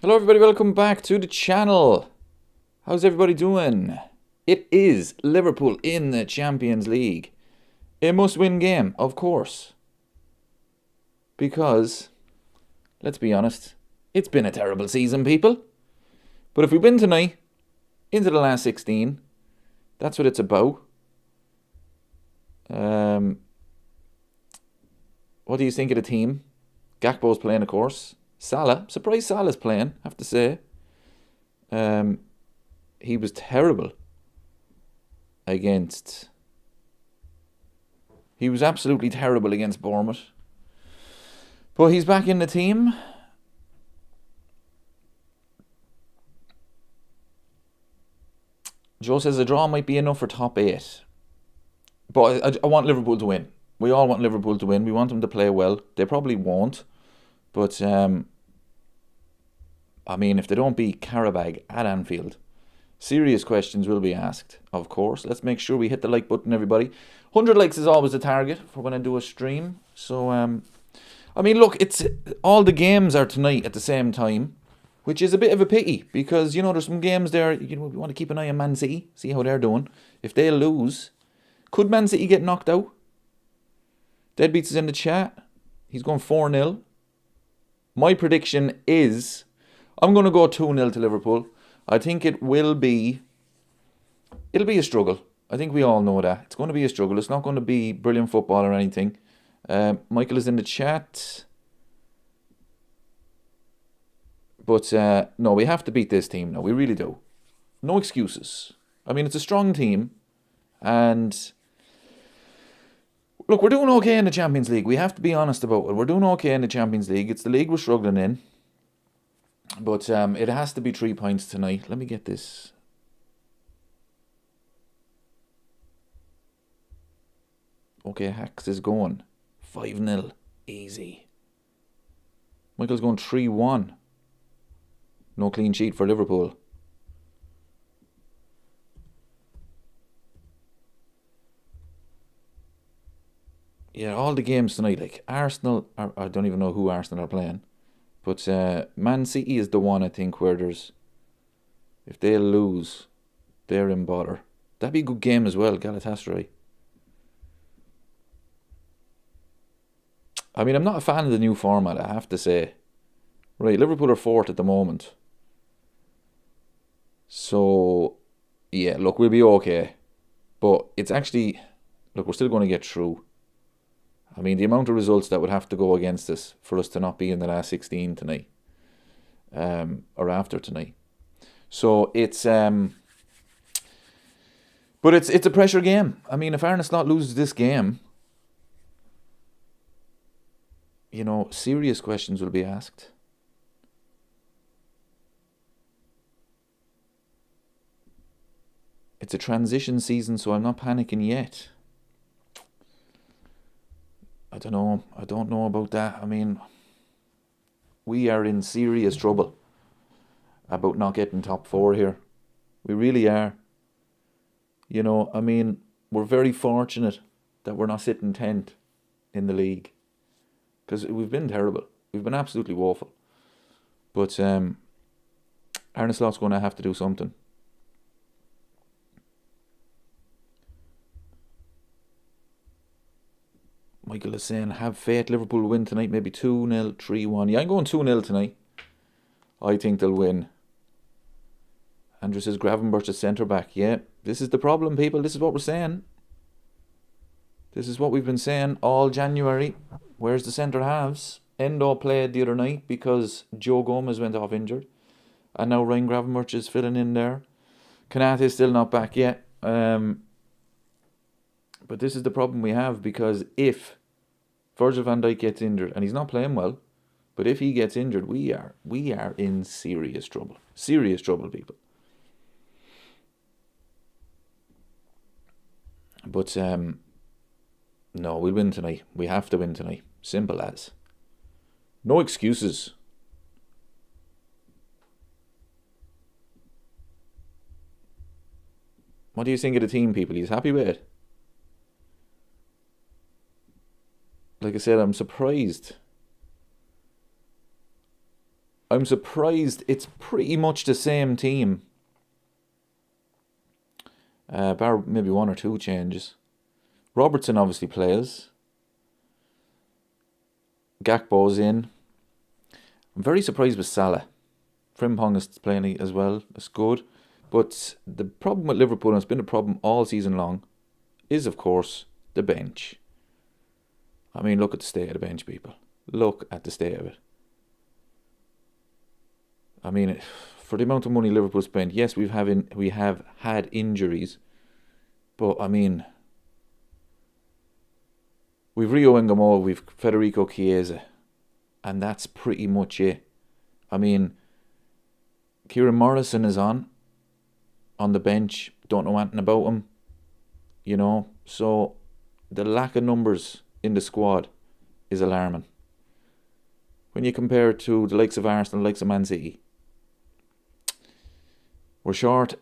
Hello everybody, welcome back to the channel. How's everybody doing? It is Liverpool in the Champions League. A must-win game, of course. Because, let's be honest, it's been a terrible season, people. But if we win tonight, into the last 16, that's what it's about. What do you think of the team? Gakpo's playing, of course. Salah, surprised Salah's playing, I have to say. He was terrible against... He was absolutely terrible against Bournemouth. But he's back in the team. Joe says a draw might be enough for top 8. But I want Liverpool to win. We all want Liverpool to win. We want them to play well. They probably won't. But, I mean, if they don't beat Qarabag at Anfield, serious questions will be asked, of course. Let's make sure we hit the like button, everybody. 100 likes is always the target for when I do a stream. So, I mean, look, it's all the games are tonight at the same time, which is a bit of a pity because, you know, there's some games there, you know, we want to keep an eye on Man City, see how they're doing. If they lose, could Man City get knocked out? Deadbeats is in the chat. He's going 4-0. My prediction is... I'm going to go 2-0 to Liverpool. I think it'll be a struggle. I think we all know that. It's going to be a struggle. It's not going to be brilliant football or anything. Michael is in the chat. But no, we have to beat this team now. We really do. No excuses. I mean, it's a strong team. And look, we're doing okay in the Champions League. We have to be honest about it. We're doing okay in the Champions League. It's the league we're struggling in. But it has to be 3 points tonight. Let me get this. Okay, Hacks is going 5-0. Easy. Michael's going 3-1. No clean sheet for Liverpool. Yeah, all the games tonight. Like Arsenal, I don't even know who Arsenal are playing. But Man City is the one, I think, where there's... If they lose, they're in bother. That'd be a good game as well, Galatasaray. I mean, I'm not a fan of the new format, I have to say. Right, Liverpool are 4th at the moment. So, yeah, look, we'll be okay. But it's actually... Look, we're still going to get through. I mean, the amount of results that would have to go against us for us to not be in the last 16 tonight, or after tonight. So it's, but it's a pressure game. I mean, if Arne Slot loses this game, you know, serious questions will be asked. It's a transition season, so I'm not panicking yet. I don't know. I don't know about that. I mean, we are in serious trouble about not getting top 4 here. We really are. You know, I mean, we're very fortunate that we're not sitting 10th in the league. Because we've been terrible. We've been absolutely woeful. But Arne Slot's going to have to do something. Michael is saying, have faith Liverpool win tonight, maybe 2-0, 3-1. Yeah, I'm going 2-0 tonight. I think they'll win. Andrew says, Gravenberch is centre-back. Yeah, this is the problem, people. This is what we're saying. This is what we've been saying all January. Where's the centre-halves? Endo played the other night because Joe Gomez went off injured. And now Ryan Gravenberch is filling in there. Kanate is still not back yet. But this is the problem we have because if Virgil van Dijk gets injured, and he's not playing well, but if he gets injured, we are in serious trouble. Serious trouble, people. But no, we'll win tonight. We have to win tonight. Simple as. No excuses. What do you think of the team, people? He's happy with it? Like I said, I'm surprised I'm surprised it's pretty much the same team. Bar maybe one or two changes. Robertson obviously plays. Gakpo's in. I'm very surprised with Salah. Frimpong is playing as well. It's good. But the problem with Liverpool, and it's been a problem all season long, is of course the bench. I mean, look at the state of the bench, people. Look at the state of it. I mean, for the amount of money Liverpool spent, yes, we have had injuries, but I mean, we've Rio Ngamo, we've Federico Chiesa, and that's pretty much it. I mean, Kieran Morrison is on the bench. Don't know anything about him, you know. So the lack of numbers in the squad is alarming. When you compare it to the likes of Arsenal, the likes of Man City, we're short.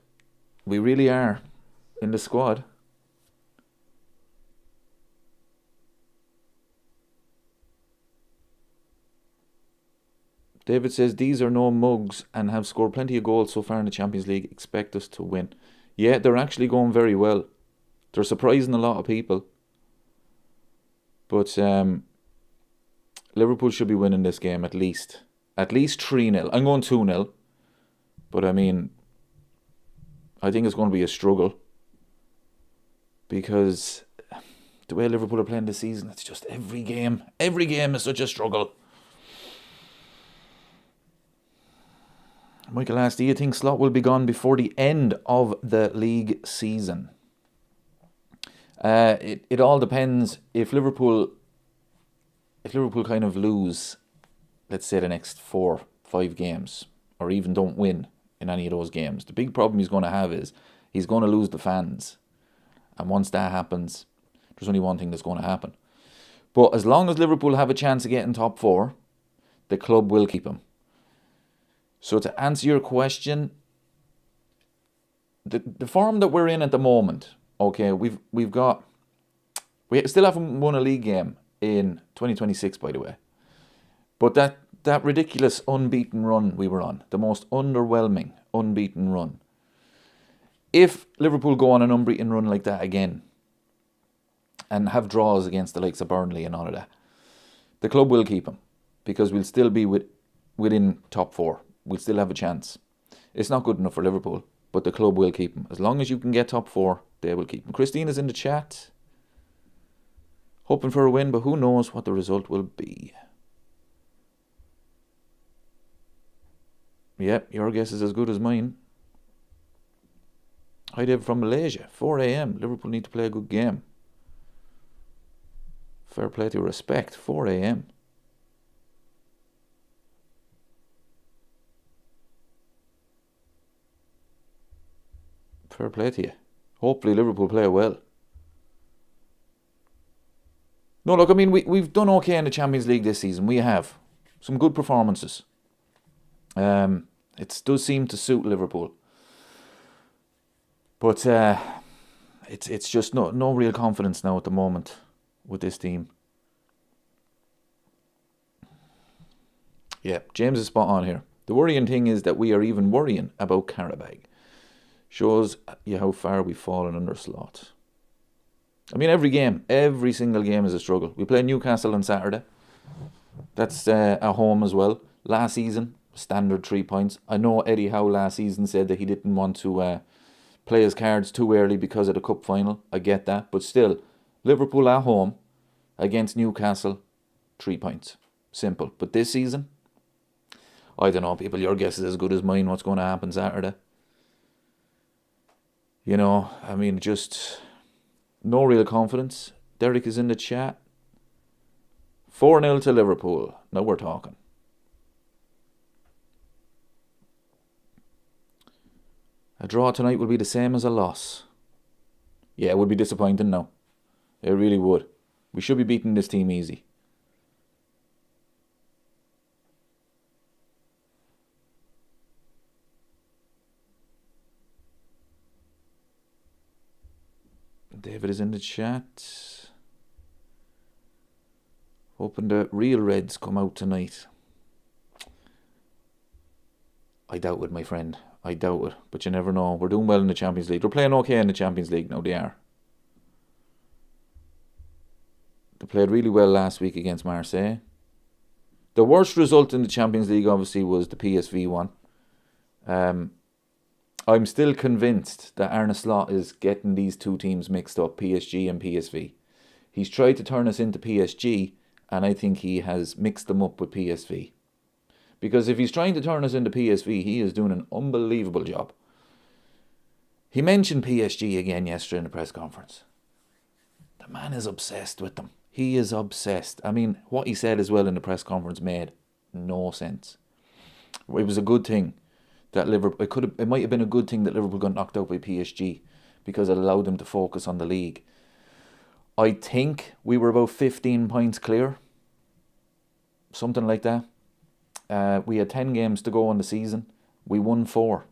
We really are in the squad. David says, these are no mugs and have scored plenty of goals so far in the Champions League. Expect us to win. Yeah, they're actually going very well. They're surprising a lot of people. But Liverpool should be winning this game at least. At least 3-0. I'm going 2-0. But I mean, I think it's going to be a struggle. Because the way Liverpool are playing this season, it's just every game is such a struggle. Michael asks, do you think Slot will be gone before the end of the league season? It all depends. If Liverpool kind of lose, let's say the next 4-5 games, or even don't win in any of those games, the big problem he's going to have is he's going to lose the fans. And once that happens, there's only one thing that's going to happen. But as long as Liverpool have a chance of getting top 4, the club will keep him. So to answer your question, the form that we're in at the moment, okay, we still haven't won a league game in 2026, by the way. But that ridiculous unbeaten run we were on, the most underwhelming unbeaten run. If Liverpool go on an unbeaten run like that again and have draws against the likes of Burnley and all of that, the club will keep him because we'll still be within top 4. We'll still have a chance. It's not good enough for Liverpool, but the club will keep him. As long as you can get top 4, they will keep him. Christina's in the chat. Hoping for a win, but who knows what the result will be. Yep, your guess is as good as mine. Hi Dave from Malaysia. 4 a.m. Liverpool need to play a good game. Fair play to respect. 4 a.m. Fair play to you. Hopefully Liverpool play well. No, look, I mean, we've done okay in the Champions League this season. We have some good performances. It does seem to suit Liverpool. But it's just no real confidence now at the moment with this team. Yeah, James is spot on here. The worrying thing is that we are even worrying about Qarabag. Shows you how far we've fallen under Slot. I mean, every single game is a struggle. We play Newcastle on Saturday. That's at home as well. Last season, standard 3 points. I know Eddie Howe last season said that he didn't want to play his cards too early because of the cup final. I get that. But still, Liverpool at home against Newcastle, 3 points. Simple. But this season, I don't know, people. Your guess is as good as mine. What's going to happen Saturday? You know, I mean, just no real confidence. Derek is in the chat. 4-0 to Liverpool. Now we're talking. A draw tonight will be the same as a loss. Yeah, it would be disappointing now. It really would. We should be beating this team easy. David is in the chat. Hoping the real Reds come out tonight. I doubt it, my friend. I doubt it. But you never know. We're doing well in the Champions League. They're playing okay in the Champions League now. They are. They played really well last week against Marseille. The worst result in the Champions League, obviously, was the PSV one. I'm still convinced that Arne Slot is getting these two teams mixed up, PSG and PSV. He's tried to turn us into PSG, and I think he has mixed them up with PSV. Because if he's trying to turn us into PSV, he is doing an unbelievable job. He mentioned PSG again yesterday in the press conference. The man is obsessed with them. He is obsessed. I mean, what he said as well in the press conference made no sense. It was a good thing that Liverpool. It might have been a good thing that Liverpool got knocked out by PSG because it allowed them to focus on the league. I think we were about 15 points clear, something like that. We had 10 games to go on the season. We won 4.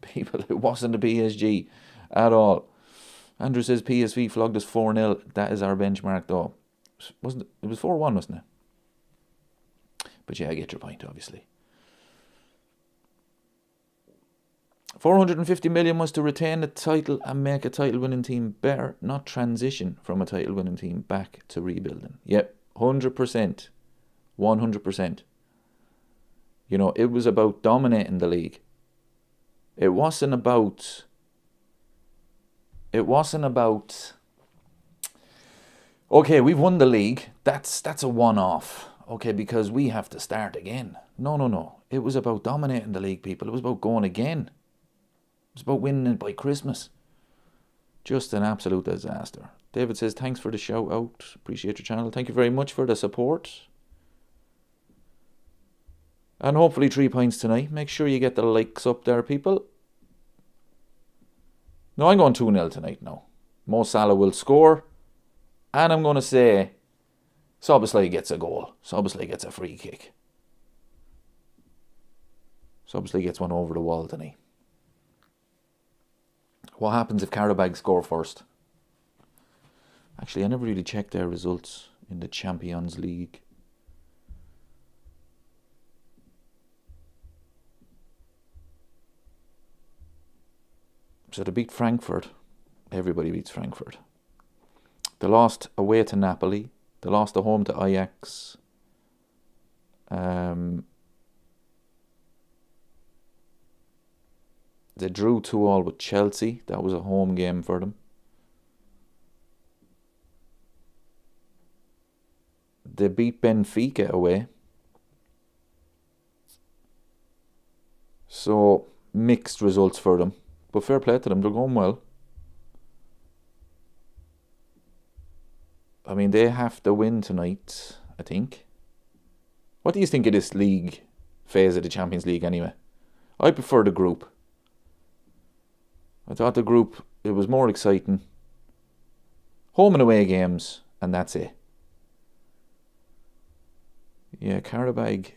People, it wasn't the PSG at all. Andrew says PSV flogged us 4-0. That is our benchmark, though. It was 4-1, wasn't it? But yeah, I get your point, obviously. 450 million was to retain the title and make a title-winning team better, not transition from a title-winning team back to rebuilding. Yep, 100%. 100%. You know, it was about dominating the league. It wasn't about... okay, we've won the league. That's a one-off. Okay, because we have to start again. No. It was about dominating the league, people. It was about going again. It was about winning it by Christmas. Just an absolute disaster. David says, thanks for the shout out. Appreciate your channel. Thank you very much for the support. And hopefully 3 points tonight. Make sure you get the likes up there, people. No, I'm going 2-0 tonight now. Mo Salah will score. And I'm going to say Szoboszlai gets a goal. Szoboszlai gets a free kick. Szoboszlai gets one over the wall tonight. What happens if Qarabag score first? Actually, I never really checked their results in the Champions League. So they beat Frankfurt. Everybody beats Frankfurt. They lost away to Napoli. They lost at home to Ajax. They drew 2-2 with Chelsea. That was a home game for them. They beat Benfica away. So, mixed results for them. But fair play to them, they're going well. I mean, they have to win tonight, I think. What do you think of this league phase of the Champions League anyway? I prefer the group. I thought the group, it was more exciting. Home and away games, and that's it. Yeah, Qarabag,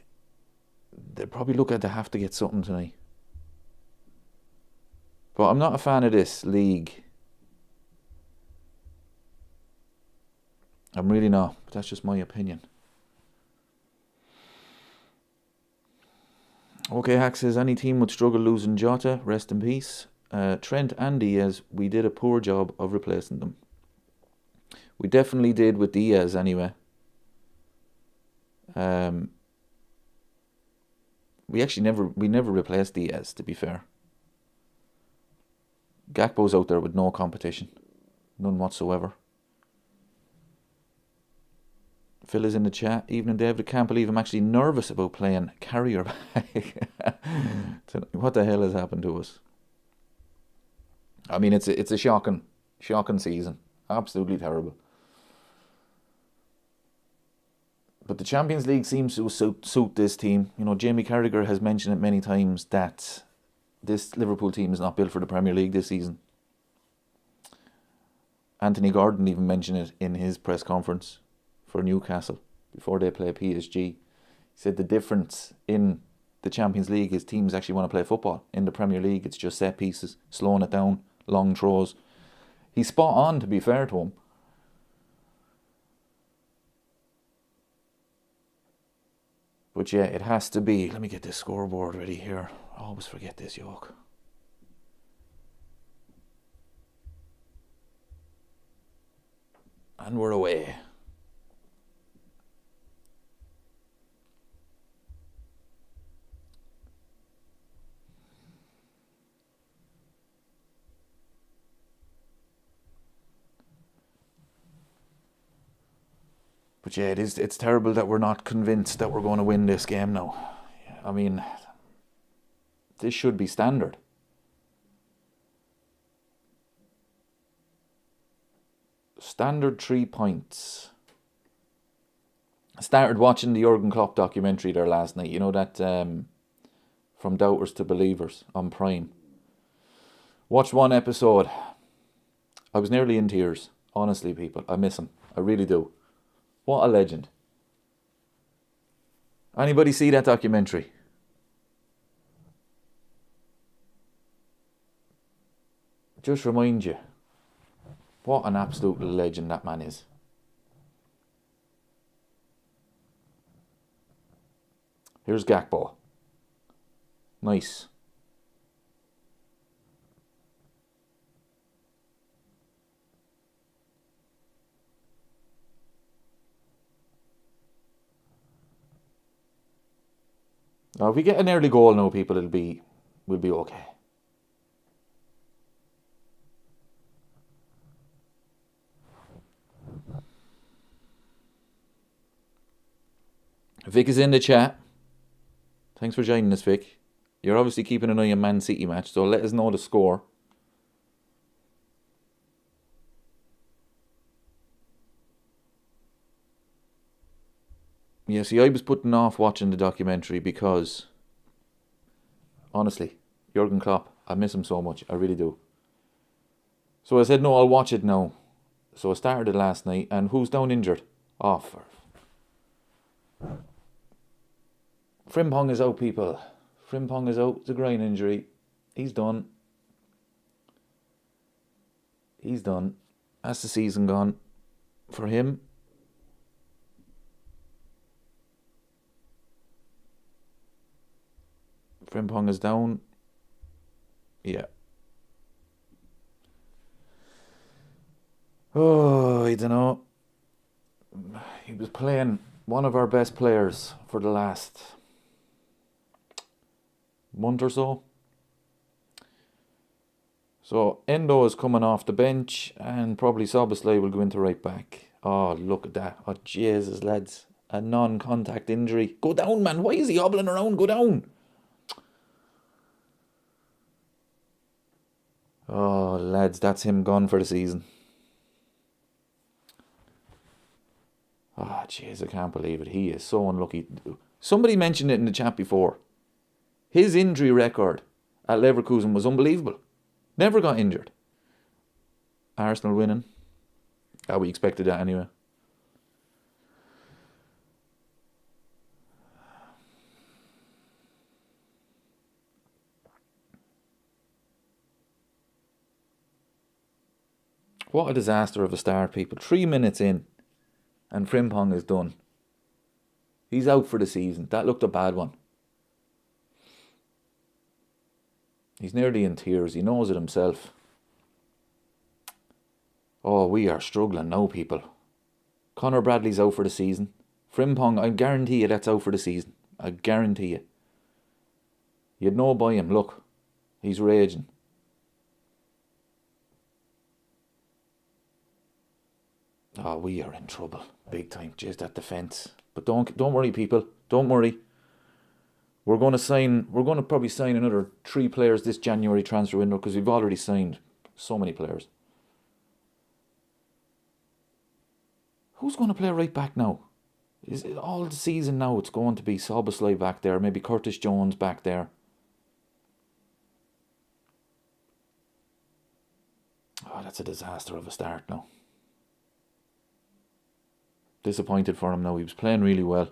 they probably look at they have to get something tonight. But I'm not a fan of this league. I'm really not, but that's just my opinion. Okay, Hack says, any team would struggle losing Jota, rest in peace. Trent and Diaz, we did a poor job of replacing them. We definitely did with Diaz anyway. We never replaced Diaz, to be fair. Gakpo's out there with no competition. None whatsoever. Phil is in the chat. Evening, David. I can't believe I'm actually nervous about playing carrier bag. What the hell has happened to us? I mean, it's a shocking season. Absolutely terrible. But the Champions League seems to suit this team. You know, Jamie Carragher has mentioned it many times that this Liverpool team is not built for the Premier League this season. Anthony Gordon even mentioned it in his press conference for Newcastle before they play PSG. He said the difference in the Champions League is teams actually want to play football. In the Premier League, it's just set pieces, slowing it down, long throws. He's spot on, to be fair to him. But yeah, it has to be. Let me get this scoreboard ready here. I always forget this, yoke. And we're away. But yeah, it's terrible that we're not convinced that we're going to win this game now. I mean, this should be standard. Standard 3 points. I started watching the Jurgen Klopp documentary there last night. You know that From Doubters to Believers on Prime. Watched one episode. I was nearly in tears. Honestly, people, I miss him. I really do. What a legend. Anybody see that documentary? Just remind you, what an absolute legend that man is. Here's Gakpo. Nice. Now, if we get an early goal now, people, we'll be okay. Vic is in the chat. Thanks for joining us, Vic. You're obviously keeping an eye on Man City match, so let us know the score. Yeah, see, I was putting off watching the documentary because, honestly, Jurgen Klopp, I miss him so much. I really do. So I said, no, I'll watch it now. So I started it last night, and who's down injured? Oh, Frimpong is out, people. Frimpong is out. It's a groin injury. He's done. He's done. That's the season gone for him. Frimpong is down. Yeah. Oh, I don't know. He was playing one of our best players for the last month or so. So Endo is coming off the bench, and probably Szoboszlai will go into right back. Oh, look at that. Oh, Jesus, lads. A non-contact injury. Go down, man. Why is he hobbling around? Go down. Oh, lads, that's him gone for the season. Oh, jeez, I can't believe it. He is so unlucky. Somebody mentioned it in the chat before. His injury record at Leverkusen was unbelievable. Never got injured. Arsenal winning. We expected that anyway. What a disaster of a start, people. 3 minutes in, and Frimpong is done. He's out for the season. That looked a bad one. He's nearly in tears. He knows it himself. Oh, we are struggling now, people. Conor Bradley's out for the season. Frimpong, I guarantee you that's out for the season. I guarantee you. You'd know by him. Look, he's raging. Oh, we are in trouble. Big time. Jeez, that defence. But don't worry, people. Don't worry. We're going to probably sign another 3 players this January transfer window, because we've already signed so many players. Who's going to play right back now? Is it all the season now? It's going to be Szoboszlai back there, maybe Curtis Jones back there. Oh, that's a disaster of a start now. Disappointed for him now. He was playing really well.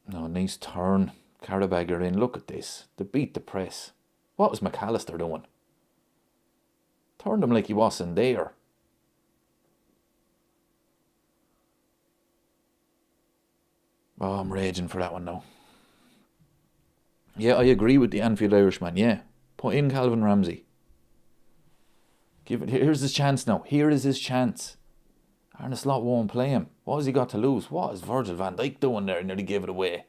No, nice turn. Qarabag are in. Look at this. They beat the press. What was McAllister doing? Turned him like he wasn't there. Oh, I'm raging for that one now. Yeah, I agree with the Anfield Irishman. Yeah, put in Calvin Ramsey. Here's his chance now. Here is his chance. Arne Slot won't play him. What has he got to lose? What is Virgil van Dijk doing there? He nearly gave it away.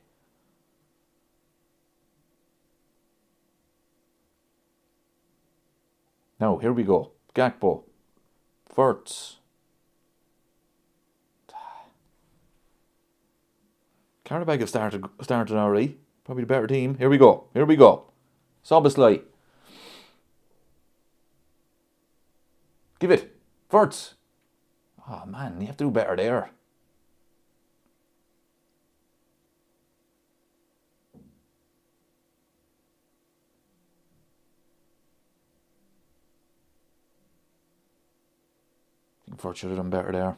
Now, here we go. Gakpo. Verts. Qarabag have started already. Probably the better team. Here we go. Soboslai. Give it. Verts. Oh man, you have to do better there. I think Verts should have done better there.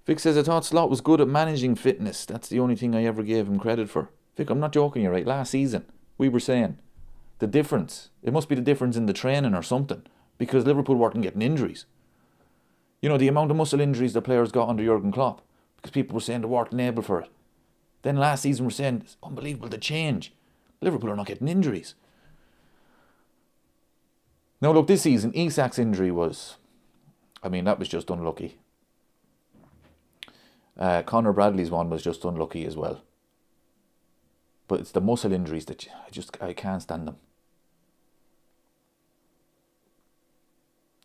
Vic says, I thought Slot was good at managing fitness. That's the only thing I ever gave him credit for. Vic, I'm not joking, you're right. Last season, we were saying the difference. It must be the difference in the training or something. Because Liverpool weren't getting injuries. You know, the amount of muscle injuries the players got under Jurgen Klopp. Because people were saying they weren't able for it. Then last season we're saying, it's unbelievable the change. Liverpool are not getting injuries. Now look, this season, Isak's injury was... that was just unlucky. Conor Bradley's one was just unlucky as well. But it's the muscle injuries that I can't stand them.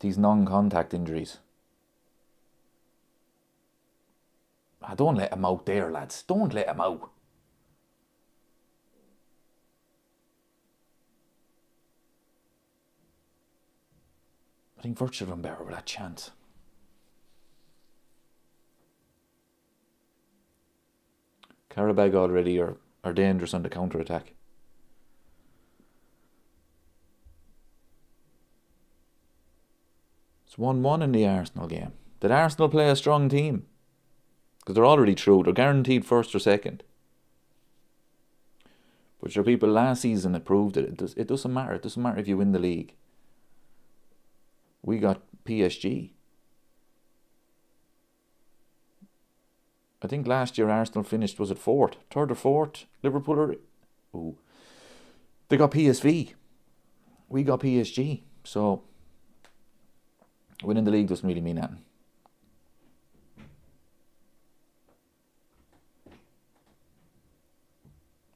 These non-contact injuries. Don't let him out there, lads. Don't let him out. I think Virtue done better with that chance. Qarabag already are dangerous on the counter-attack. It's 1-1 in the Arsenal game. Did Arsenal play a strong team? Because they're already through. They're guaranteed first or second. But your people last season it proved it. It doesn't matter. It doesn't matter if you win the league. We got PSG. I think last year Arsenal finished, was it fourth? Third or fourth? Liverpool are... Ooh. They got PSV. We got PSG. So, winning the league doesn't really mean anything.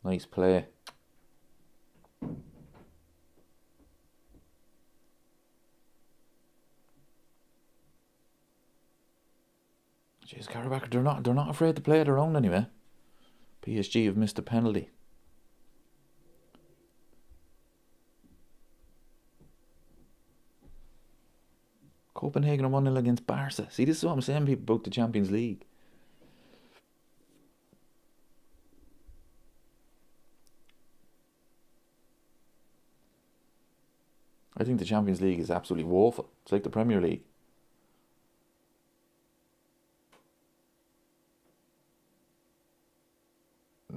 Nice play. Jeez, Qarabag, they're not afraid to play it around anyway. PSG have missed a penalty. Copenhagen are 1-0 against Barca. See, this is what I'm saying, people, about the Champions League. I think the Champions League is absolutely woeful. It's like the Premier League.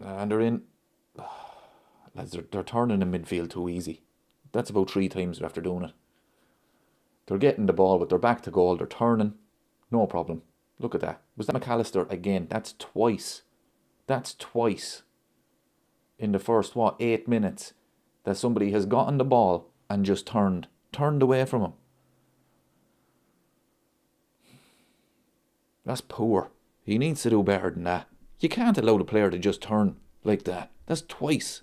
And they're in... Lads, they're turning in midfield too easy. That's about 3 times after doing it. They're getting the ball, but they're back to goal. They're turning. No problem. Look at that. Was that McAllister again? That's twice. That's twice. In the first, 8 minutes, that somebody has gotten the ball and just turned away from him. That's poor. He needs to do better than that. You can't allow the player to just turn like that. That's twice.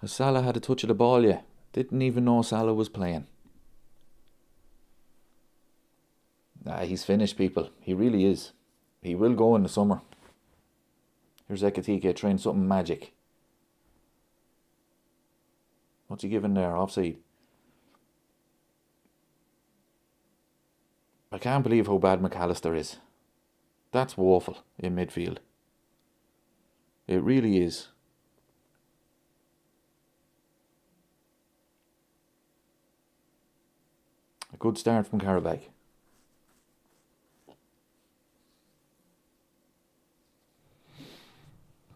Has Salah had a touch of the ball yet? Didn't even know Salah was playing. Nah, he's finished, people. He really is. He will go in the summer. Here's Ekitike trying something magic. What's he giving there? Offside. I can't believe how bad McAllister is. That's woeful in midfield. It really is. A good start from Qarabag.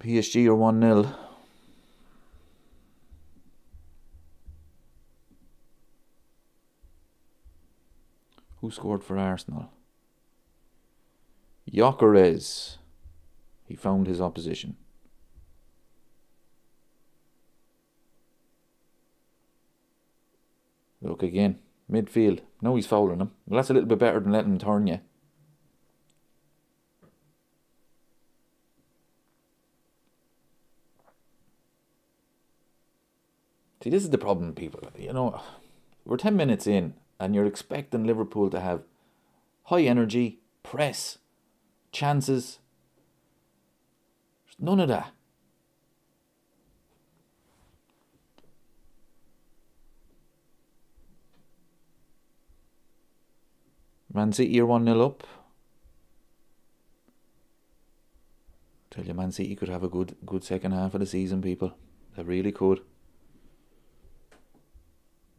PSG are 1-0. Who scored for Arsenal? Gyökeres. He found his opposition. Look again. Midfield. No, he's fouling him. Well, that's a little bit better than letting him turn you. See, this is the problem, people. You know, we're 10 minutes in and you're expecting Liverpool to have high energy, press, chances. There's none of that. Man City are 1-0 up. Tell you, Man City could have a good second half of the season, people. They really could.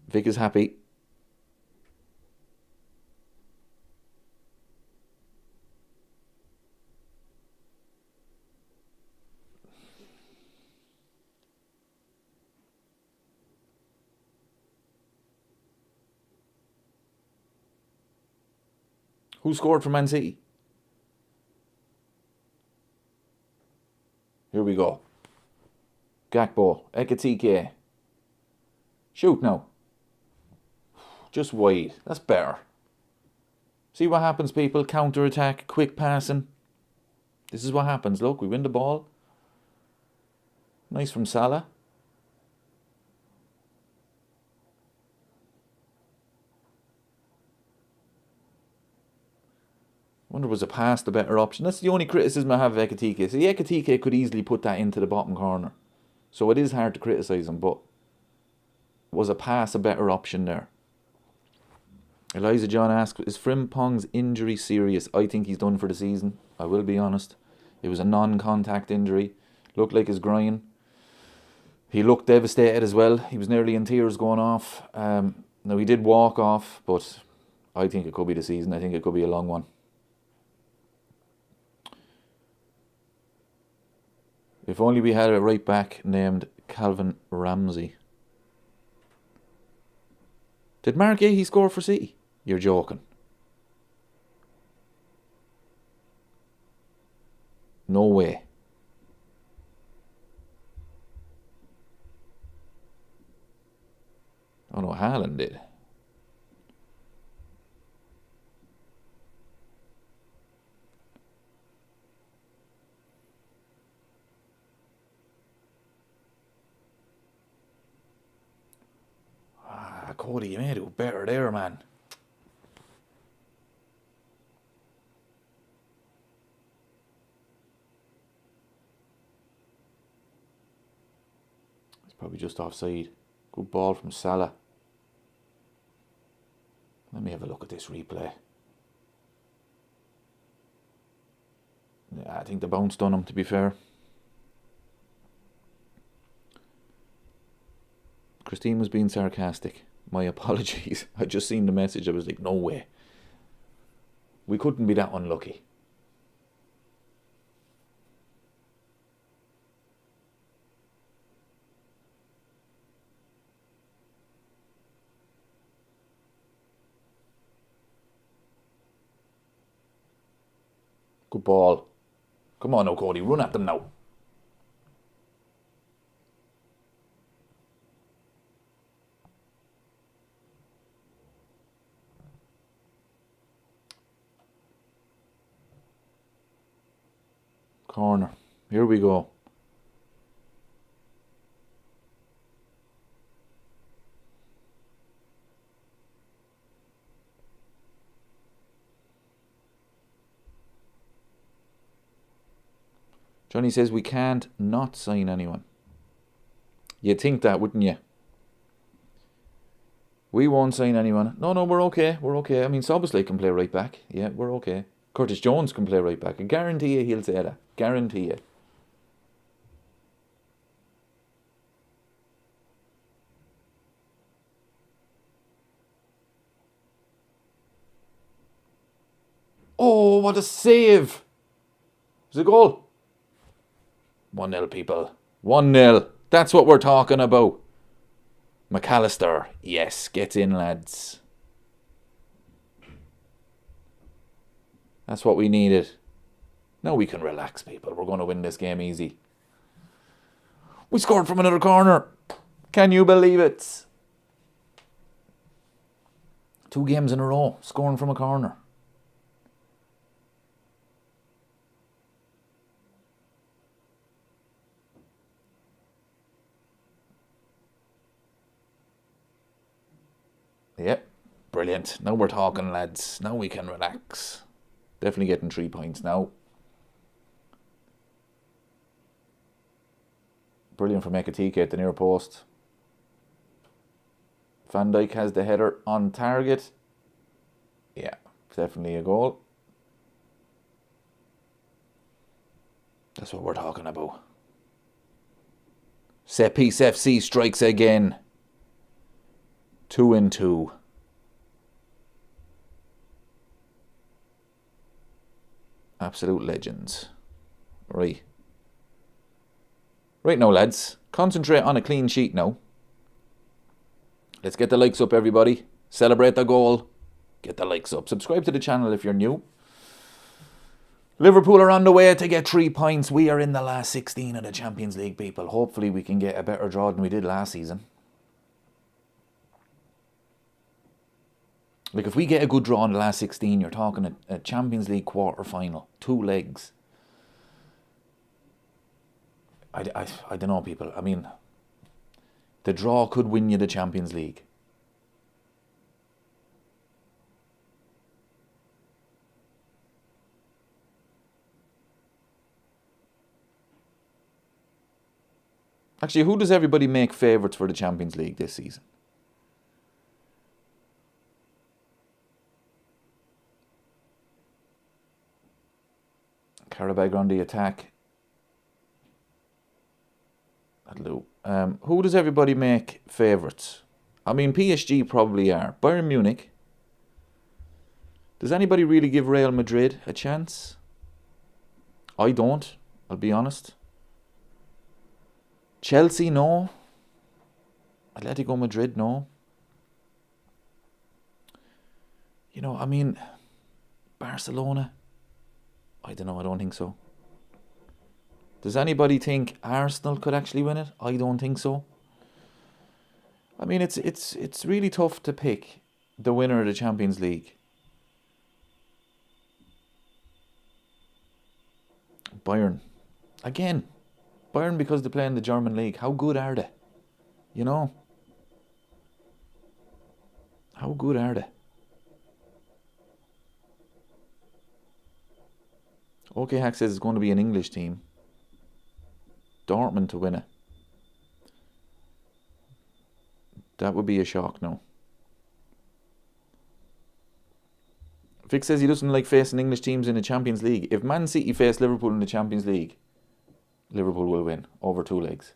Vic is happy. Who scored for Man City? Here we go. Gakpo, Ekitike. Shoot now. Just wide. That's better. See what happens, people? Counter-attack, quick passing. This is what happens. Look, we win the ball. Nice from Salah. Wonder, was a pass the better option? That's the only criticism I have of Ekitike. See, Ekitike could easily put that into the bottom corner. So it is hard to criticise him, but was a pass a better option there? Eliza John asks, is Frimpong's injury serious? I think he's done for the season. I will be honest. It was a non-contact injury. Looked like his groin. He looked devastated as well. He was nearly in tears going off. Now, he did walk off, but I think it could be the season. I think it could be a long one. If only we had a right back named Calvin Ramsey. Did Mark Yehi score for City? You're joking. No way. Oh no, Haaland did. Cody, you may do better there, man. It's probably just offside. Good ball from Salah. Let me have a look at this replay. Yeah, I think the bounce done him, to be fair. Christine was being sarcastic. My apologies. I just seen the message. I was like, no way. We couldn't be that unlucky. Good ball. Come on now, Cody. Run at them now. Corner. Here we go. Johnny says we can't not sign anyone. You'd think that, wouldn't you? We won't sign anyone. No, we're okay. We're okay. I mean, Soboslai can play right back. Yeah, we're okay. Curtis Jones can play right back. I guarantee you he'll say that. Guarantee you. Oh, what a save! It was a goal. 1-0, people. 1-0. That's what we're talking about. McAllister. Yes, gets in, lads. That's what we needed. Now we can relax, people. We're going to win this game easy. We scored from another corner. Can you believe it? 2 games in a row, scoring from a corner. Yep, brilliant. Now we're talking, lads. Now we can relax. Definitely getting 3 points now. Brilliant for Mekatike at the near post. Van Dijk has the header on target. Yeah, definitely a goal. That's what we're talking about. Set piece FC strikes again. 2-2. Absolute legends. Right. Right now, lads. Concentrate on a clean sheet now. Let's get the likes up, everybody. Celebrate the goal. Get the likes up. Subscribe to the channel if you're new. Liverpool are on the way to get 3 points. We are in the last 16 of the Champions League, people. Hopefully we can get a better draw than we did last season. Like, if we get a good draw in the last 16, you're talking a Champions League quarter-final. 2 legs. I don't know, people. I mean, the draw could win you the Champions League. Actually, who does everybody make favourites for the Champions League this season? Qarabag on the attack. That'll do. Who does everybody make favourites? I mean, PSG probably are. Bayern Munich. Does anybody really give Real Madrid a chance? I don't, I'll be honest. Chelsea, no. Atletico Madrid, no. You know, I mean, Barcelona. I don't know, I don't think so. Does anybody think Arsenal could actually win it? I don't think so. I mean, it's really tough to pick the winner of the Champions League. Bayern. Again, Bayern because they play in the German league. How good are they? You know? How good are they? OK Hack says it's going to be an English team. Dortmund to win it. That would be a shock, no. Vic says he doesn't like facing English teams in the Champions League. If Man City face Liverpool in the Champions League, Liverpool will win over 2 legs.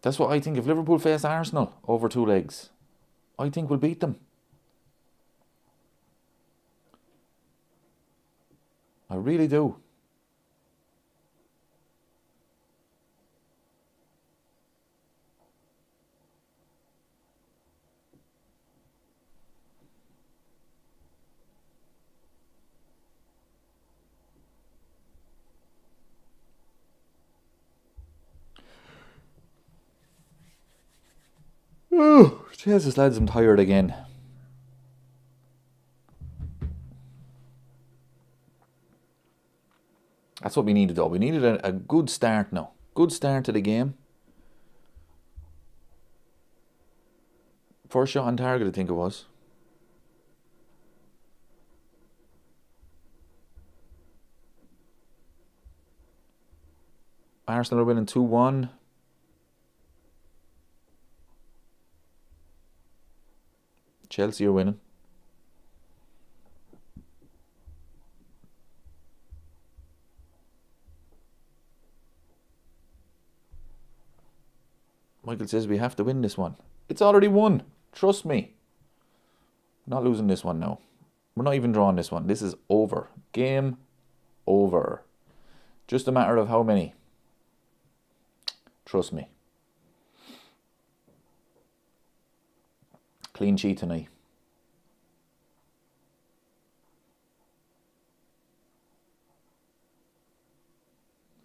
That's what I think. If Liverpool face Arsenal over 2 legs, I think we'll beat them. I really do. Oh, Jesus, lads, I'm tired again. That's what we needed, though. We needed a good start now. Good start to the game. First shot on target, I think it was. Arsenal are winning 2-1. Chelsea are winning. Michael says we have to win this one. It's already won. Trust me. Not losing this one now. We're not even drawing this one. This is over. Game over. Just a matter of how many. Trust me. Clean sheet tonight.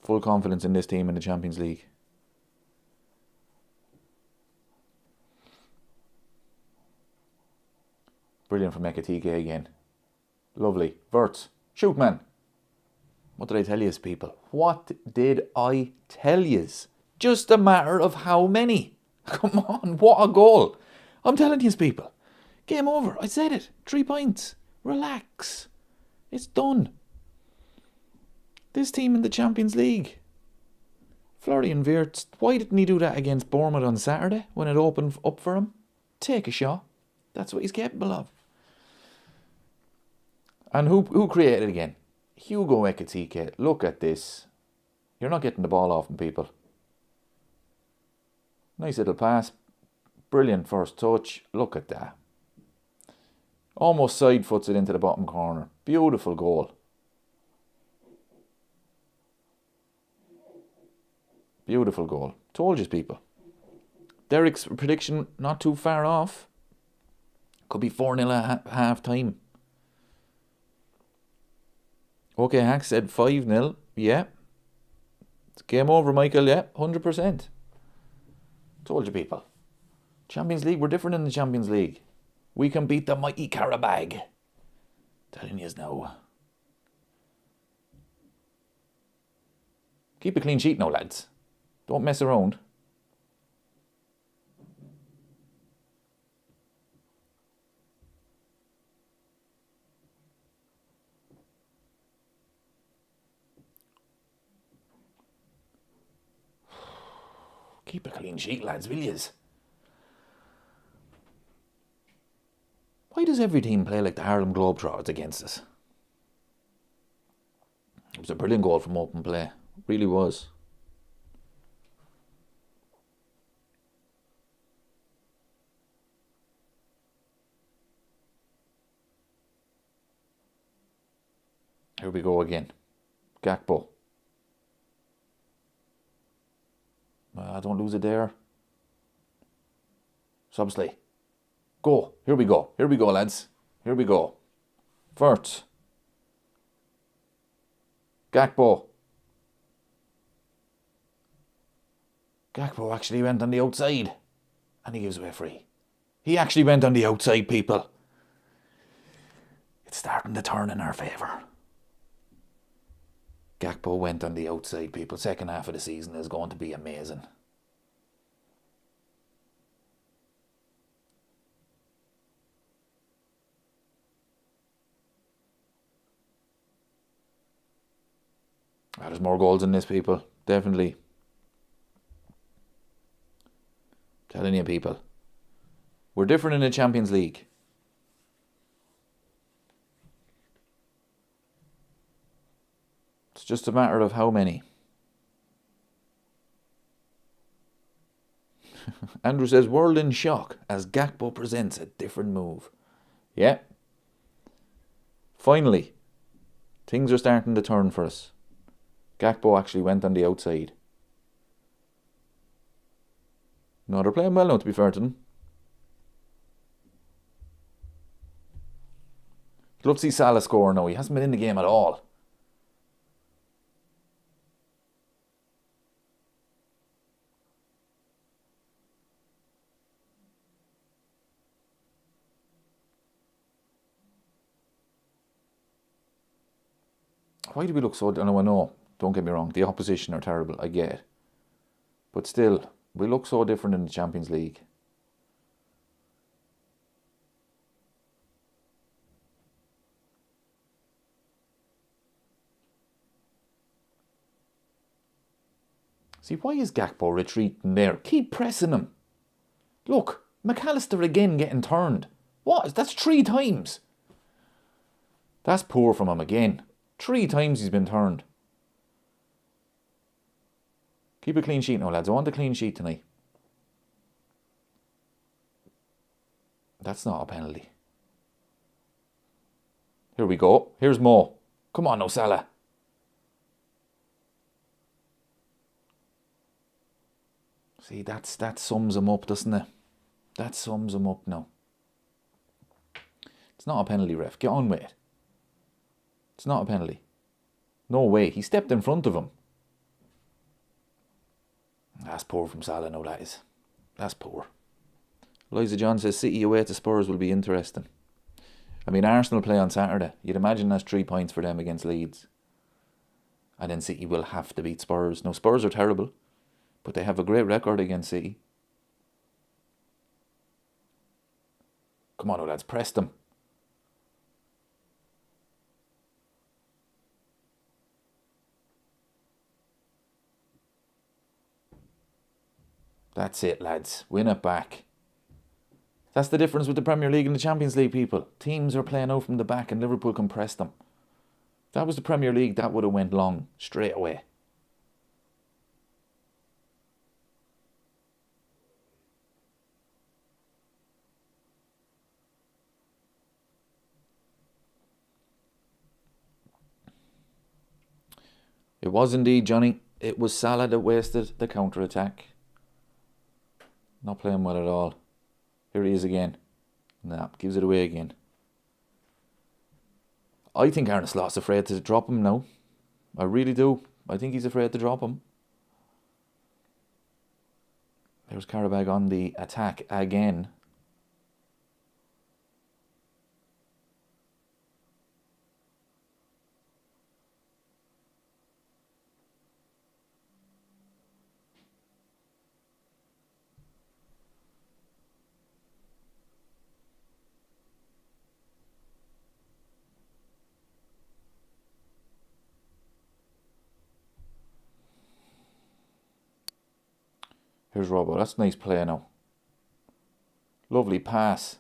Full confidence in this team in the Champions League. Brilliant from Ekatike again. Lovely. Verts. Shoot, man. What did I tell yous, people? What did I tell yous? Just a matter of how many. Come on, what a goal. I'm telling yous, people. Game over. I said it. 3 points. Relax. It's done. This team in the Champions League. Florian Wirtz. Why didn't he do that against Bournemouth on Saturday when it opened up for him? Take a shot. That's what he's capable of. And who created it again? Hugo Ekatike. Look at this. You're not getting the ball off him, people. Nice little pass. Brilliant first touch. Look at that. Almost side foots it into the bottom corner. Beautiful goal. Beautiful goal. Told you, people. Derek's prediction not too far off. Could be 4-0 at half time. Okay, Hack said 5-0. Yeah. It's game over, Michael. Yeah, 100%. Told you, people. Champions League, we're different in the Champions League. We can beat the mighty Qarabag. Telling yous now. Keep a clean sheet now, lads. Don't mess around. Keep a clean sheet, lads, will yous? Why does every team play like the Harlem Globetrotters against us? It was a brilliant goal from open play. Really was. Here we go again. Gakpo. Don't lose it there. Subsley. Go. Here we go. Here we go, lads. Here we go. Vert. Gakpo. Gakpo actually went on the outside. And he gives away free. He actually went on the outside, people. It's starting to turn in our favour. Gakpo went on the outside, people. Second half of the season is going to be amazing. There's more goals in this, people. Definitely. Telling you, people. We're different in the Champions League. It's just a matter of how many. Andrew says, world in shock as Gakpo presents a different move. Yeah. Finally, things are starting to turn for us. Gakpo actually went on the outside. No, they're playing well now, to be fair to them. I'd love to see Salah score now. He hasn't been in the game at all. Why do we look so... I know. Don't get me wrong. The opposition are terrible. I get it. But still, we look so different in the Champions League. See, why is Gakpo retreating there? Keep pressing him. Look, McAllister again getting turned. What? That's 3 times. That's poor from him again. 3 times he's been turned. Keep a clean sheet now, lads. I want a clean sheet tonight. That's not a penalty. Here we go. Here's Mo. Come on now, Salah. See, that sums him up, doesn't it? That sums him up now. It's not a penalty, ref. Get on with it. It's not a penalty. No way. He stepped in front of him. That's poor from Salah, no, that is. That's poor. Eliza John says City away to Spurs will be interesting. I mean, Arsenal play on Saturday. You'd imagine that's 3 points for them against Leeds. And then City will have to beat Spurs. Now, Spurs are terrible, but they have a great record against City. Come on, oh lads, press them. That's it, lads. Win it back. That's the difference with the Premier League and the Champions League, people. Teams are playing out from the back and Liverpool can press them. If that was the Premier League, that would have went long straight away. It was indeed, Johnny. It was Salah that wasted the counter-attack. Not playing well at all. Here he is again. Nah, gives it away again. I think Arne Slot's afraid to drop him now. I really do. I think he's afraid to drop him. There's Qarabag on the attack again. Here's Robbo. That's a nice play now. Lovely pass.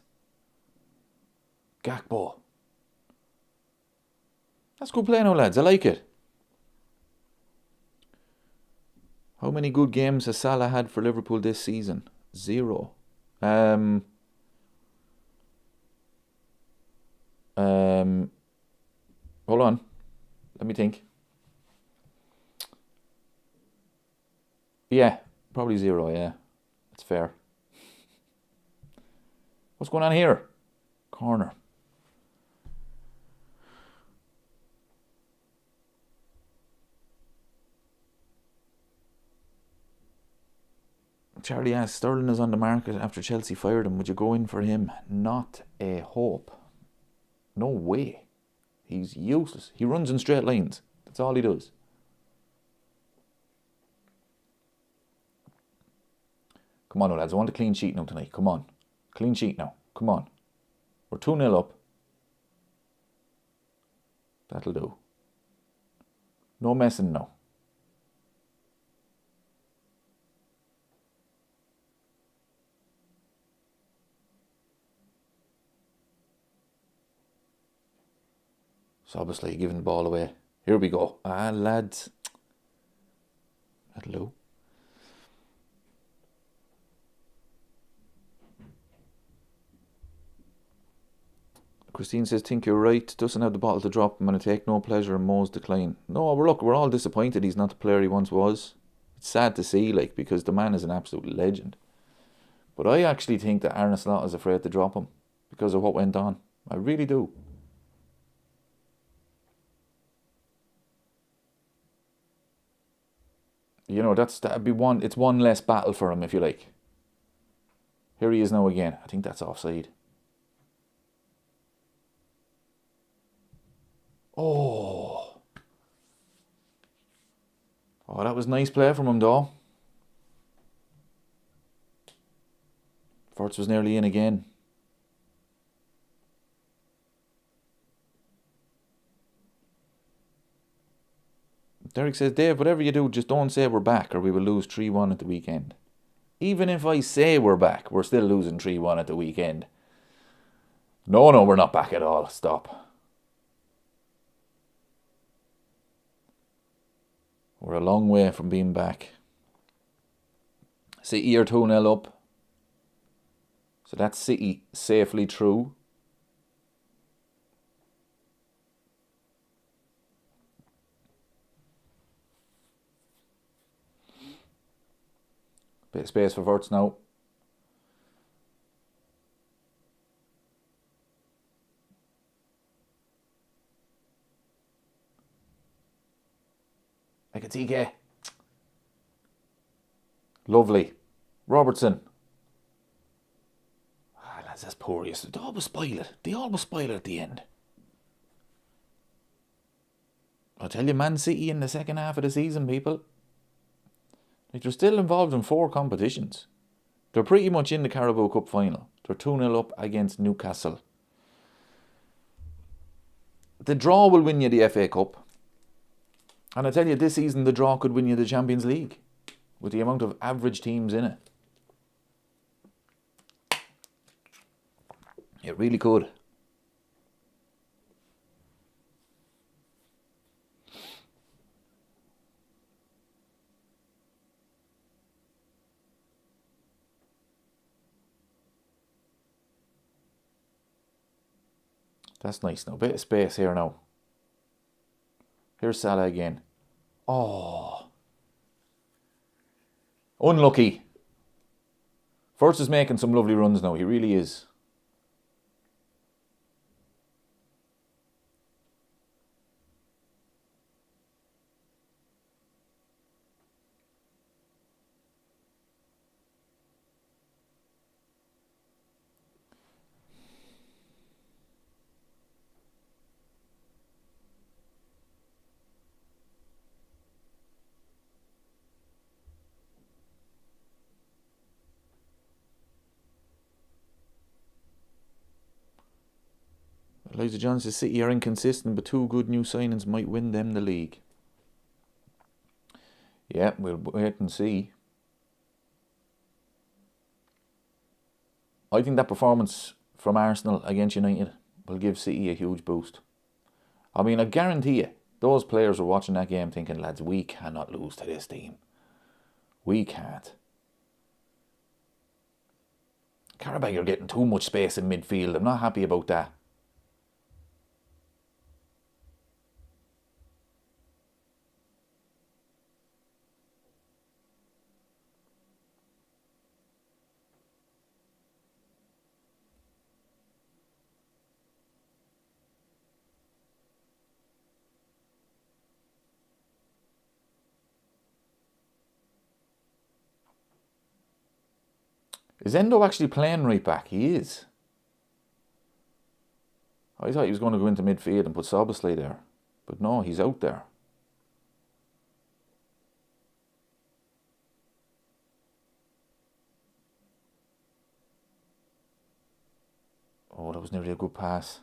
Gakpo. That's good play now, lads. I like it. How many good games has Salah had for Liverpool this season? 0. Hold on. Let me think. Yeah. Probably 0, yeah. That's fair. What's going on here? Corner. Charlie asks, Sterling is on the market after Chelsea fired him. Would you go in for him? Not a hope. No way. He's useless. He runs in straight lines. That's all he does. Come on, lads. I want a clean sheet now tonight. Come on. Clean sheet now. Come on. We're 2-0 up. That'll do. No messing now. So obviously giving the ball away. Here we go. Lads. That'll do. Christine says, think you're right. Doesn't have the bottle to drop him and I take no pleasure in Mo's decline. No, we're all disappointed he's not the player he once was. It's sad to see, because the man is an absolute legend. But I actually think that Arne Slot is afraid to drop him because of what went on. I really do. You know, that'd be one. It's one less battle for him, if you like. Here he is now again. I think that's offside. Oh, that was nice play from him, though. Forts was nearly in again. Derek says, Dave, whatever you do, just don't say we're back or we will lose 3-1 at the weekend. Even if I say we're back, we're still losing 3-1 at the weekend. No, we're not back at all. Stop. We're a long way from being back. City are 2-0 up. So that's City safely through. Bit of space for Wirtz now. Ekatike. Lovely. Robertson. Ah, lads, that's poor. They always spoil it. They always spoil it at the end. I'll tell you, Man City in the second half of the season, people. Like, they're still involved in 4 competitions. They're pretty much in the Carabao Cup final. They're 2-0 up against Newcastle. The draw will win you the FA Cup. And I tell you, this season the draw could win you the Champions League. With the amount of average teams in it. It really could. That's nice now. Bit of space here now. Here's Salah again. Oh. Unlucky. Wirtz is making some lovely runs now. He really is. Elijah Johns says City are inconsistent, but 2 good new signings might win them the league. Yeah, we'll wait and see. I think that performance from Arsenal against United will give City a huge boost. I mean, I guarantee you, those players were watching that game thinking, lads, we cannot lose to this team. We can't. Qarabag are getting too much space in midfield. I'm not happy about that. Is Endo actually playing right back? He is. I thought he was going to go into midfield and put Soboslai there. But no, he's out there. Oh, that was nearly a good pass.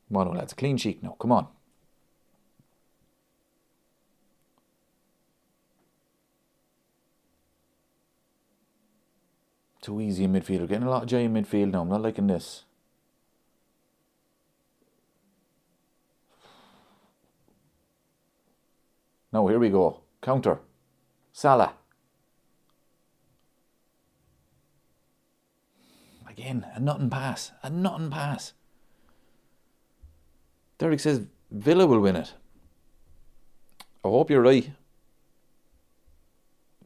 Come on, lads. Clean sheet now. Come on. Too easy in midfield. We're getting a lot of joy in midfield now. I'm not liking this. Now, here we go. Counter. Salah. Again, a nothing pass. A nothing pass. Derek says Villa will win it. I hope you're right.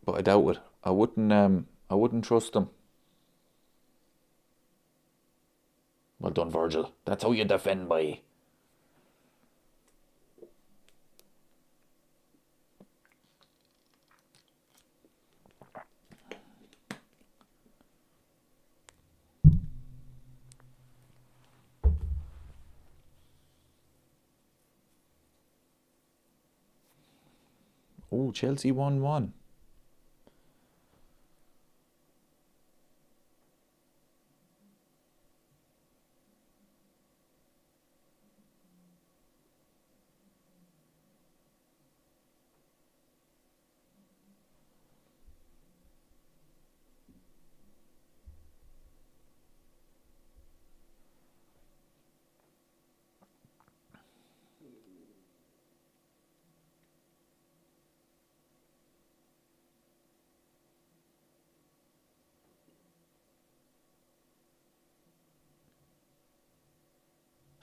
But I doubt it. I wouldn't trust them. Well done, Virgil. That's how you defend, by. Oh, Chelsea 1-1.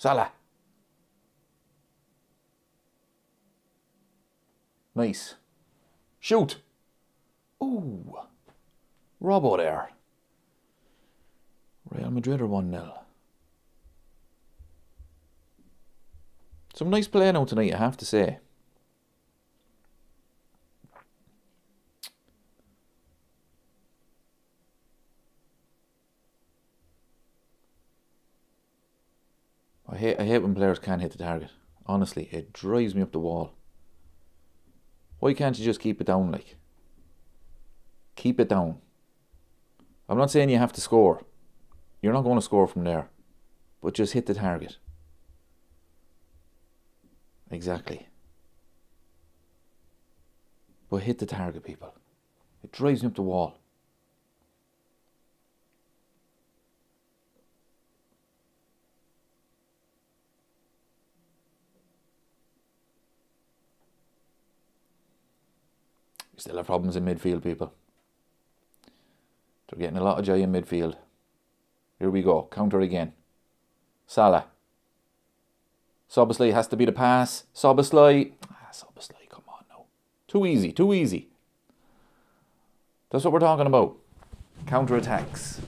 Salah. Nice. Shoot. Ooh. Robbo there. Real Madrid are 1-0. Some nice play now tonight, I have to say. I hate when players can't hit the target. Honestly, it drives me up the wall. Why can't you just keep it down, like? Keep it down. I'm not saying you have to score. You're not going to score from there. But just hit the target. Exactly. But hit the target, people. It drives me up the wall. We still have problems in midfield, people. They're getting a lot of joy in midfield. Here we go. Counter again. Salah. Szoboszlai has to be the pass. Szoboszlai. Szoboszlai, come on now. Too easy, too easy. That's what we're talking about. Counter attacks.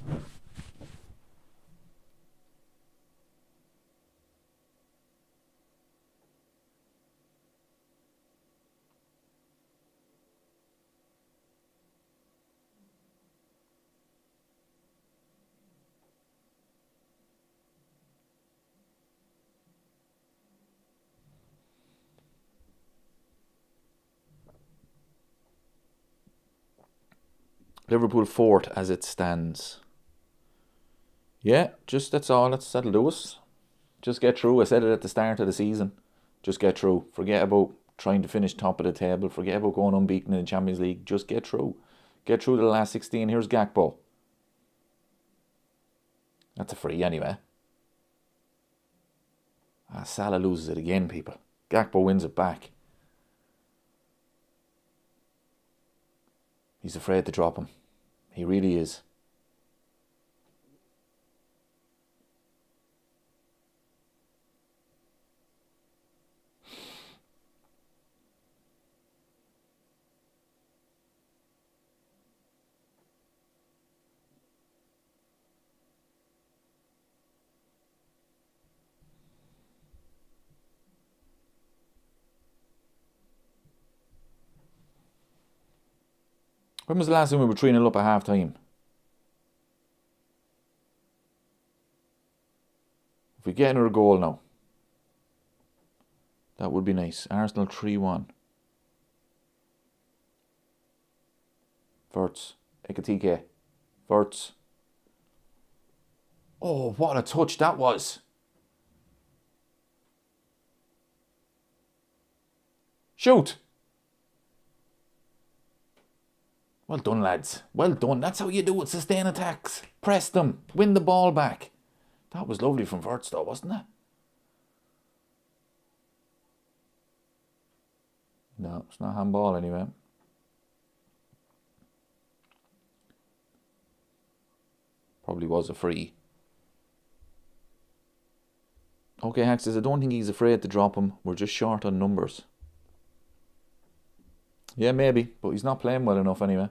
Liverpool 4th as it stands. Yeah, just that's all. That'll do us. Just get through. I said it at the start of the season. Just get through. Forget about trying to finish top of the table. Forget about going unbeaten in the Champions League. Just get through. Get through to the last 16. Here's Gakpo. That's a free anyway. Salah loses it again, people. Gakpo wins it back. He's afraid to drop him. He really is. When was the last time we were 3-0 up at half time? If we get another goal now, that would be nice. Arsenal 3-1. Verts. Ekatike. Verts. Oh, what a touch that was. Shoot. Well done, lads. Well done. That's how you do it. Sustain attacks. Press them. Win the ball back. That was lovely from Verts though, wasn't it? No, it's not handball anyway. Probably was a free. Okay, Hack says, I don't think he's afraid to drop him. We're just short on numbers. Yeah, maybe, but he's not playing well enough anyway.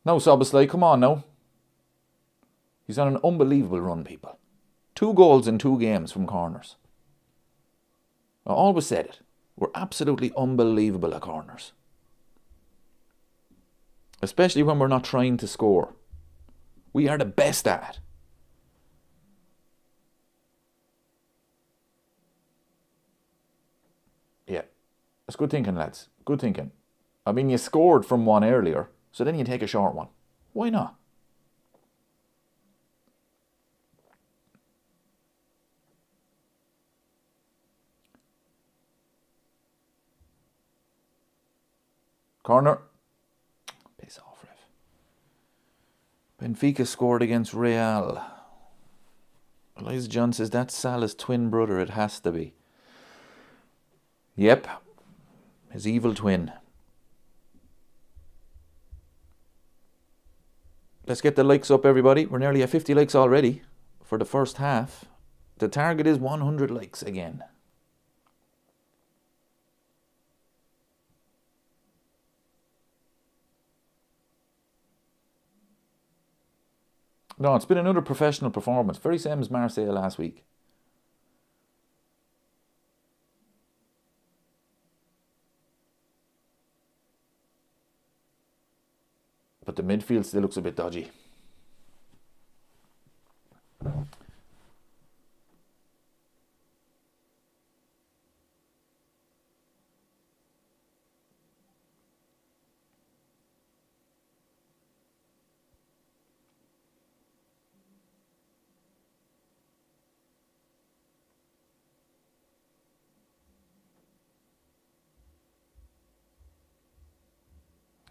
No, Szoboszlai, come on now. He's on an unbelievable run, people. 2 goals in 2 games from corners. I always said it. We're absolutely unbelievable at corners. Especially when we're not trying to score. We are the best at it. Yeah. That's good thinking, lads. Good thinking. I mean, you scored from one earlier, so then you take a short one. Why not? Corner. Piss off, ref. Benfica scored against Real. Eliza John says, that's Salah's twin brother. It has to be. Yep. His evil twin. Let's get the likes up, everybody. We're nearly at 50 likes already for the first half. The target is 100 likes again. No, it's been another professional performance. Very same as Marseille last week. But the midfield still looks a bit dodgy.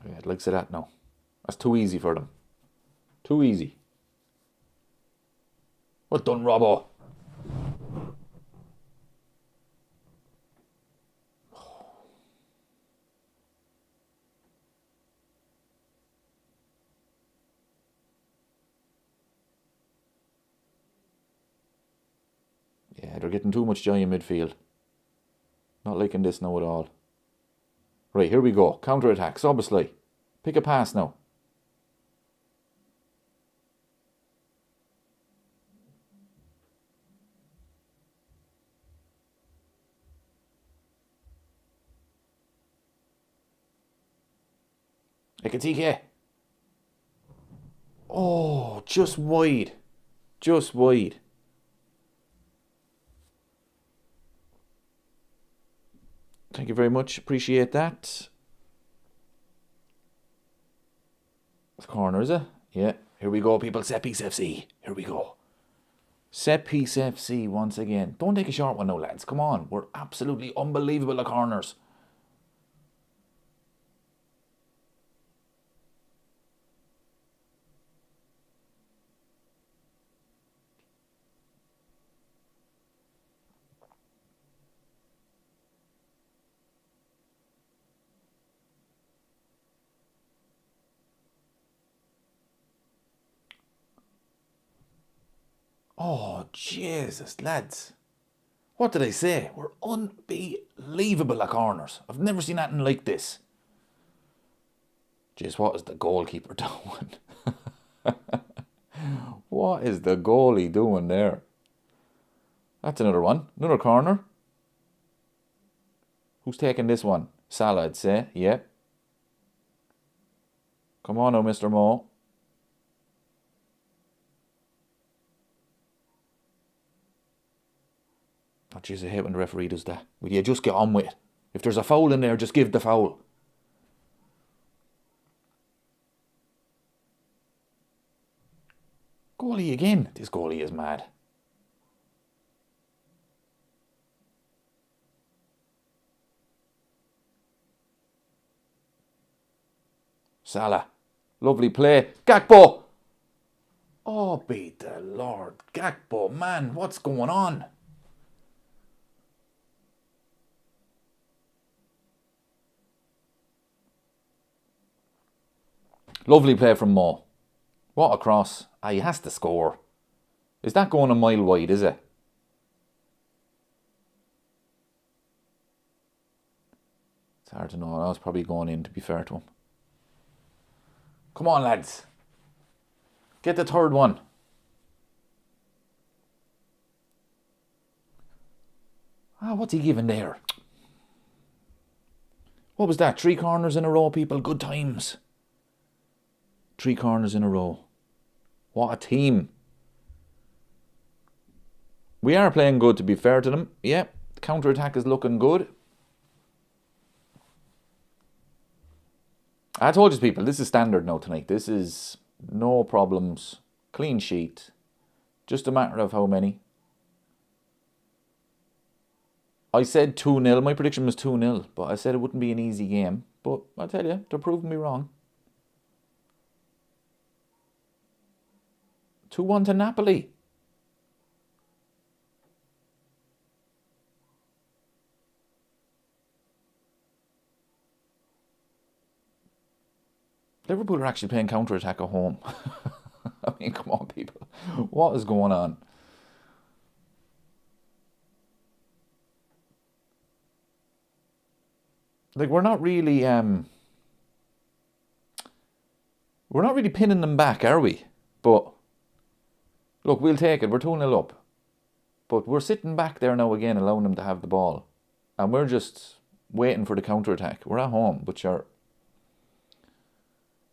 Yeah, it likes of that now. That's too easy for them. Too easy. Well done, Robbo. Yeah, they're getting too much joy in midfield. Not liking this now at all. Right, here we go. Counter-attack, Soboslai. Pick a pass now. Ekatike. Oh, just wide. Just wide. Thank you very much. Appreciate that. It's corner, is it? Yeah. Here we go, people. Set piece FC. Here we go. Set piece FC once again. Don't take a short one now, lads. Come on. We're absolutely unbelievable at corners. Oh, Jesus, lads. What did I say? We're unbelievable at corners. I've never seen anything like this. Jeez, what is the goalkeeper doing? What is the goalie doing there? That's another one. Another corner. Who's taking this one? Salah, I'd say. Yeah. Come on now, Mr. Mo. Oh, jeez, I hate when the referee does that. Will you just get on with it? If there's a foul in there, just give the foul. Goalie again. This goalie is mad. Salah. Lovely play. Gakpo. Oh, be the Lord. Gakpo, man, what's going on? Lovely play from Mo. What a cross. Ah, he has to score. Is that going a mile wide, is it? It's hard to know. I was probably going in, to be fair to him. Come on, lads. Get the third one. Ah, what's he giving there? What was that? 3 corners in a row, people. Good times. 3 corners in a row. What a team. We are playing good, to be fair to them. Yeah, the counter-attack is looking good. I told you, people, this is standard now tonight. This is no problems. Clean sheet. Just a matter of how many. I said 2-0. My prediction was 2-0. But I said it wouldn't be an easy game. But I tell you, they're proving me wrong. 2-1 to Napoli. Liverpool are actually playing counter-attack at home. I mean, come on, people. What is going on? Like, we're not really pinning them back, are we? But Look, we'll take it. We're 2-0 up. But we're sitting back there now again, allowing them to have the ball. And we're just waiting for the counter-attack. We're at home, but sure.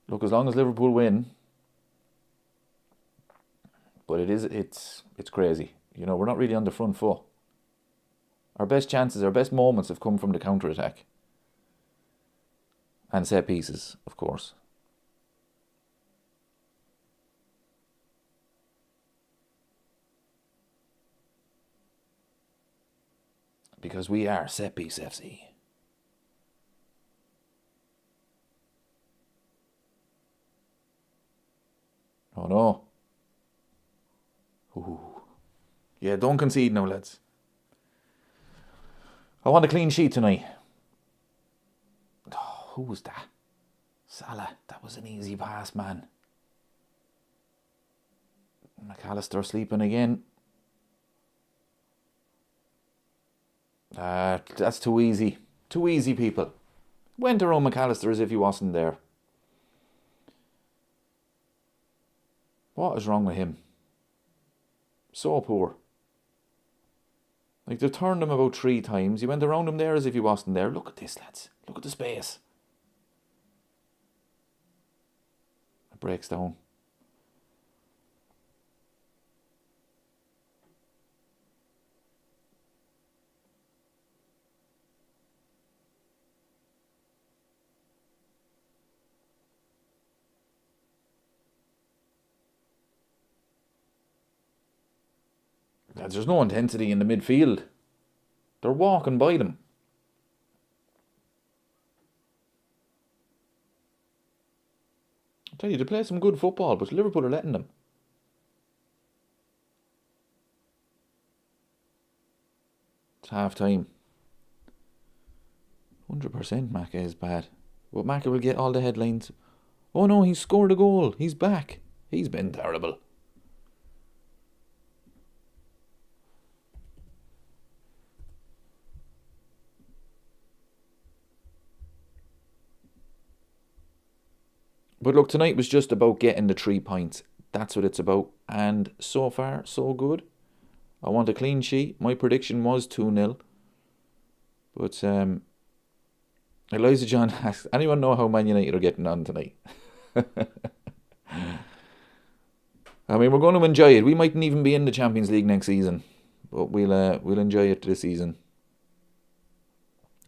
Look, as long as Liverpool win, but it's crazy. You know, we're not really on the front foot. Our best chances, our best moments have come from the counter-attack. And set pieces, of course. Because we are Set Piece FC. Oh no. Ooh. Yeah, don't concede now, lads. I want a clean sheet tonight. Oh, who was that? Salah. That was an easy pass, man. McAllister sleeping again. That's too easy. Too easy, people. Went around McAllister as if he wasn't there. What is wrong with him? So poor. Like, they've turned him about 3 times. He went around him there as if he wasn't there. Look at this, lads. Look at the space. It breaks down. There's no intensity in the midfield. They're walking by them. I tell you, they play some good football, but Liverpool are letting them. It's half time. 100% Maka is bad. But Maka will get all the headlines. Oh no, he's scored a goal. He's back. He's been terrible. But look, tonight was just about getting the 3 points. That's what it's about. And so far, so good. I want a clean sheet. My prediction was 2-0. But Eliza John asks, anyone know how Man United are getting on tonight? I mean, we're going to enjoy it. We mightn't even be in the Champions League next season. But we'll enjoy it this season.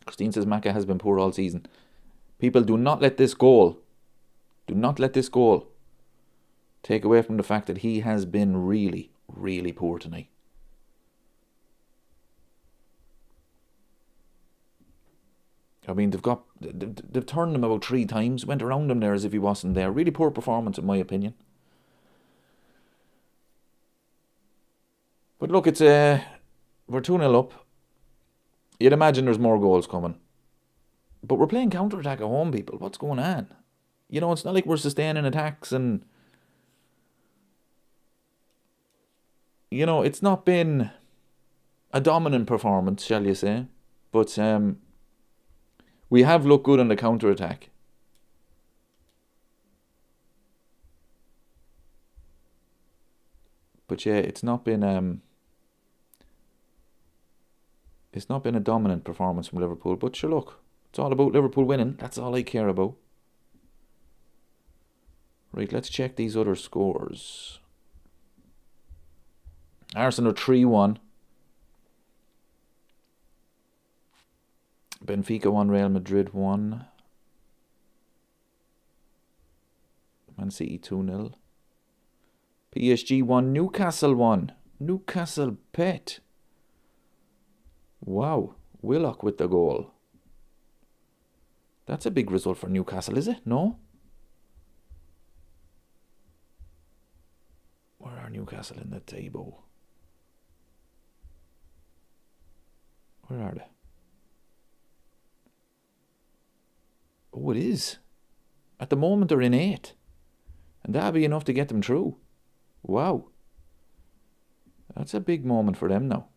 Christine says Maka has been poor all season. People, do not let this goal take away from the fact that he has been really, really poor tonight. I mean, they've turned him about 3 times, went around him there as if he wasn't there. Really poor performance, in my opinion. But look, we're 2-0 up. You'd imagine there's more goals coming. But we're playing counter-attack at home, people. What's going on? You know, it's not like we're sustaining attacks and... You know, it's not been a dominant performance, shall you say. But we have looked good on the counter-attack. But yeah, it's not been a dominant performance from Liverpool. But sure, look, it's all about Liverpool winning. That's all I care about. Right, let's check these other scores. Arsenal 3-1. Benfica 1, Real Madrid 1. Man City 2-0. PSG 1, Newcastle 1. Newcastle pet. Wow, Willock with the goal. That's a big result for Newcastle, is it? No? Where are Newcastle in the table? Where are they? Oh, it is. At the moment they're in 8th. And that'll be enough to get them through. Wow. That's a big moment for them now.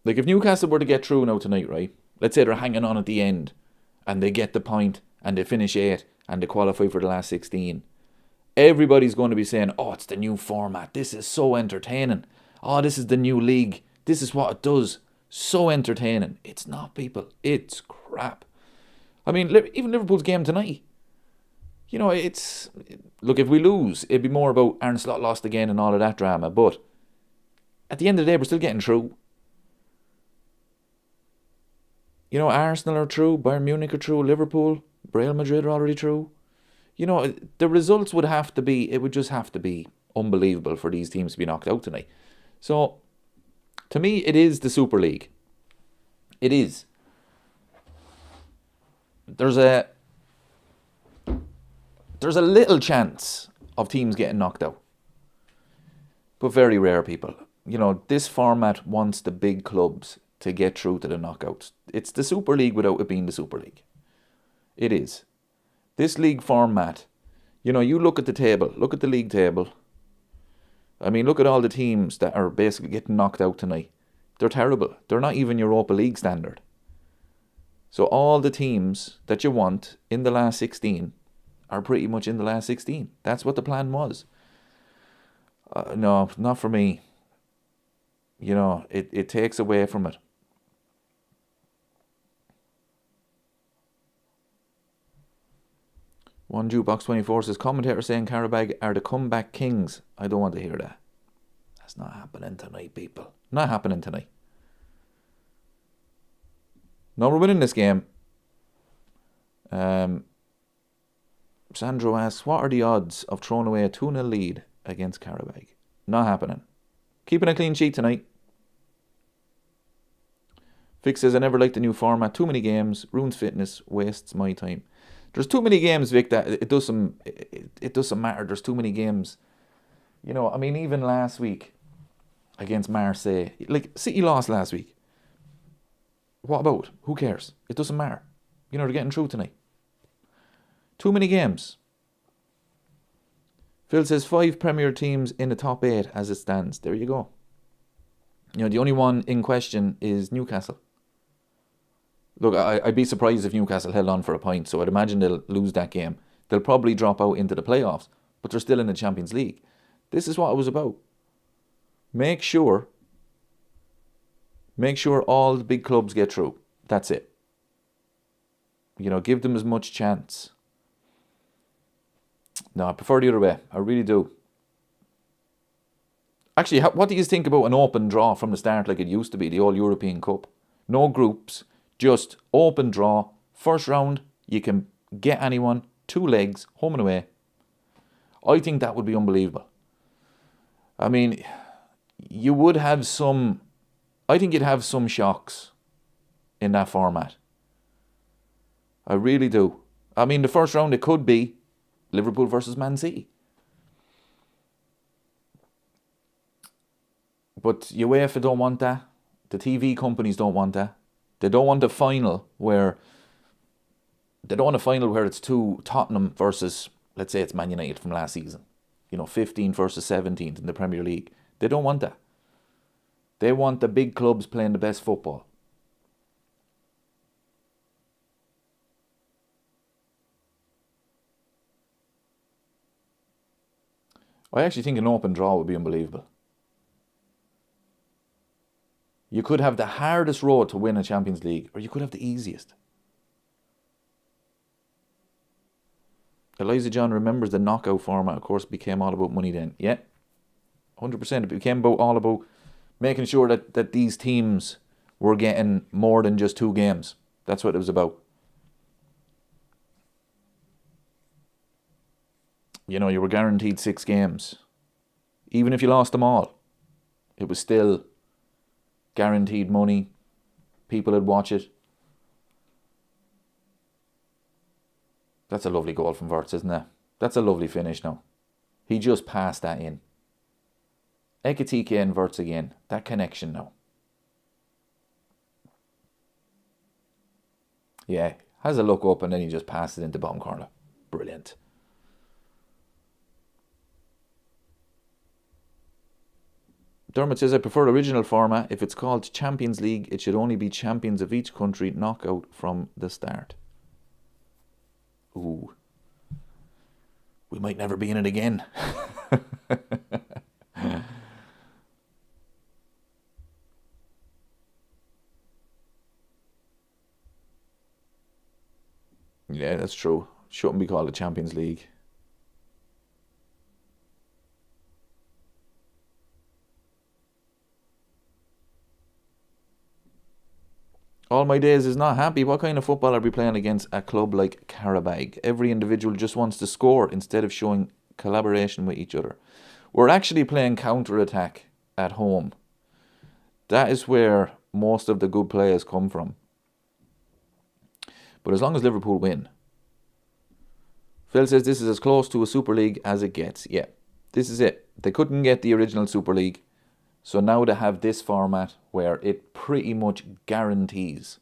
Like, if Newcastle were to get through now tonight, right? Let's say they're hanging on at the end and they get the point and they finish 8th and they qualify for the last 16, everybody's going to be saying, oh, it's the new format. This is so entertaining. Oh, this is the new league. This is what it does. So entertaining. It's not, people. It's crap. I mean, even Liverpool's game tonight. You know, look, if we lose, it'd be more about Arne Slot lost again and all of that drama. But at the end of the day, we're still getting through. You know, Arsenal are through, Bayern Munich are through, Liverpool, Real Madrid are already through. You know, the results would just have to be unbelievable for these teams to be knocked out tonight. So, to me, it is the Super League. It is. There's a little chance of teams getting knocked out. But very rare, people. You know, this format wants the big clubs to get through to the knockouts. It's the Super League without it being the Super League. It is. This league format, you know, you look at the table, look at the league table. I mean, look at all the teams that are basically getting knocked out tonight. They're terrible. They're not even Europa League standard. So all the teams that you want in the last 16 are pretty much in the last 16. That's what the plan was. No, not for me. You know, it takes away from it. One Jukebox 24 says, commentator saying Qarabag are the comeback kings. I don't want to hear that. That's not happening tonight, people. Not happening tonight. No, we're winning this game. Sandro asks, what are the odds of throwing away a 2-0 lead against Qarabag? Not happening. Keeping a clean sheet tonight. Vic says, I never liked the new format. Too many games, ruins fitness, wastes my time. There's too many games, Vic, that it doesn't matter. There's too many games. You know, I mean, even last week against Marseille, like City lost last week. What about? Who cares? It doesn't matter. You know, they're getting through tonight. Too many games. Phil says 5 Premier teams in the top 8 as it stands. There you go. You know, the only one in question is Newcastle. Look, I'd be surprised if Newcastle held on for a point, so I'd imagine they'll lose that game. They'll probably drop out into the playoffs, but they're still in the Champions League. This is what it was about. Make sure all the big clubs get through. That's it. You know, give them as much chance. No, I prefer the other way. I really do. Actually, what do you think about an open draw from the start like it used to be, the All-European Cup? No groups. Just open draw. First round, you can get anyone. 2 legs, home and away. I think that would be unbelievable. I mean, you would have some... I think you'd have some shocks in that format. I really do. I mean, the first round, it could be Liverpool versus Man City. But UEFA don't want that. The TV companies don't want that. They don't want a final where it's two Tottenham versus, let's say it's Man United from last season. You know, 15th versus 17th in the Premier League. They don't want that. They want the big clubs playing the best football. I actually think an open draw would be unbelievable. You could have the hardest road to win a Champions League, or you could have the easiest. Eliza John remembers the knockout format, of course, became all about money then. Yeah, 100%. It became all about making sure that these teams were getting more than just 2 games. That's what it was about. You know, you were guaranteed 6 games. Even if you lost them all, it was still guaranteed money. People would watch it. That's a lovely goal from Wirtz, isn't it? That's a lovely finish now. He just passed that in. Ekitike and Wirtz again. That connection now. Yeah, has a look up and then he just passed it into bottom corner. Brilliant. Dermot says, I prefer original format. If it's called Champions League, it should only be champions of each country knockout from the start. Ooh. we might never be in it again. Yeah, that's true. Shouldn't be called the Champions League. All my days is not happy. What kind of football are we playing against a club like Qarabag? Every individual just wants to score instead of showing collaboration with each other. We're actually playing counter-attack at home. That is where most of the good players come from. But as long as Liverpool win. Phil says this is as close to a Super League as it gets. Yeah, this is it. They couldn't get the original Super League. So now they have this format where it pretty much guarantees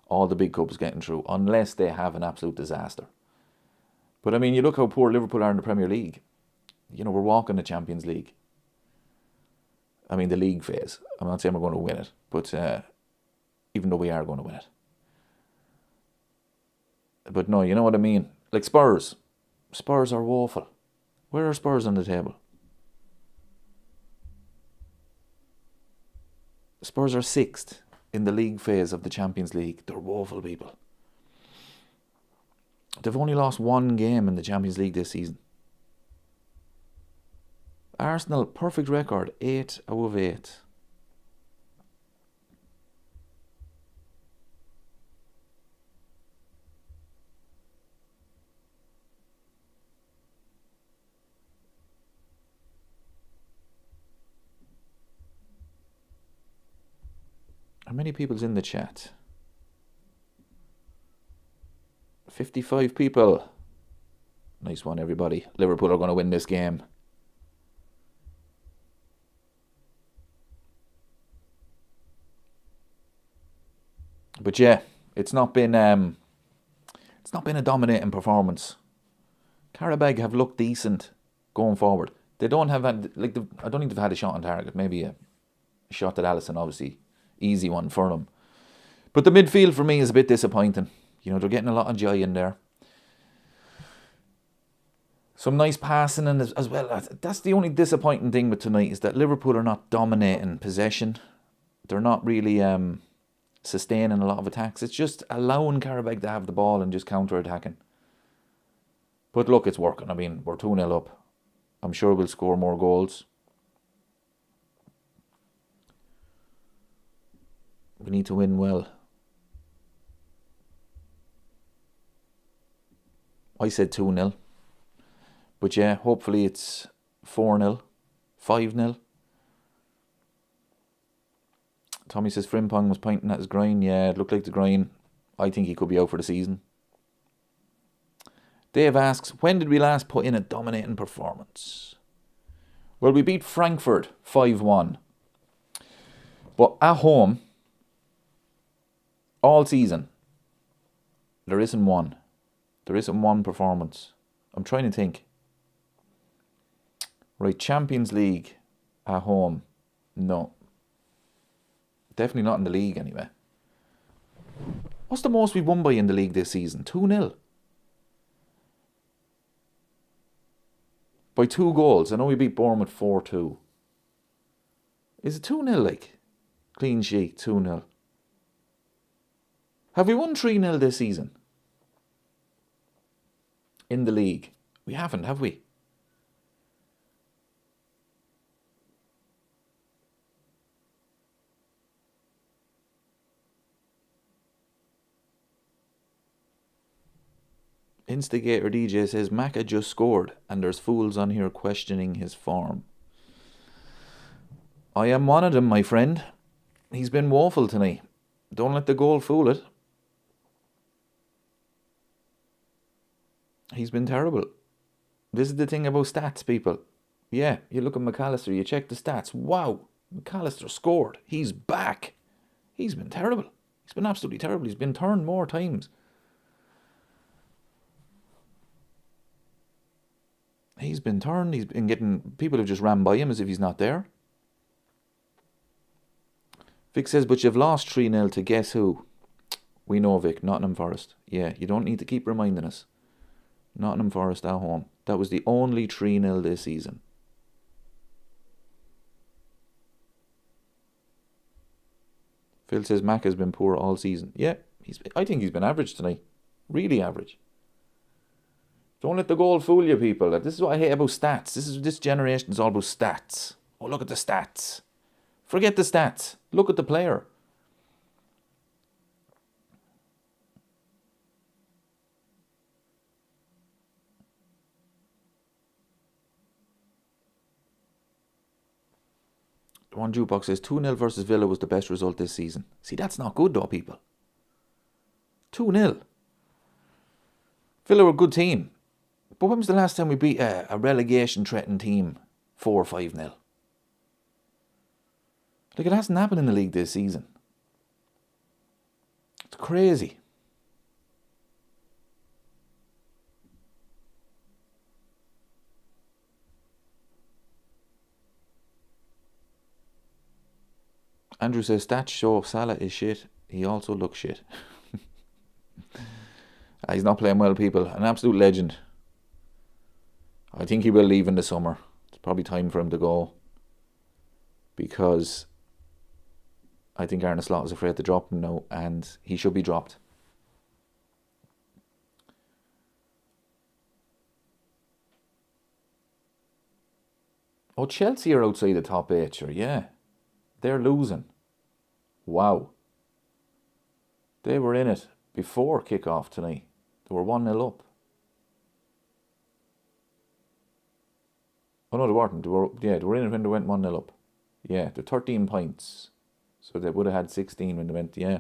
all the big clubs getting through, unless they have an absolute disaster. But I mean, you look how poor Liverpool are in the Premier League. You know, we're walking the Champions League. I mean, the league phase. I'm not saying we're going to win it, but even though we are going to win it. But no, you know what I mean? Like Spurs. Spurs are woeful. Where are Spurs on the table? Spurs are 6th in the league phase of the Champions League. They're woeful people. They've only lost 1 game in the Champions League this season. Arsenal, perfect record, 8 out of 8. How many people's in the chat? 55 people. Nice one, everybody. Liverpool are going to win this game. But yeah, it's not been a dominating performance. Qarabag have looked decent going forward. They don't have had, I don't think they've had a shot on target. Maybe a shot at Alisson, obviously. Easy one for them. But the midfield for me is a bit disappointing. You know, they're getting a lot of joy in there. Some nice passing in as well. That's the only disappointing thing with tonight, is that Liverpool are not dominating possession. They're not really sustaining a lot of attacks. It's just allowing Qarabag to have the ball and just counter-attacking. But look, it's working. I mean, we're 2-0 up. I'm sure we'll score more goals. We need to win well. I said 2-0. But yeah, hopefully it's 4-0, 5-0. Tommy says Frimpong was pointing at his groin. Yeah, it looked like the groin. I think he could be out for the season. Dave asks, when did we last put in a dominating performance? Well, we beat Frankfurt 5-1. But at home, all season, there isn't one. There isn't one performance. I'm trying to think. Right, Champions League at home. No. Definitely not in the league anyway. What's the most we've won by in the league this season? 2-0. By 2 goals. I know we beat Bournemouth 4-2. Is it 2-0 like? Clean sheet, 2-0. Have we won 3-0 this season? In the league? We haven't, have we? Instigator DJ says Maka just scored and there's fools on here questioning his form. I am one of them, my friend. He's been woeful tonight. Don't let the goal fool it. He's been terrible. This is the thing about stats, people. Yeah, you look at McAllister, you check the stats. Wow, McAllister scored. He's back. He's been terrible. He's been absolutely terrible. He's been turned more times. He's been turned. He's been getting... People have just ran by him as if he's not there. Vic says, but you've lost 3-0 to guess who? We know, Vic. Nottingham Forest. Yeah, you don't need to keep reminding us. Nottingham Forest at home. That was the only 3-0 this season. Phil says Mac has been poor all season. Yeah, I think he's been average tonight. Really average. Don't let the goal fool you, people. This is what I hate about stats. This generation is all about stats. Oh, look at the stats. Forget the stats. Look at the player. The one jukebox says 2-0 versus Villa was the best result this season. See, that's not good though, people. 2-0. Villa were a good team. But when was the last time we beat a relegation-threatened team 4 or 5-0? Like, it hasn't happened in the league this season. It's crazy. Andrew says stats show Salah is shit. He also looks shit. He's not playing well, people. An absolute legend. I think he will leave in the summer. It's probably time for him to go. Because I think Arne Slot is afraid to drop him now, and he should be dropped. Oh, Chelsea are outside the top 8, sure, yeah. They're losing. Wow. They were in it before kick-off tonight. They were 1-0 up. Oh no, they weren't. They were in it when they went 1-0 up. Yeah, they're 13 points. So they would have had 16 when they went, yeah.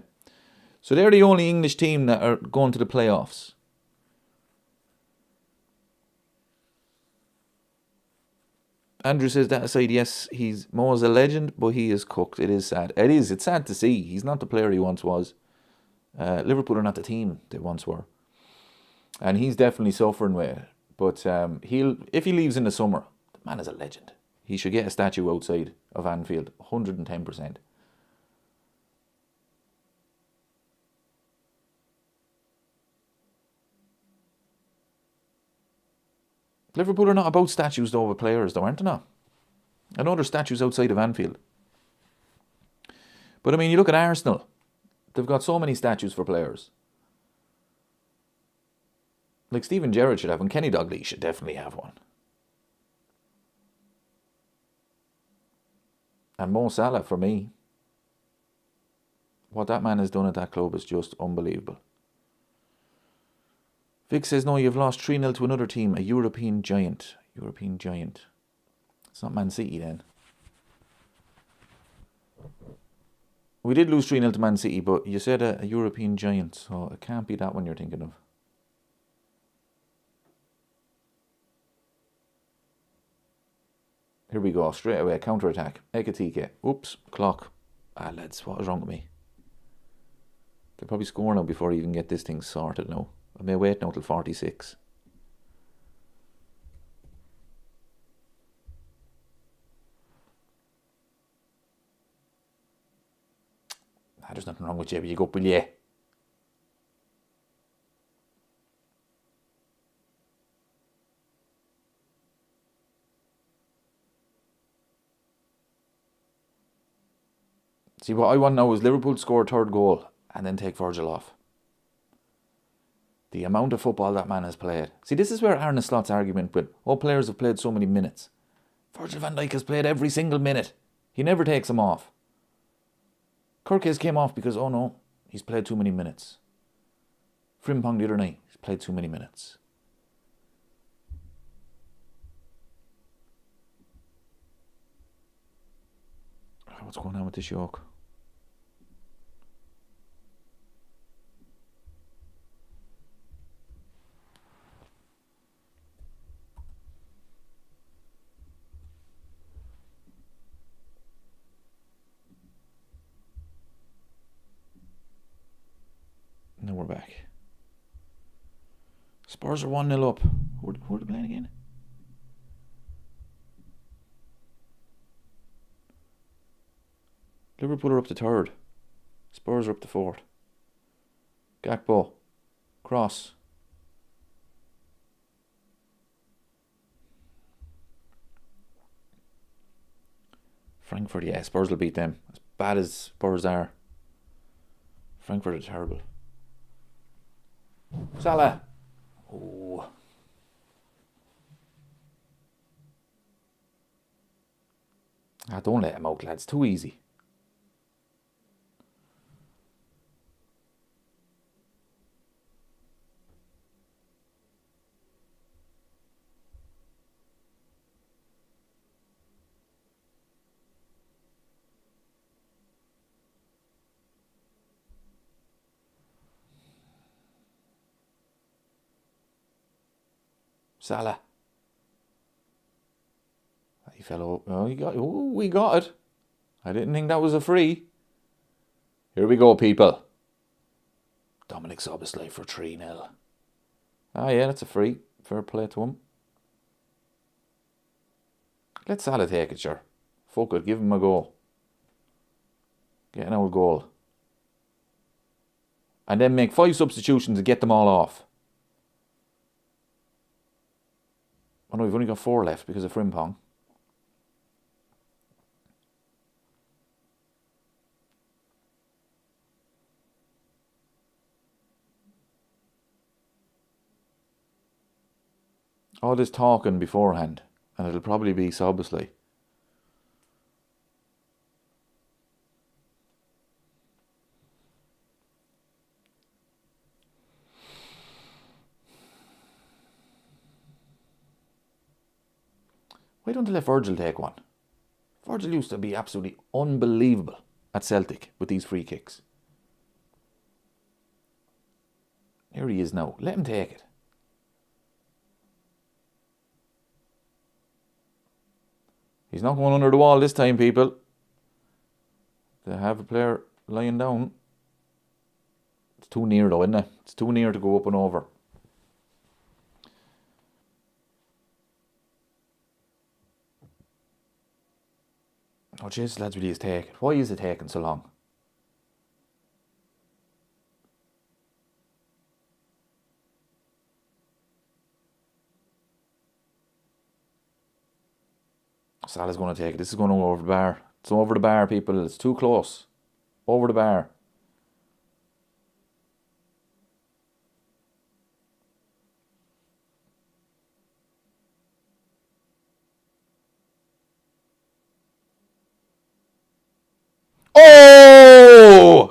So they're the only English team that are going to the playoffs. Andrew says that aside, yes, Mo's a legend, but he is cooked. It is sad. It's sad to see. He's not the player he once was. Liverpool are not the team they once were. And he's definitely suffering with it. But if he leaves in the summer, the man is a legend. He should get a statue outside of Anfield, 110%. Liverpool are not about statues though with players, though, aren't they not? I know there's statues outside of Anfield. But I mean, you look at Arsenal. They've got so many statues for players. Like Steven Gerrard should have one. Kenny Dalglish should definitely have one. And Mo Salah, for me. What that man has done at that club is just unbelievable. Vic says, no, you've lost 3-0 to another team, a European giant. European giant. It's not Man City then. We did lose 3-0 to Man City, but you said a European giant, so it can't be that one you're thinking of. Here we go, straight away, counter-attack. Ekatike. Oops, clock. Lads, what is wrong with me? They'll probably score now before I even get this thing sorted now. I may wait now till 46. There's nothing wrong with you, but you go up, will you? See, what I want now is Liverpool to score a third goal and then take Virgil off. The amount of football that man has played. See, this is where Arne Slot's argument with, players have played so many minutes. Virgil van Dijk has played every single minute. He never takes them off. Kirkes came off because, he's played too many minutes. Frimpong the other night, he's played too many minutes. What's going on with this yoke? Now we're back. Spurs are 1-0 up. Who are they playing again? Liverpool are up to third. Spurs are up to fourth. Gakpo. Cross. Frankfurt, yeah, Spurs will beat them. As bad as Spurs are, Frankfurt are terrible. Salah. Oh. Don't let him out, lads. Too easy. Salah. He fell over. Oh, we got it. I didn't think that was a free. Here we go, people. Dominic Szoboszlai for 3-0. Yeah, that's a free. Fair play to him. Let Salah take it, sure. Fuck it, give him a go. Get an old goal. And then make 5 substitutions and get them all off. Oh no, we've only got 4 left because of Frimpong. All this talking beforehand, and it'll probably be Szoboszlai. Why don't they let Virgil take one? Virgil used to be absolutely unbelievable at Celtic with these free kicks. Here he is now. Let him take it. He's not going under the wall this time, people. They have a player lying down. It's too near though, isn't it? It's too near to go up and over. Oh Jesus, lads, will you take it? Why is it taking so long? Salah's going to take it. This is going over the bar. It's over the bar, people. It's too close. Over the bar. Oh!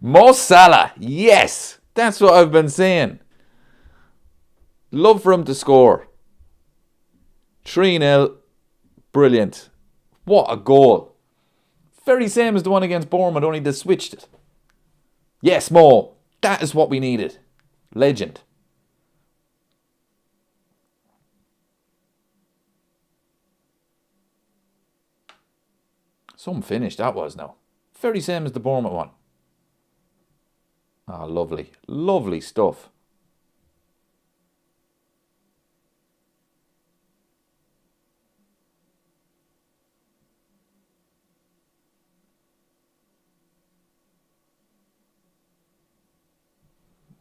Mo Salah. Yes. That's what I've been saying. Love for him to score. 3-0. Brilliant. What a goal. Very same as the one against Bournemouth, only they switched it. Yes, Mo. That is what we needed. Legend. Some finish that was now. Very same as the Bournemouth one. Ah, lovely. Lovely stuff.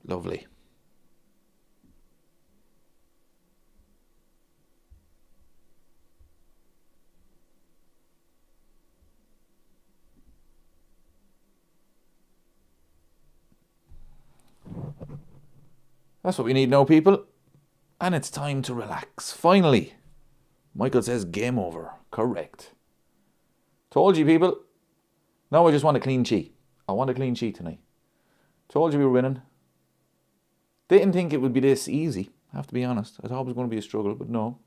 Lovely. That's what we need now, people. And it's time to relax. Finally. Michael says game over. Correct. Told you, people. Now I just want a clean sheet. I want a clean sheet tonight. Told you we were winning. Didn't think it would be this easy, I have to be honest. I thought it was going to be a struggle, but no.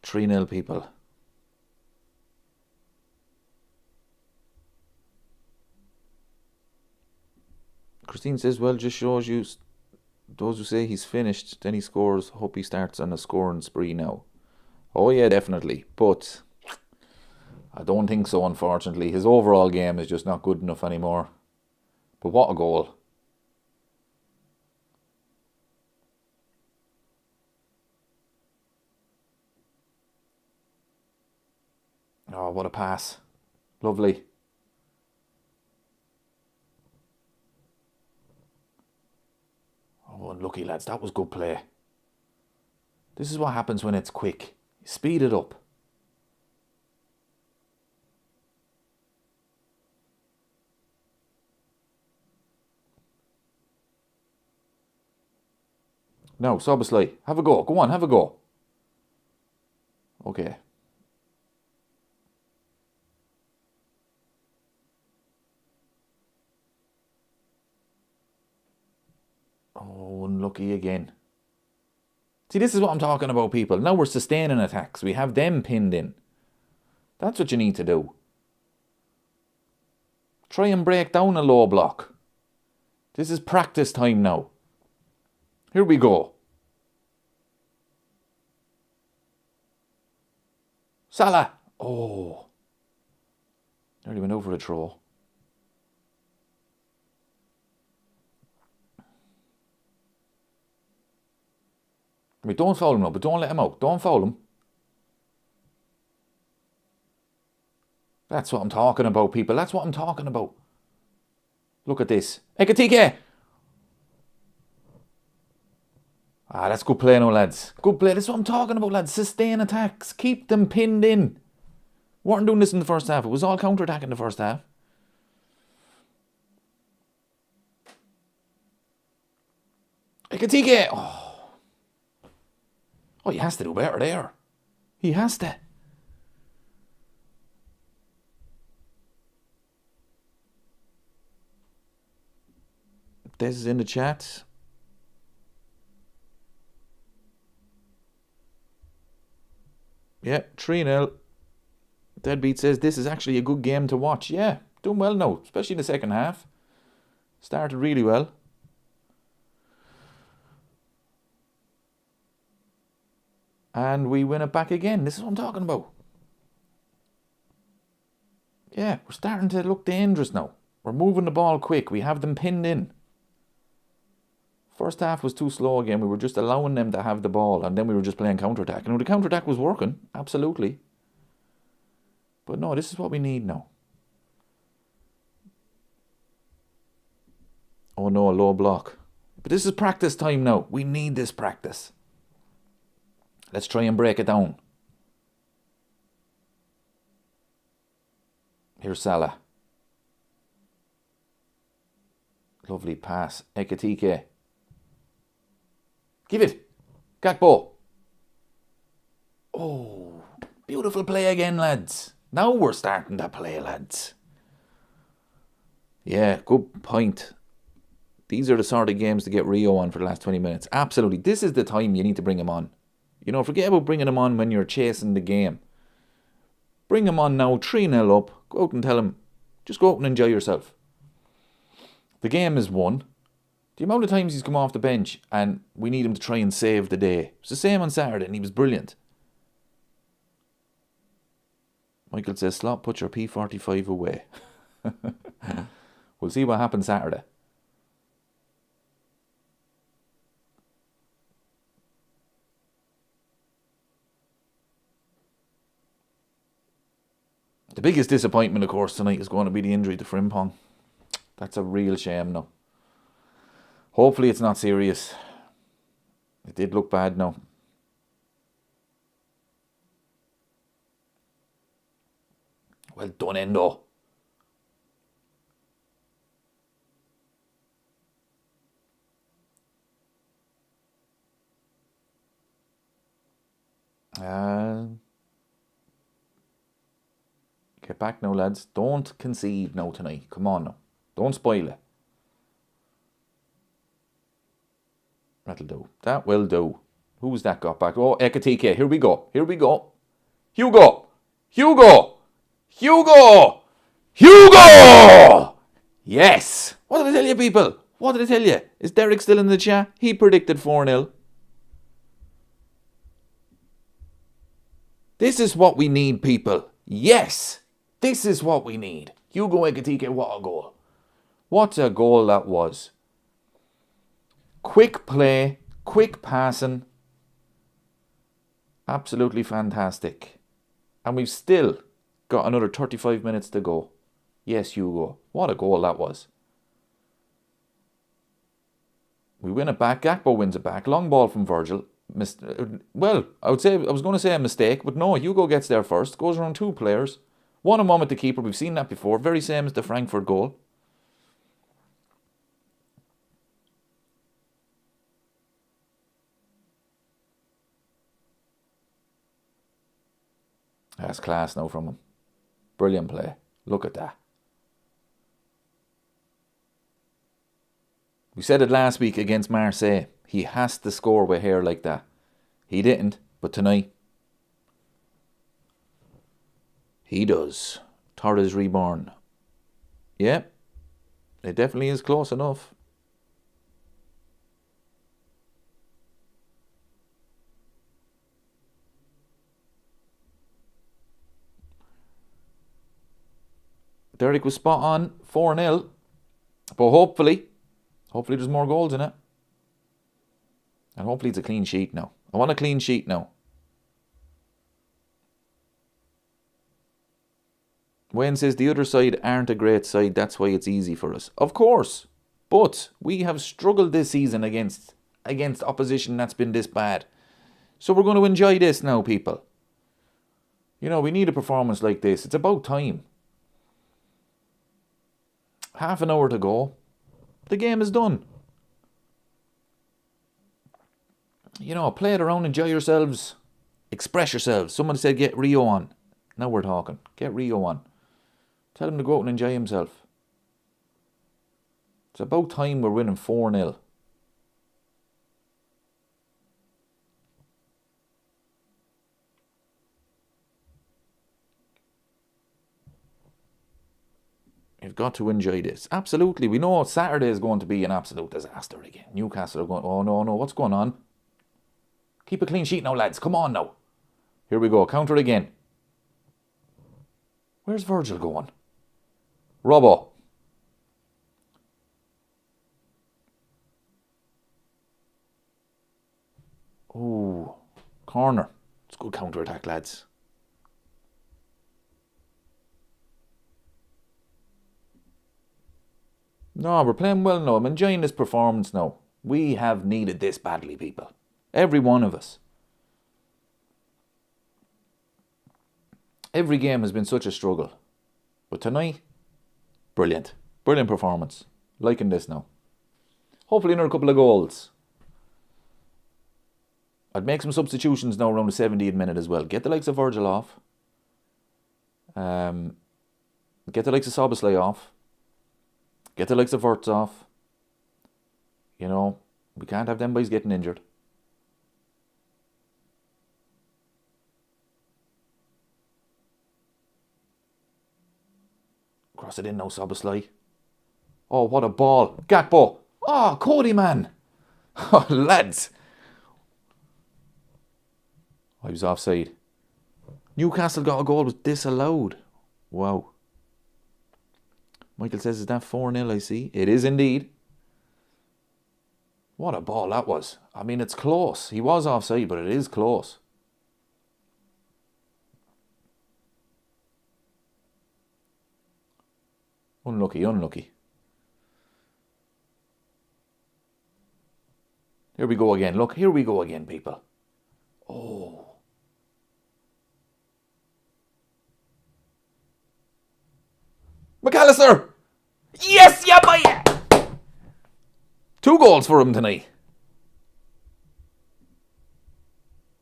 "3-0, people." Christine says, well, just shows you those who say he's finished, then he scores. Hope he starts on a scoring spree now. Oh yeah, definitely. But I don't think so, unfortunately. His overall game is just not good enough anymore. But what a goal. Oh, what a pass. Lovely. Oh, unlucky, lads. That was good play. This is what happens when it's quick. Speed it up. Now, Soboslai, have a go. Go on, have a go. Okay. Oh, unlucky again. See, this is what I'm talking about, people. Now we're sustaining attacks. We have them pinned in. That's what you need to do. Try and break down a low block. This is practice time now. Here we go. Salah. Oh. Nearly went over a throw. I mean, don't foul him now, but don't let him out. Don't foul him. That's what I'm talking about, people. That's what I'm talking about. Look at this. Ekatike! Ah, that's good play now, lads. Good play. That's what I'm talking about, lads. Sustain attacks. Keep them pinned in. We weren't doing this in the first half. It was all counter-attack in the first half. Ekatike! Oh, he has to do better there. He has to. This is in the chat. Yeah, 3-0. Deadbeat says this is actually a good game to watch. Yeah, doing well now, especially in the second half. Started really well. And we win it back again. This is what I'm talking about. Yeah, we're starting to look dangerous now. We're moving the ball quick. We have them pinned in. First half was too slow again. We were just allowing them to have the ball, and then we were just playing counter-attack. And the counter-attack was working, absolutely. But no, this is what we need now. Oh no, a low block. But this is practice time now. We need this practice. Let's try and break it down. Here's Salah. Lovely pass. Ekatike. Give it. Gakpo. Oh, beautiful play again, lads. Now we're starting to play, lads. Yeah, good point. These are the sort of games to get Rio on for the last 20 minutes. Absolutely. This is the time you need to bring him on. You know, forget about bringing him on when you're chasing the game. Bring him on now, 3-0 up. Go out and tell him, just go out and enjoy yourself. The game is won. The amount of times he's come off the bench and we need him to try and save the day. It's the same on Saturday and he was brilliant. Michael says, Slot, put your P45 away. We'll see what happens Saturday. The biggest disappointment, of course, tonight is going to be the injury to Frimpong. That's a real shame now. Hopefully it's not serious. It did look bad now. Well done, Endo. Get back now, lads. Don't concede now tonight. Come on now. Don't spoil it. That'll do. That will do. Who's that got back? Oh, Ekatike. Here we go. Here we go. Hugo! Hugo! Hugo! Hugo! Yes! What did I tell you, people? What did I tell you? Is Derek still in the chat? He predicted 4-0. This is what we need, people. Yes! This is what we need. Hugo Ekatike, what a goal. What a goal that was. Quick play, quick passing. Absolutely fantastic. And we've still got another 35 minutes to go. Yes, Hugo. What a goal that was. We win it back. Gakpo wins it back. Long ball from Virgil. Well, I was going to say a mistake, but no, Hugo gets there first. Goes around 2 players. 1-on-1 with the keeper. We've seen that before. Very same as the Frankfurt goal. That's class now from him. Brilliant play. Look at that. We said it last week against Marseille. He has to score with hair like that. He didn't, but tonight he does. Torres reborn. Yeah, it definitely is close enough. Derek was spot on, 4-0. But hopefully there's more goals in it. And hopefully it's a clean sheet now. I want a clean sheet now. Wayne says the other side aren't a great side. That's why it's easy for us. Of course. But we have struggled this season against opposition that's been this bad. So we're going to enjoy this now, people. You know, we need a performance like this. It's about time. Half an hour to go. The game is done. You know, play it around, enjoy yourselves, express yourselves. Someone said get Rio on. Now we're talking. Get Rio on. Tell him to go out and enjoy himself. It's about time we're winning 4-0. You've got to enjoy this. Absolutely. We know Saturday is going to be an absolute disaster again. Newcastle are going, oh no, what's going on? Keep a clean sheet now, lads. Come on now. Here we go. Counter again. Where's Virgil going? Robbo. Oh, corner. It's a good counter-attack, lads. No, we're playing well now. I'm enjoying this performance now. We have needed this badly, people. Every one of us. Every game has been such a struggle. But tonight, brilliant. Brilliant performance. Liking this now. Hopefully another couple of goals. I'd make some substitutions now around the 70th minute as well. Get the likes of Virgil off. Get the likes of Soboslai off. Get the likes of Wirtz off. You know, we can't have them boys getting injured. Cross it in now, Soboslai. Oh, what a ball. Gakpo. Oh, Cody, man. Oh, lads. I was offside. Newcastle got a goal, was disallowed. Wow. Michael says, is that 4-0 I see? It is indeed. What a ball that was. I mean, it's close. He was offside, but it is close. Unlucky. Here we go again. Look, here we go again, people. Oh. McAllister! Yes, yeah, boy! 2 goals for him tonight.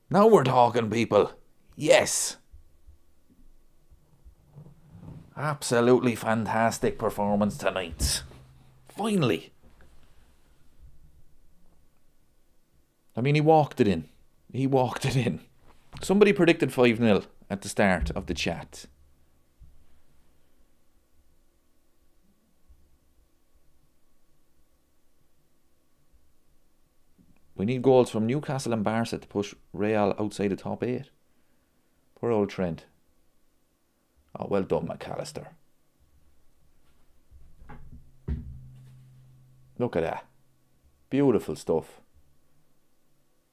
Now we're talking, people. Yes. Absolutely fantastic performance tonight. Finally. I mean, he walked it in. Somebody predicted 5-0 at the start of the chat. We need goals from Newcastle and Barca to push Real outside the top 8. Poor old Trent. Oh, well done, McAllister. Look at that. Beautiful stuff.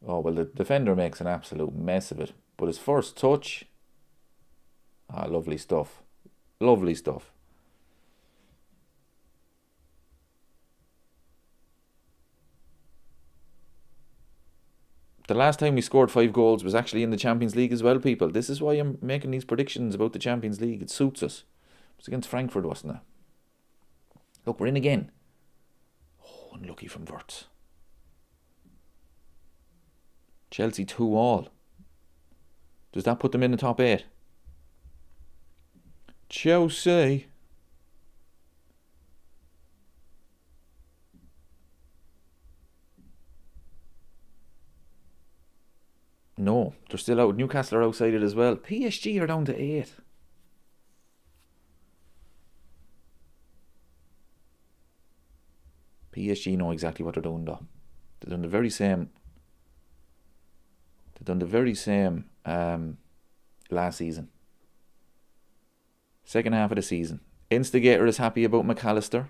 Oh, well, the defender makes an absolute mess of it. But his first touch... Ah, lovely stuff. Lovely stuff. The last time we scored 5 goals was actually in the Champions League as well, people. This is why I'm making these predictions about the Champions League. It suits us. It was against Frankfurt, wasn't it? Look, we're in again. Oh, unlucky from Wirtz. Chelsea 2-2. Does that put them in the top 8? Chelsea. No, they're still out. Newcastle are outside it as well. PSG are down to 8. PSG know exactly what they're doing though. They've done the very same. Last season. Second half of the season. Instigator is happy about McAllister.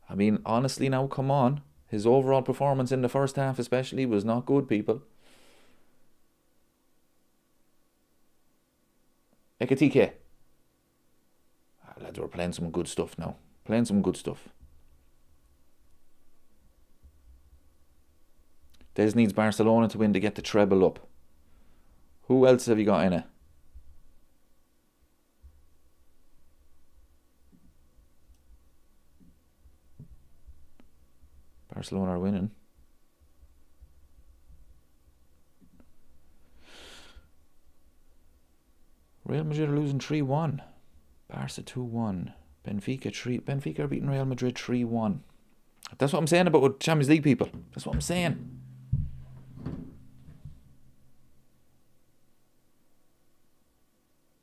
I mean, honestly now, come on. His overall performance in the first half especially was not good, people. Ekatike. Lads, we're playing some good stuff now. Playing some good stuff. Des needs Barcelona to win to get the treble up. Who else have you got in it? Barcelona are winning. Real Madrid are losing 3-1. Barca 2-1. Benfica are beating Real Madrid 3-1. That's what I'm saying about Champions League, people. That's what I'm saying.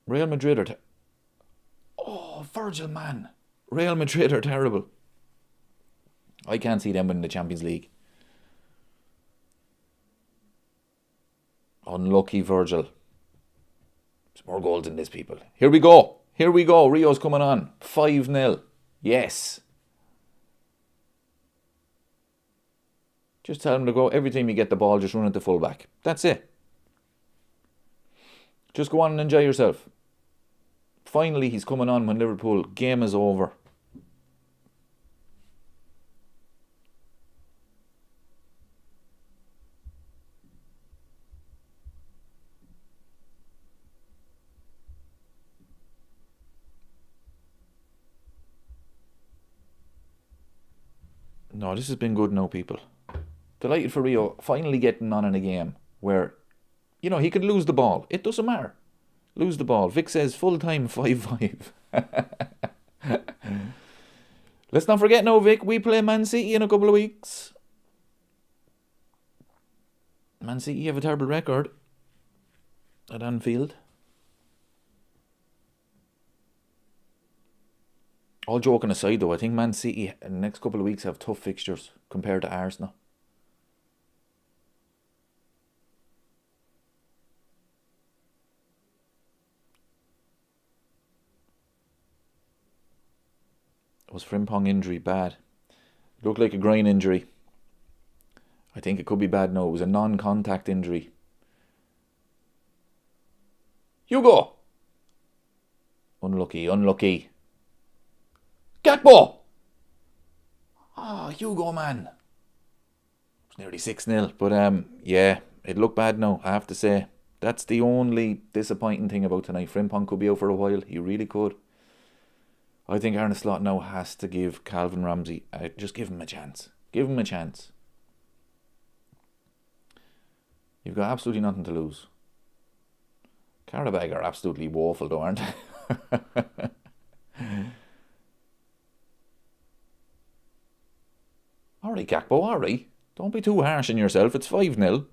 Real Madrid are... Oh, Virgil, man. Real Madrid are terrible. I can't see them winning the Champions League. Unlucky Virgil. There's more goals than this, people. Here we go. Rio's coming on. 5-0. Yes. Just tell him to go. Every time you get the ball, just run it to fullback. That's it. Just go on and enjoy yourself. Finally, he's coming on when Liverpool game is over. No, this has been good now, people. Delighted for Rio finally getting on in a game where, you know, he could lose the ball. It doesn't matter. Lose the ball. Vic says full time 5-5. Let's not forget now, Vic, we play Man City in a couple of weeks. Man City have a terrible record at Anfield. All joking aside though, I think Man City in the next couple of weeks have tough fixtures compared to Arsenal. Was Frimpong injury bad? It looked like a groin injury. I think it could be bad now. It was a non-contact injury. Hugo! Unlucky. Gakpo! Oh, Hugo, man. It was nearly 6-0. But, yeah, it looked bad now, I have to say. That's the only disappointing thing about tonight. Frimpong could be out for a while. He really could. I think Arne Slot now has to give Calvin Ramsey, just give him a chance. Give him a chance. You've got absolutely nothing to lose. Qarabag are absolutely woeful though, aren't they? Alright, Gakpo, alright. Don't be too harsh on yourself. It's 5-0.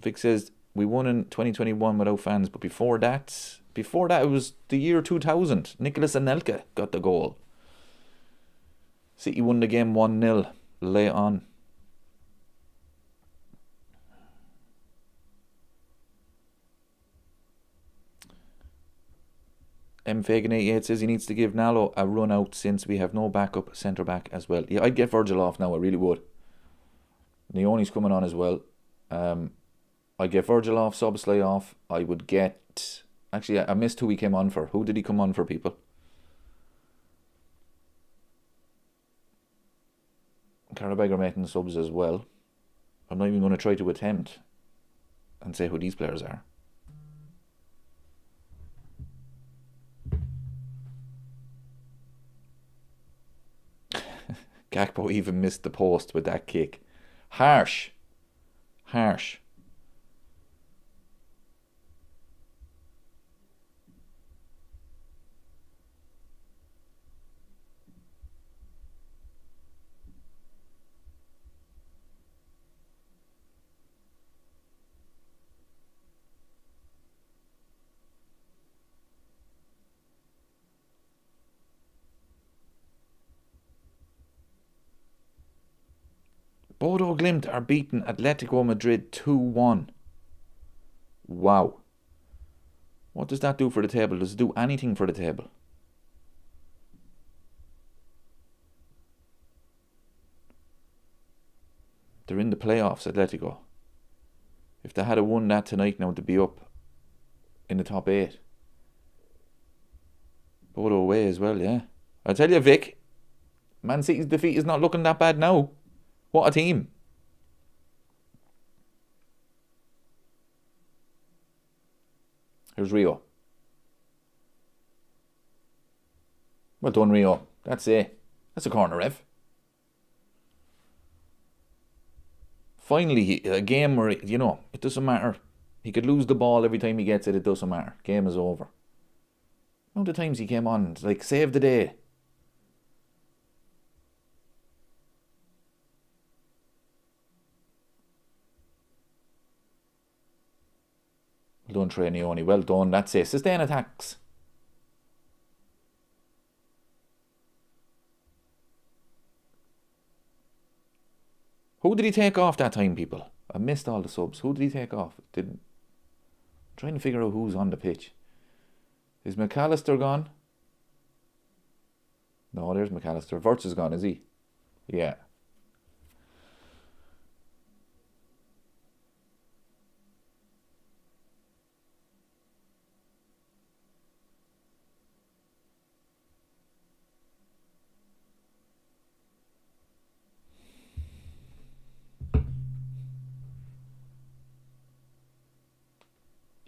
Vic says we won in 2021 without fans, but before that it was the year 2000. Nicolas Anelka got the goal. City won the game 1-0 late on. M. Fagan88 says he needs to give Nalo a run out since we have no backup centre back as well. Yeah, I'd get Virgil off now, I really would. Neoni's coming on as well. I'd get Virgil off, Szoboszlai off. I would get... Actually, I missed who he came on for. Who did he come on for, people? Qarabag are making subs as well. I'm not even going to try to attempt and say who these players are. Gakpo even missed the post with that kick. Harsh. Harsh. Bodo Glimt are beating Atletico Madrid 2-1. Wow. What does that do for the table? Does it do anything for the table? They're in the playoffs, Atletico. If they had won that tonight now, they'd be up in the top 8. Bodo away as well, yeah. I'll tell you, Vic, Man City's defeat is not looking that bad now. What a team. Here's Rio. Well done, Rio. That's it. That's a corner, ref. Finally, a game where, you know, it doesn't matter. He could lose the ball every time he gets it. It doesn't matter. Game is over. You know the times he came on, like, save the day. Well done, Trainioni. Well done. That's it. Sustain attacks. Who did he take off that time, people? I missed all the subs. Who did he take off? I'm trying to figure out who's on the pitch. Is McAllister gone? No, there's McAllister. Wirtz is gone, is he? Yeah.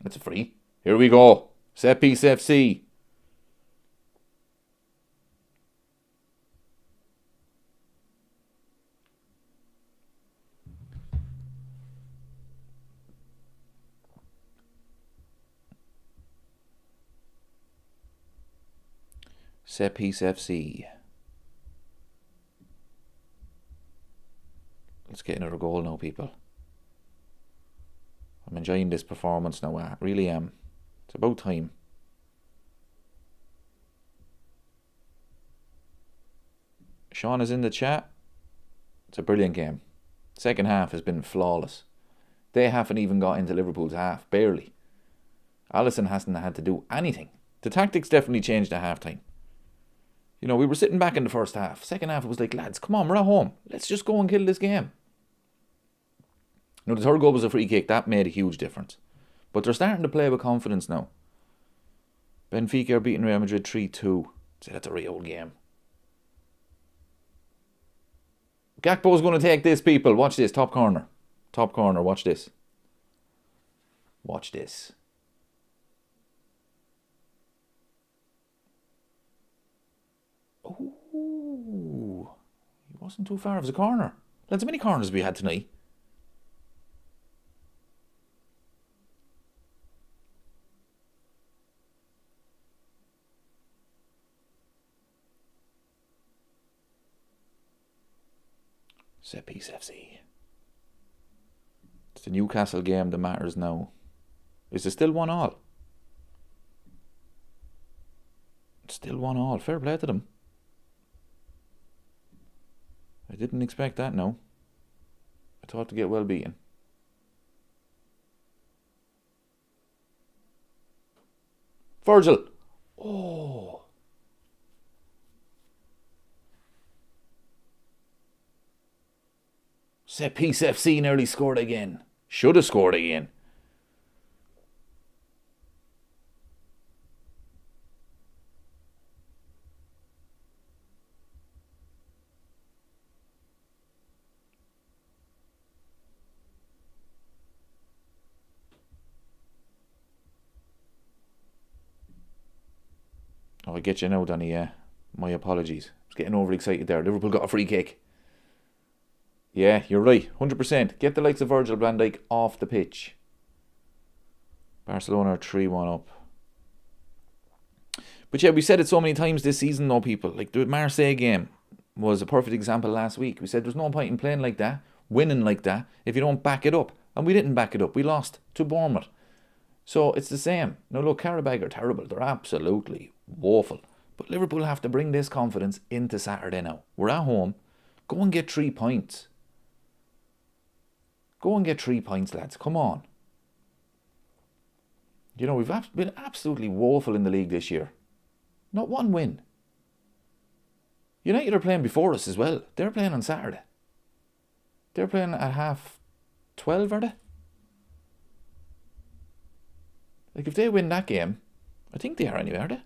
That's a free. Here we go. Set piece FC. Set piece FC. Let's get another goal now, people. I'm enjoying this performance now. I really am. It's about time. Sean is in the chat. It's a brilliant game. Second half has been flawless. They haven't even got into Liverpool's half. Barely. Alisson hasn't had to do anything. The tactics definitely changed at half time. You know, we were sitting back in the first half. Second half, it was like, lads, come on, we're at home. Let's just go and kill this game. You know, the third goal was a free kick. That made a huge difference. But they're starting to play with confidence now. Benfica are beating Real Madrid 3-2. See, that's a real game. Gakpo's going to take this, people. Watch this. Top corner. Top corner. Watch this. Watch this. Ooh. He wasn't too far. It was a corner. Lads, how many corners have we had tonight? Set piece FC. It's the Newcastle game that matters now. Is it still 1-1? It's still 1-1. Fair play to them. I didn't expect that, no. I thought to get well beaten. Virgil. Oh. Set piece FC nearly scored again. Should have scored again. I get you now, Donny, yeah. My apologies. I was getting overexcited there. Liverpool got a free kick. Yeah, you're right. 100%. Get the likes of Virgil van Dijk off the pitch. Barcelona are 3-1 up. But yeah, we said it so many times this season though, people. Like the Marseille game was a perfect example last week. We said there's no point in playing like that, winning like that, if you don't back it up. And we didn't back it up. We lost to Bournemouth. So it's the same. Now look, Qarabag are terrible. They're absolutely woeful. But Liverpool have to bring this confidence into Saturday now. We're at home. Go and get 3 points. Go and get 3 points, lads. Come on. You know, we've been absolutely woeful in the league this year. Not one win. United are playing before us as well. They're playing on Saturday. They're playing at 12:30, are they? Like, if they win that game, I think they are anyway, are they?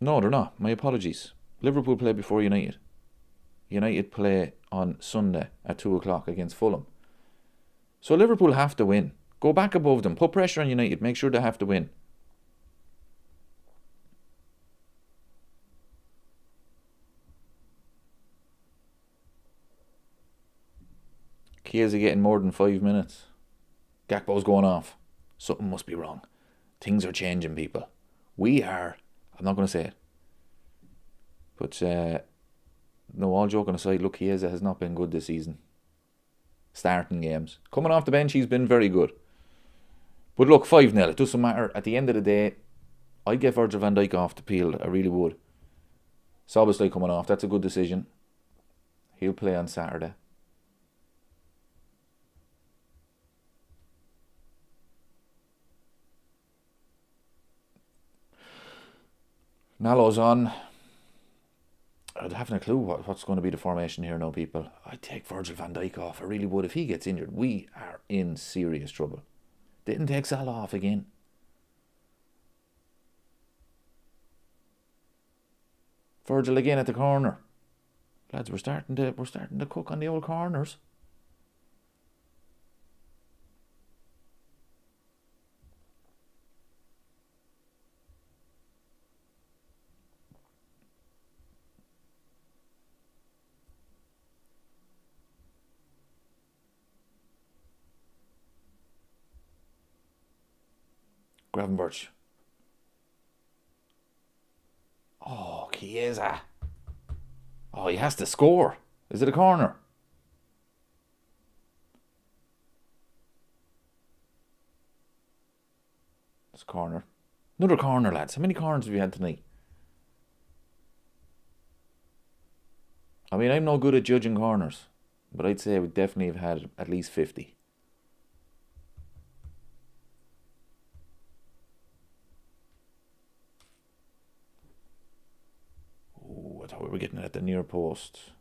No, they're not. My apologies. Liverpool play before United. United play on Sunday at 2 o'clock against Fulham. So Liverpool have to win. Go back above them. Put pressure on United. Make sure they have to win. Chiesa getting more than 5 minutes. Gakpo's going off. Something must be wrong. Things are changing, people. We are. I'm not going to say it. But, no, all joking aside, look, Chiesa has not been good this season. Starting games. Coming off the bench, he's been very good. But look, 5-0. It doesn't matter. At the end of the day, I'd get Virgil van Dijk off the field. I really would. Szoboszlai coming off. That's a good decision. He'll play on Saturday. Nalo's on. I haven't a clue what's going to be the formation here now, people. I'd take Virgil van Dijk off. I really would. If he gets injured, we are in serious trouble. Didn't take Salah off again. Virgil again at the corner. Lads, we're starting to cook on the old corners. Gravenberch. Oh, Chiesa. Oh, he has to score. Is it a corner? It's a corner. Another corner, lads. How many corners have we had tonight? I mean, I'm no good at judging corners, but I'd say we definitely have had at least 50. Oh, I thought we were getting it at the near post.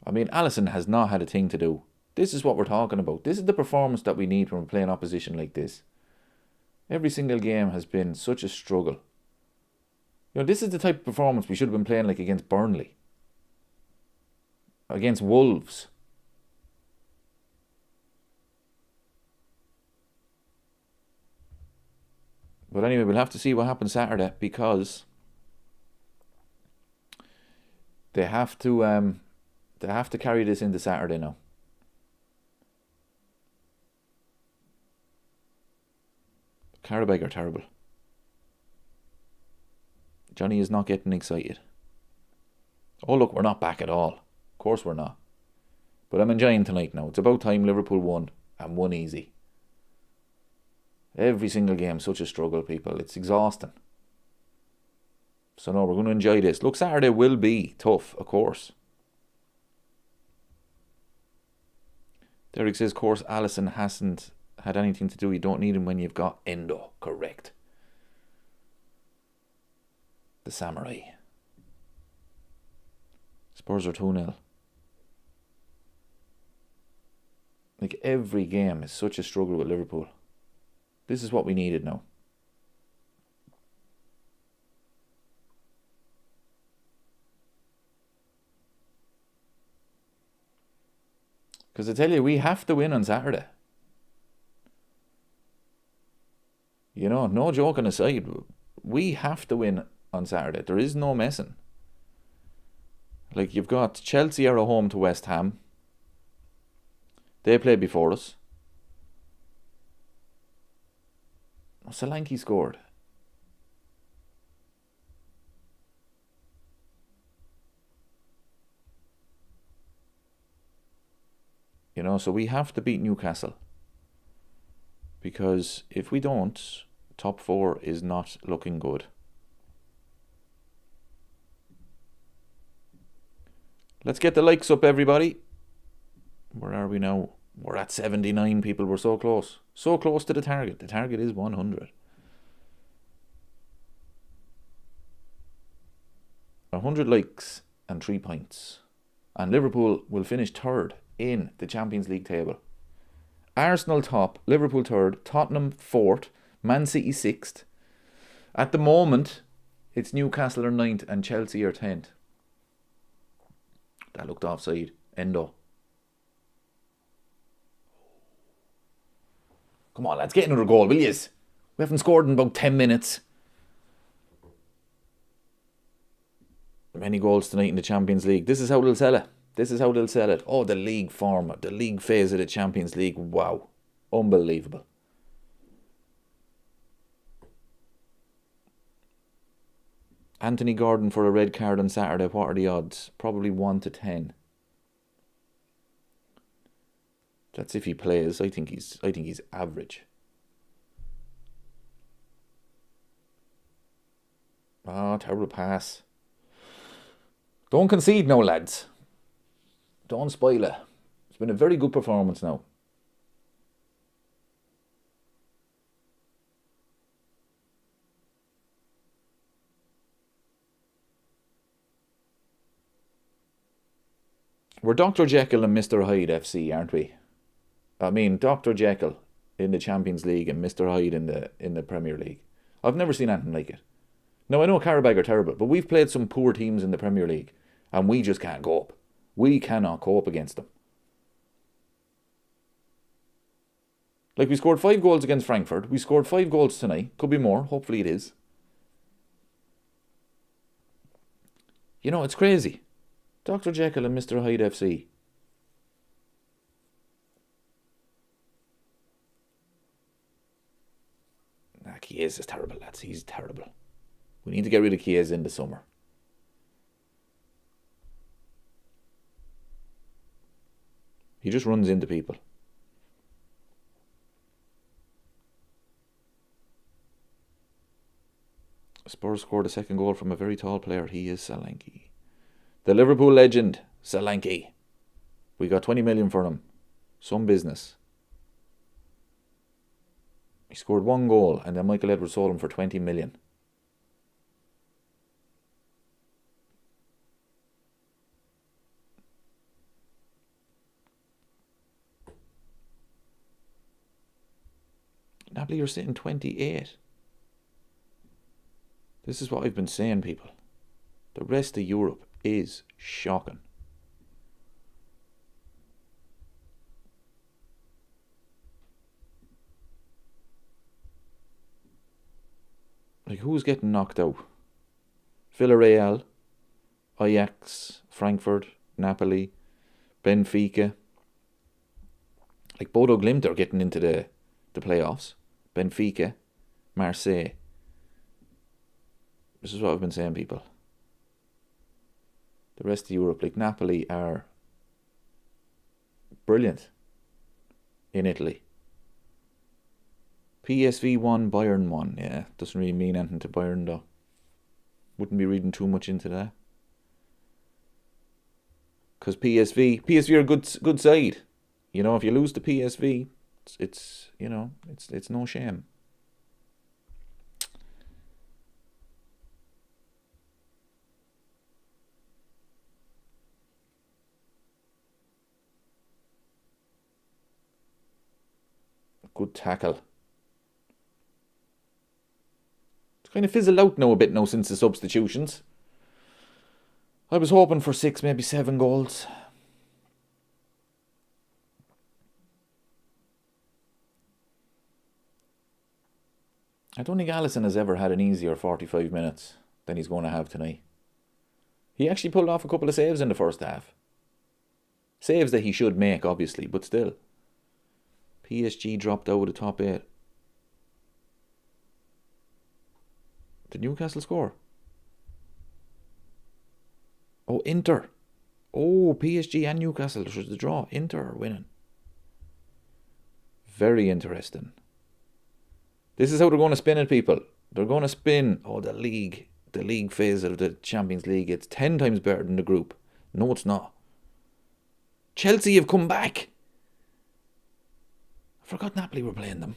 I mean, Alisson has not had a thing to do. This is what we're talking about. This is the performance that we need when we're playing opposition like this. Every single game has been such a struggle. You know, this is the type of performance we should have been playing like against Burnley. Against Wolves. But anyway, we'll have to see what happens Saturday, because they have to carry this into Saturday now. Qarabag are terrible. Johnny is not getting excited. Oh look, we're not back at all. Of course we're not. But I'm enjoying tonight now. It's about time Liverpool won, and won easy. Every single game, such a struggle, people. It's exhausting. So no, we're going to enjoy this. Look, Saturday will be tough, of course. Derek says, of course, Alisson hasn't had anything to do. You don't need him when you've got Endo. Correct. The Samurai. Spurs are 2-0. Like, every game is such a struggle with Liverpool. This is what we needed now. Because I tell you, we have to win on Saturday. You know, no joking aside, we have to win on Saturday. There is no messing. Like, you've got Chelsea are at home to West Ham. They played before us. Solanke scored. You know, so we have to beat Newcastle. Because if we don't, top 4 is not looking good. Let's get the likes up, everybody. Where are we now? We're at 79 people. We're so close. So close to the target. The target is 100. 100 likes and 3 points. And Liverpool will finish third in the Champions League table. Arsenal top, Liverpool third, Tottenham fourth, Man City sixth. At the moment, it's Newcastle are ninth and Chelsea are 10th. That looked offside. Endo. Come on, lads, get another goal, will yous? We haven't scored in about 10 minutes. Many goals tonight in the Champions League. This is how they'll sell it. This is how they'll sell it. Oh, the league format, the league phase of the Champions League. Wow. Unbelievable. Anthony Gordon for a red card on Saturday. What are the odds? Probably 1 to 10. That's if he plays. I think he's average. Oh, terrible pass. Don't concede now, lads. Don't spoil it. It's been a very good performance now. We're Dr. Jekyll and Mr. Hyde FC, aren't we? I mean, Dr. Jekyll in the Champions League and Mr. Hyde in the Premier League. I've never seen anything like it. Now, I know Qarabag are terrible, but we've played some poor teams in the Premier League and we just can't cope. We cannot cope against them. Like, we scored 5 goals against Frankfurt. We scored 5 goals tonight. Could be more. Hopefully it is. You know, it's crazy. Dr. Jekyll and Mr. Hyde FC. Chiesa is terrible, lads. He's terrible. We need to get rid of Chiesa in the summer. He just runs into people. Spurs scored a second goal from a very tall player. He is Solanke. The Liverpool legend, Solanke. We got 20 million for him. Some business. He scored 1 goal and then Michael Edwards sold him for 20 million. Napoli are sitting 28. This is what I've been saying, people. The rest of Europe is shocking. Like, who's getting knocked out? Villarreal, Ajax, Frankfurt, Napoli, Benfica. Like, Bodo Glimt are getting into the playoffs. Benfica, Marseille. This is what I've been saying, people. The rest of Europe, like Napoli, are brilliant in Italy. PSV 1, Bayern 1. Yeah, doesn't really mean anything to Bayern, though. Wouldn't be reading too much into that. Because PSV are a good side. You know, if you lose to PSV, it's you know, it's no shame. Good tackle. Kind of fizzled out now a bit now since the substitutions. I was hoping for 6, maybe 7 goals. I don't think Alisson has ever had an easier 45 minutes than he's going to have tonight. He actually pulled off a couple of saves in the first half. Saves that he should make, obviously, but still. PSG dropped out of the top 8. Did Newcastle score? Oh, Inter. Oh, PSG and Newcastle. There's the draw. Inter are winning. Very interesting. This is how they're going to spin it, people. They're going to spin, the league phase of the Champions League. It's 10 times better than the group. No, it's not. Chelsea have come back. I forgot Napoli were playing them.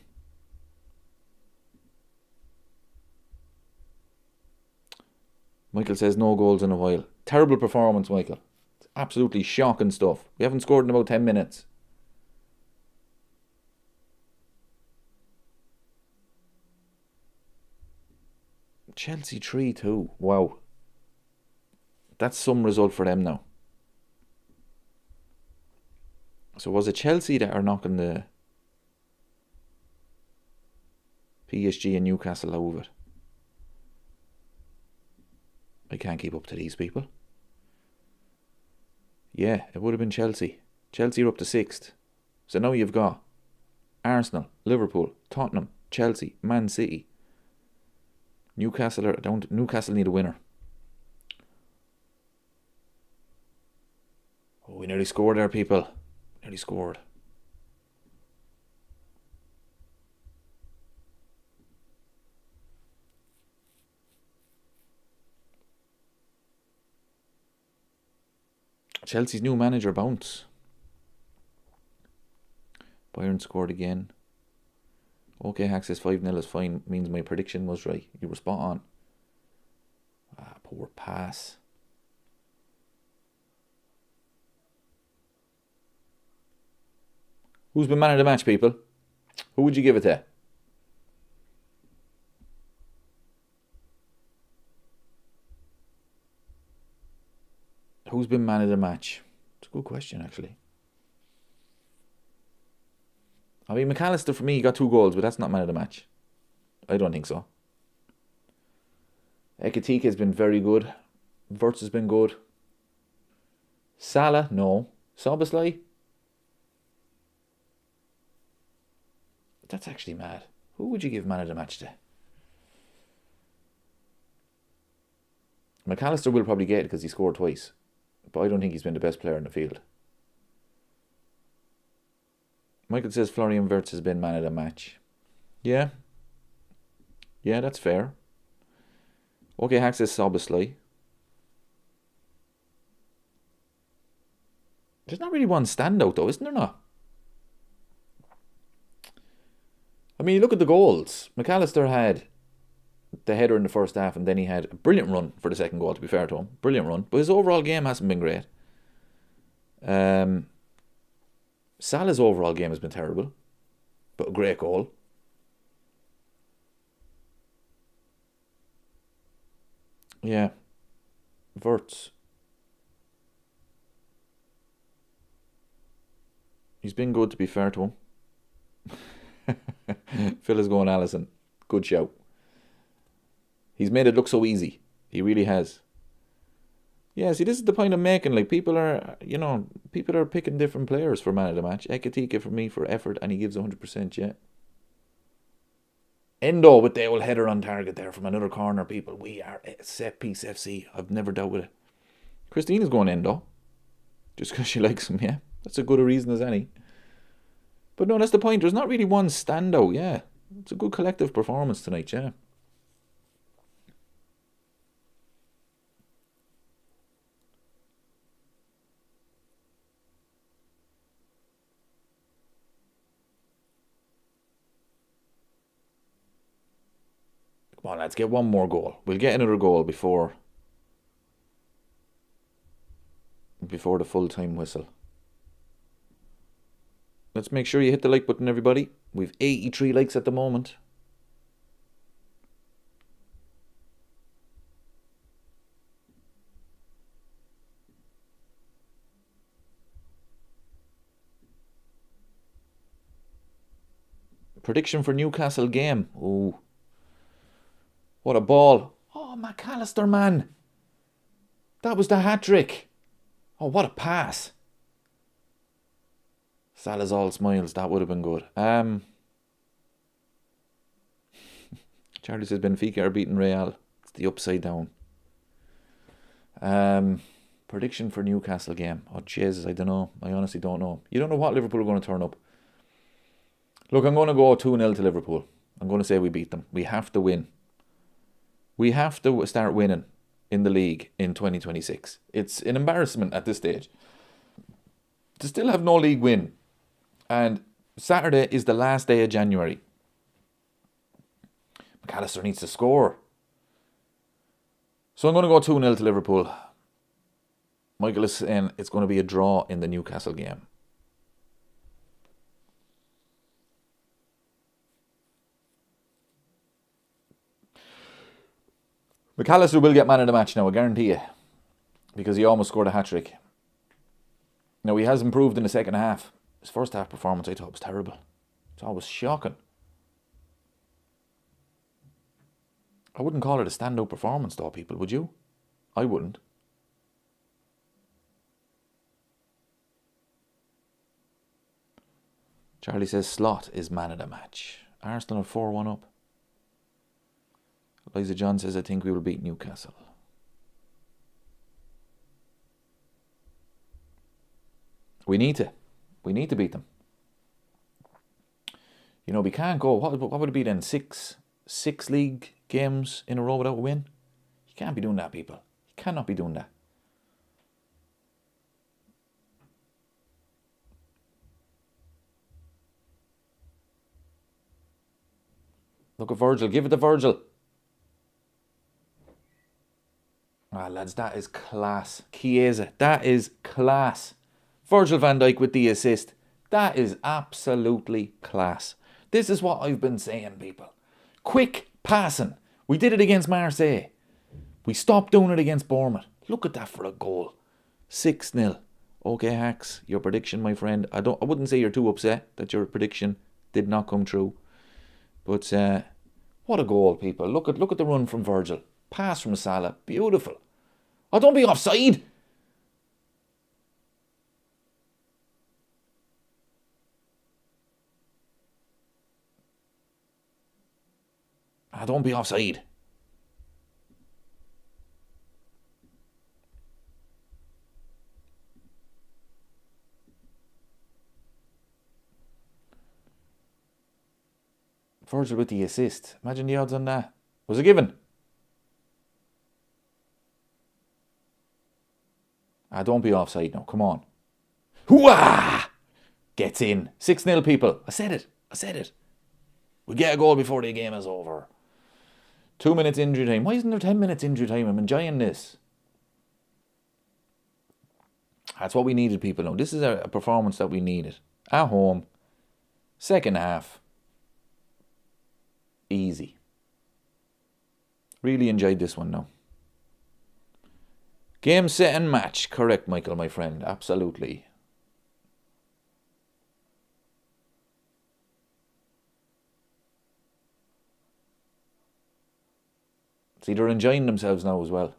Michael says no goals in a while. Terrible performance, Michael. It's absolutely shocking stuff. We haven't scored in about 10 minutes. Chelsea 3-2. Wow. That's some result for them now. So was it Chelsea that are knocking the PSG and Newcastle out of it? I can't keep up to these people. Yeah, it would have been Chelsea. Chelsea are up to 6th. So now you've got Arsenal, Liverpool, Tottenham, Chelsea, Man City. Newcastle need a winner. Oh, we nearly scored there, people. Nearly scored. Chelsea's new manager bounce. Bayern scored again. Okay, Hack says 5-0 is fine. Means my prediction was right. You were spot on. Poor pass. Who's been man of the match, people? Who would you give it to? Who's been man of the match? It's a good question, actually. I mean, McAllister, for me, he got 2 goals, but that's not man of the match. I don't think so. Ekitike has been very good. Wirtz has been good. Salah, no. Szoboszlai? That's actually mad. Who would you give man of the match to? McAllister will probably get it because he scored twice. But I don't think he's been the best player in the field. Michael says Florian Wirtz has been man of the match. Yeah. Yeah, that's fair. Okay, Hack says Szoboszlai. There's not really one standout though, isn't there not? I mean, you look at the goals. McAllister had the header in the first half and then he had a brilliant run for the second goal, to be fair to him. Brilliant run. But his overall game hasn't been great. Salah's overall game has been terrible. But a great goal. Yeah. Wirtz. He's been good, to be fair to him. Phil is going Alisson. Good shout. He's made it look so easy. He really has. Yeah, see, this is the point I'm making. Like, people are picking different players for man of the match. Ekitike for me for effort, and he gives 100%, yeah. Endo with the old header on target there from another corner, people. We are a set piece FC. I've never doubted it. Christina's going Endo. Just because she likes him, yeah. That's as good a reason as any. But no, that's the point. There's not really one standout, yeah. It's a good collective performance tonight, yeah. Come on, let's get one more goal. We'll get another goal before the full-time whistle. Let's make sure you hit the like button, everybody. We've 83 likes at the moment. Prediction for Newcastle game. Oh, what a ball. Oh, McAllister, man. That was the hat-trick. Oh, what a pass. Salah's all smiles. That would have been good. Charlie says Benfica are beating Real. It's the upside down. Prediction for Newcastle game. Oh, Jesus, I don't know. I honestly don't know. You don't know what Liverpool are going to turn up. Look, I'm going to go 2-0 to Liverpool. I'm going to say we beat them. We have to win. We have to start winning in the league in 2026. It's an embarrassment at this stage to still have no league win. And Saturday is the last day of January. McAllister needs to score. So I'm going to go 2-0 to Liverpool. Michael is saying it's going to be a draw in the Newcastle game. McAllister will get man of the match now, I guarantee you. Because he almost scored a hat-trick. Now, he has improved in the second half. His first half performance, I thought, was terrible. It's always shocking. I wouldn't call it a standout performance, though, people, would you? I wouldn't. Charlie says Slot is man of the match. Arsenal are 4-1 up. Eliza John says, I think we will beat Newcastle. We need to. We need to beat them. You know, we can't go. What would it be then? Six league games in a row without a win? You can't be doing that, people. You cannot be doing that. Look at Virgil. Give it to Virgil. Ah, lads, that is class. Chiesa, that is class. Virgil van Dijk with the assist. That is absolutely class. This is what I've been saying, people. Quick passing. We did it against Marseille. We stopped doing it against Bournemouth. Look at that for a goal. 6-0. Okay, Hacks, your prediction, my friend. I wouldn't say you're too upset that your prediction did not come true. But what a goal, people. Look at the run from Virgil. Pass from Salah. Beautiful. Oh, don't be offside. Ah, don't be offside. Virgil with the assist. Imagine the odds on that. Was it given? Ah, don't be offside now. Come on. Hooah! Gets in. 6-0, people. I said it. We get a goal before the game is over. 2 minutes injury time. Why isn't there 10 minutes injury time? I'm enjoying this. That's what we needed, people. Now, this is a performance that we needed. At home. Second half. Easy. Really enjoyed this one now. Game, set and match. Correct, Michael, my friend. Absolutely. See, they're enjoying themselves now as well.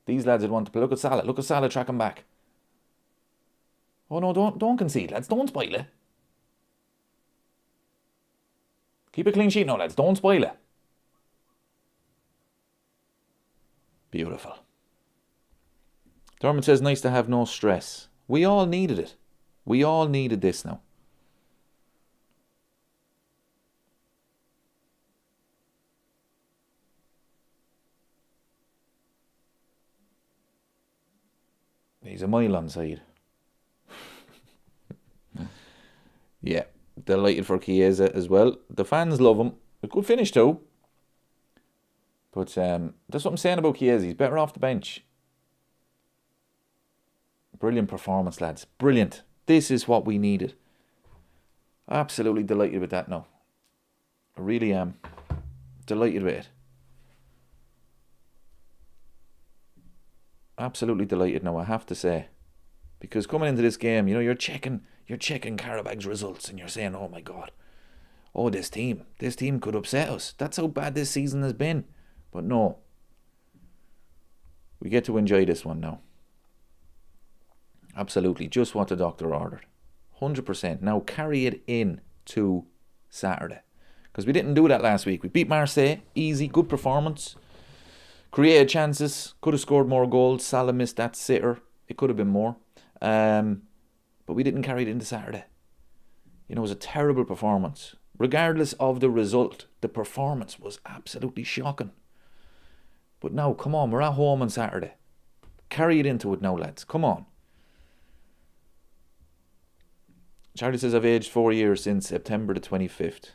These lads would want to play. Look at Salah. Look at Salah tracking back. Oh no, don't concede, lads. Don't spoil it. Keep a clean sheet now, lads. Don't spoil it. Beautiful. Dermot says, nice to have no stress. We all needed it. We all needed this now. He's a mile onside. Yeah, delighted for Chiesa as well. The fans love him. A good finish too. But that's what I'm saying about Chiesa. He's better off the bench. Brilliant performance, lads. Brilliant. This is what we needed. Absolutely delighted with that now. I really am. Delighted with it. Absolutely delighted now, I have to say. Because coming into this game, you know, you're checking Qarabag's results and you're saying, oh my God, oh, this team could upset us. That's how bad this season has been. But no. We get to enjoy this one now. Absolutely. Just what the doctor ordered. 100%. Now carry it in to Saturday. Because we didn't do that last week. We beat Marseille. Easy. Good performance. Created chances. Could have scored more goals. Salah missed that sitter. It could have been more. But we didn't carry it into Saturday. You know, it was a terrible performance. Regardless of the result, the performance was absolutely shocking. But now, come on, we're at home on Saturday. Carry it into it now, lads. Come on. Charlie says, I've aged 4 years since September the 25th.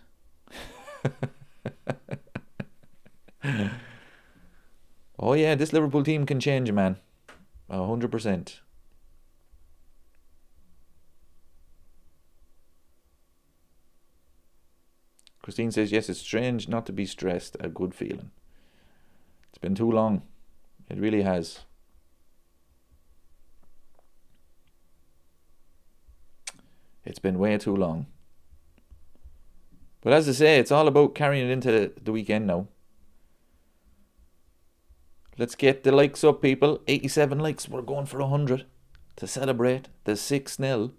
Oh yeah, this Liverpool team can change, man. 100%. Christine says, yes, it's strange not to be stressed. A good feeling. It's been too long. It really has. It's been way too long. But as I say, it's all about carrying it into the weekend now. Let's get the likes up, people. 87 likes. We're going for 100 to celebrate the 6-0.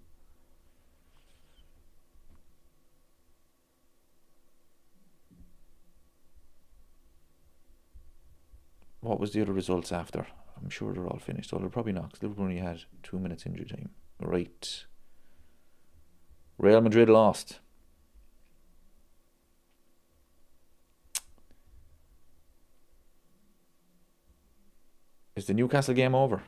What was the other results after? I'm sure they're all finished. Oh, they're probably not, because Liverpool only had 2 minutes injury time. Right. Real Madrid lost. Is the Newcastle game over?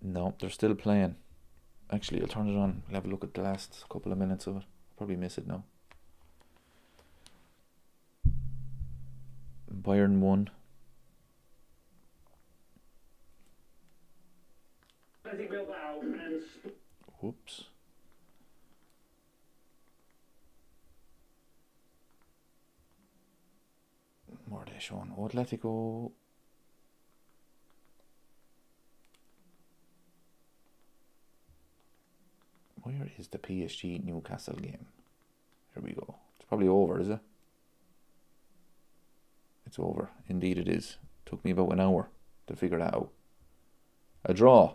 No, they're still playing. Actually, I'll turn it on. I'll have a look at the last couple of minutes of it. I'll probably miss it now. Bayern won. Whoops. What are they showing? Oh, Atletico. Where is the PSG Newcastle game? Here we go. It's probably over, is it? It's over. Indeed it is. Took me about an hour to figure that out. A draw.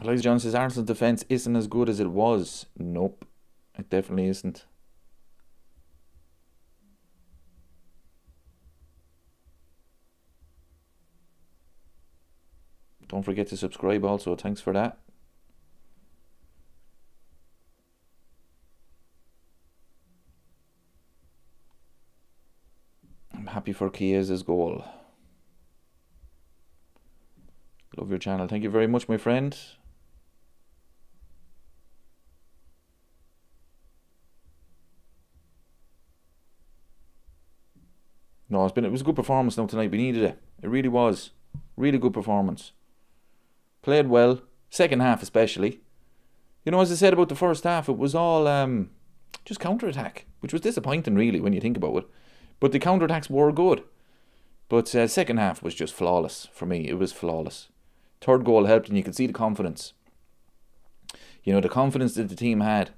Eliza John says Arsenal's defence isn't as good as it was. Nope. It definitely isn't. Don't forget to subscribe also. Thanks for that. I'm happy for Chiesa's goal. Love your channel. Thank you very much, my friend. No, it was a good performance now tonight. We needed it. It really was. Really good performance. Played well. Second half especially. You know, as I said about the first half, it was all just counter-attack, which was disappointing really when you think about it. But the counter-attacks were good. But second half was just flawless for me. It was flawless. Third goal helped, and you could see the confidence. You know, the confidence that the team had.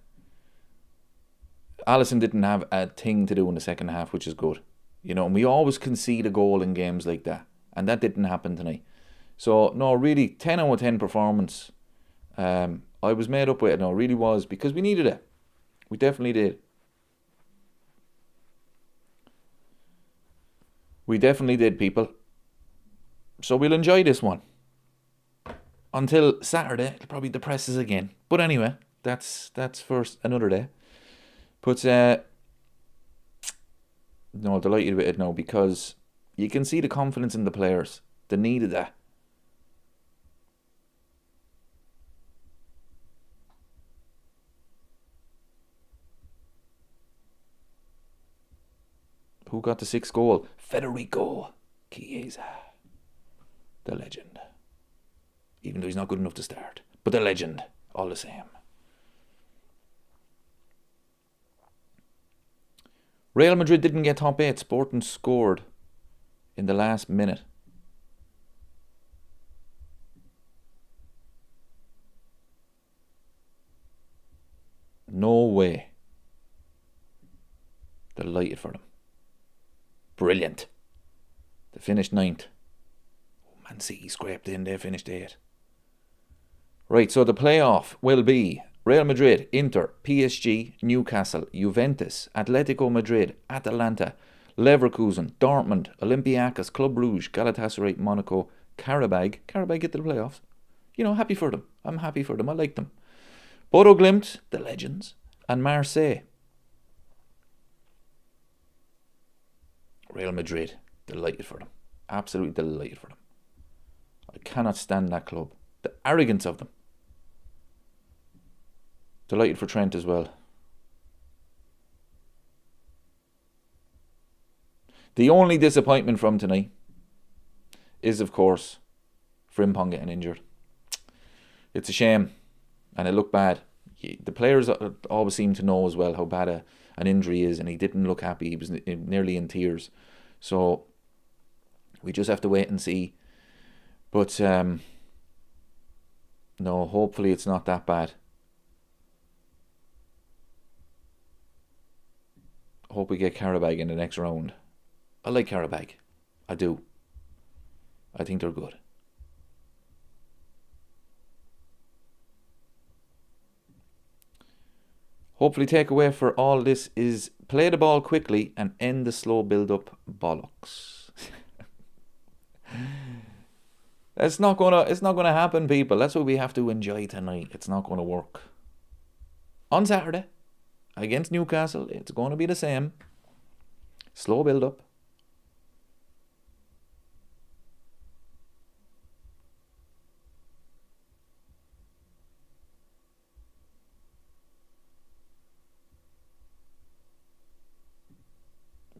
Alisson didn't have a thing to do in the second half, which is good. You know, and we always concede a goal in games like that. And that didn't happen tonight. So, no, really, 10 out of 10 performance. I was made up with it, no, it really was, because we needed it. We definitely did. We definitely did, people. So we'll enjoy this one. Until Saturday, it'll probably depress us again. But anyway, that's for another day. But, no, delighted with it now, because you can see the confidence in the players. They needed that. Who got the 6th goal? Federico Chiesa. The legend. Even though he's not good enough to start. but the legend, all the same. Real Madrid didn't get top 8. Sporting scored in the last minute. No way. Delighted for them. Brilliant. They finished 9th. Man City scraped in, they finished 8th. Right, so the playoff will be Real Madrid, Inter, PSG, Newcastle, Juventus, Atletico Madrid, Atalanta, Leverkusen, Dortmund, Olympiacos, Club Brugge, Galatasaray, Monaco, Qarabag. Qarabag get to the playoffs. You know, happy for them. I'm happy for them. I like them. Bodo Glimt, the legends, and Marseille. Real Madrid, delighted for them. Absolutely delighted for them. I cannot stand that club. The arrogance of them. Delighted for Trent as well. The only disappointment from tonight is, of course, Frimpong getting injured. It's a shame, and it looked bad. The players always seem to know as well how bad an injury is, and he didn't look happy. He was nearly in tears. So we just have to wait and see. But no, hopefully it's not that bad. Hope we get Qarabag in the next round. I like Qarabag. I do. I think they're good. Hopefully takeaway for all this is play the ball quickly and end the slow build-up bollocks. It's not gonna happen, people. That's what we have to enjoy tonight. It's not gonna work. On Saturday, against Newcastle, it's going to be the same. Slow build-up.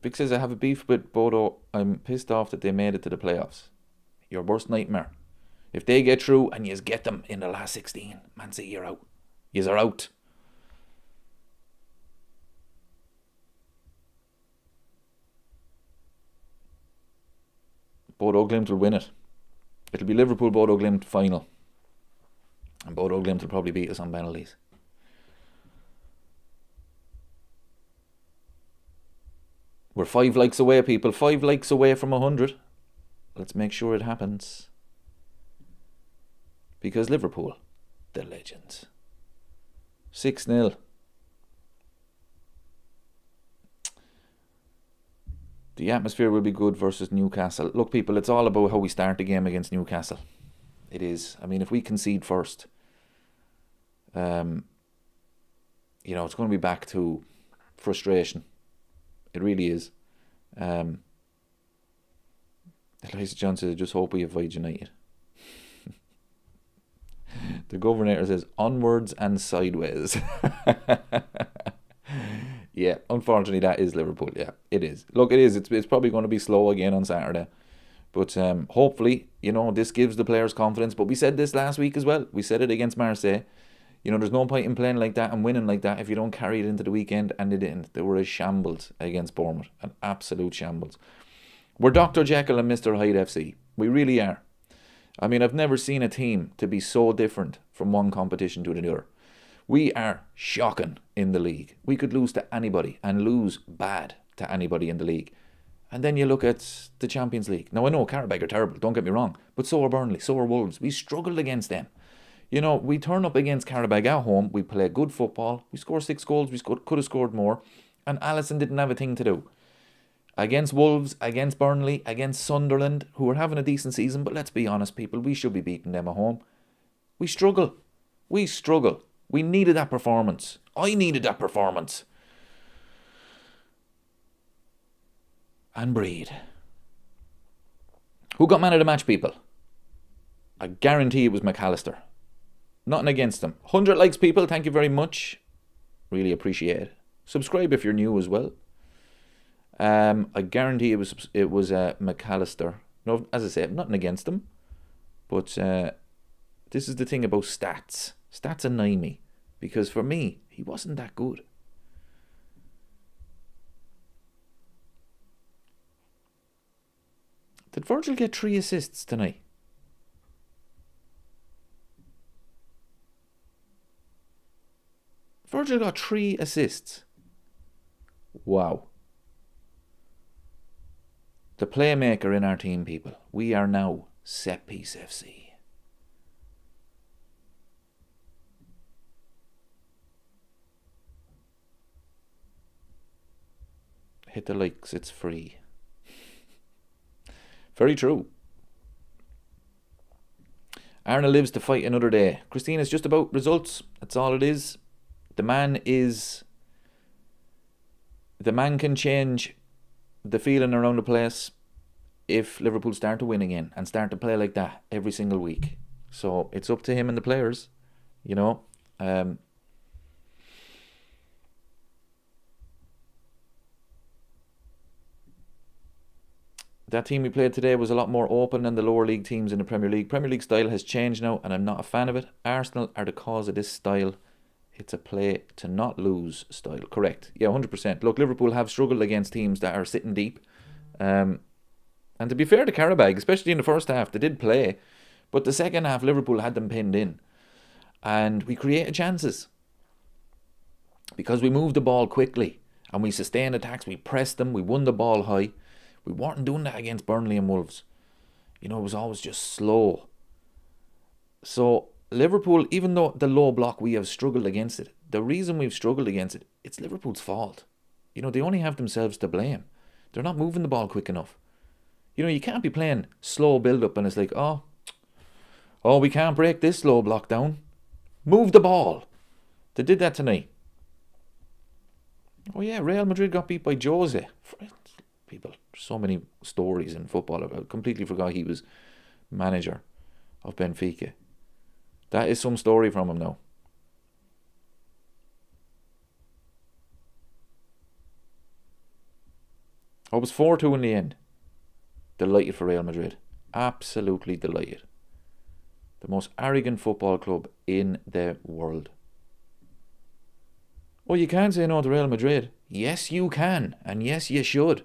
Vic says, I have a beef with Bodo. I'm pissed off that they made it to the playoffs. Your worst nightmare. If they get through and you get them in the last 16, Man City, you're out. Yous are out. Bodo Glimt will win it. It'll be Liverpool Bodo Glimt final. And Bodo Glimt will probably beat us on penalties. We're 5 likes away, people. 5 likes away from 100. Let's make sure it happens. Because Liverpool, the legends. 6-0. The atmosphere will be good versus Newcastle. Look, people, it's all about how we start the game against Newcastle. It is. I mean, if we concede first, you know, it's going to be back to frustration. It really is. Eliza John says, I just hope we avoid United. The governor says, onwards and sideways. Yeah, unfortunately, that is Liverpool. Yeah, it is. Look, it is. It's probably going to be slow again on Saturday. But hopefully, you know, this gives the players confidence. But we said this last week as well. We said it against Marseille. You know, there's no point in playing like that and winning like that if you don't carry it into the weekend. And they didn't. They were a shambles against Bournemouth. An absolute shambles. We're Dr. Jekyll and Mr. Hyde FC. We really are. I mean, I've never seen a team to be so different from one competition to the other. We are shocking in the league. We could lose to anybody and lose bad to anybody in the league. And then you look at the Champions League. Now, I know Qarabag are terrible, don't get me wrong. But so are Burnley, so are Wolves. We struggled against them. You know, we turn up against Qarabag at home. We play good football. We score 6 goals. We could have scored more. And Alisson didn't have a thing to do. Against Wolves, against Burnley, against Sunderland, who are having a decent season. But let's be honest, people, we should be beating them at home. We struggle. We struggle. We needed that performance. I needed that performance. And breathe. Who got man of the match, people? I guarantee it was McAllister. Nothing against them. 100 likes, people. Thank you very much. Really appreciate it. Subscribe if you're new as well. I guarantee it was McAllister. No, as I said, nothing against them. But This is the thing about stats. Stats annoy me. Because for me, he wasn't that good. Did Virgil get 3 assists tonight? Virgil got 3 assists. Wow. The playmaker in our team, people. We are now Set Piece FC. Hit the likes, it's free. Very true. Arna lives to fight another day. Christine, it's just about results. That's all it is. The man can change the feeling around the place if Liverpool start to win again and start to play like that every single week. So it's up to him and the players, you know. That team we played today was a lot more open than the lower league teams in the Premier League. Premier League style has changed now, and I'm not a fan of it. Arsenal are the cause of this style. It's a play to not lose style. Correct. Yeah, 100%. Look, Liverpool have struggled against teams that are sitting deep. And to be fair to Qarabag, especially in the first half, they did play. But the second half, Liverpool had them pinned in. And we created chances. Because we moved the ball quickly. And we sustained attacks. We pressed them. We won the ball high. We weren't doing that against Burnley and Wolves. You know, it was always just slow. So, Liverpool, even though the low block, we have struggled against it. The reason we've struggled against it, it's Liverpool's fault. You know, they only have themselves to blame. They're not moving the ball quick enough. You know, you can't be playing slow build-up and it's like, oh, we can't break this slow block down. Move the ball. They did that tonight. Oh yeah, Real Madrid got beat by Jose. People, so many stories in football. I completely forgot he was manager of Benfica. That is some story from him now. I was 4-2 in the end. Delighted for Real Madrid. Absolutely delighted. The most arrogant football club in the world. Oh, you can't say no to Real Madrid. Yes, you can. And yes, you should.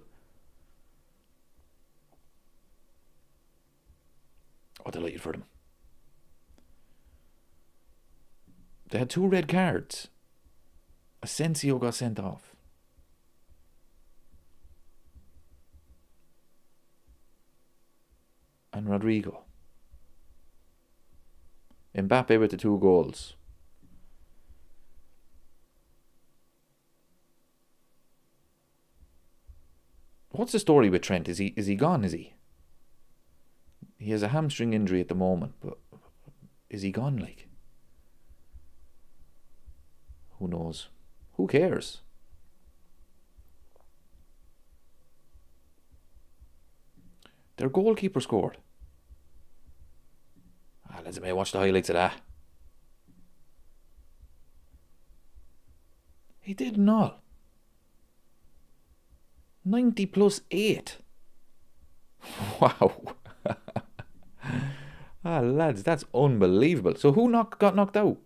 Oh, delighted for them. They had 2 red cards. Asensio got sent off. And Rodrigo. Mbappe with the 2 goals. What's the story with Trent? Is he gone, is he? He has a hamstring injury at the moment, but is he gone, like? Who knows? Who cares? Their goalkeeper scored. Let's watch the highlights of that. He did not. 90 plus 8. Wow. Lads, that's unbelievable. So who got knocked out?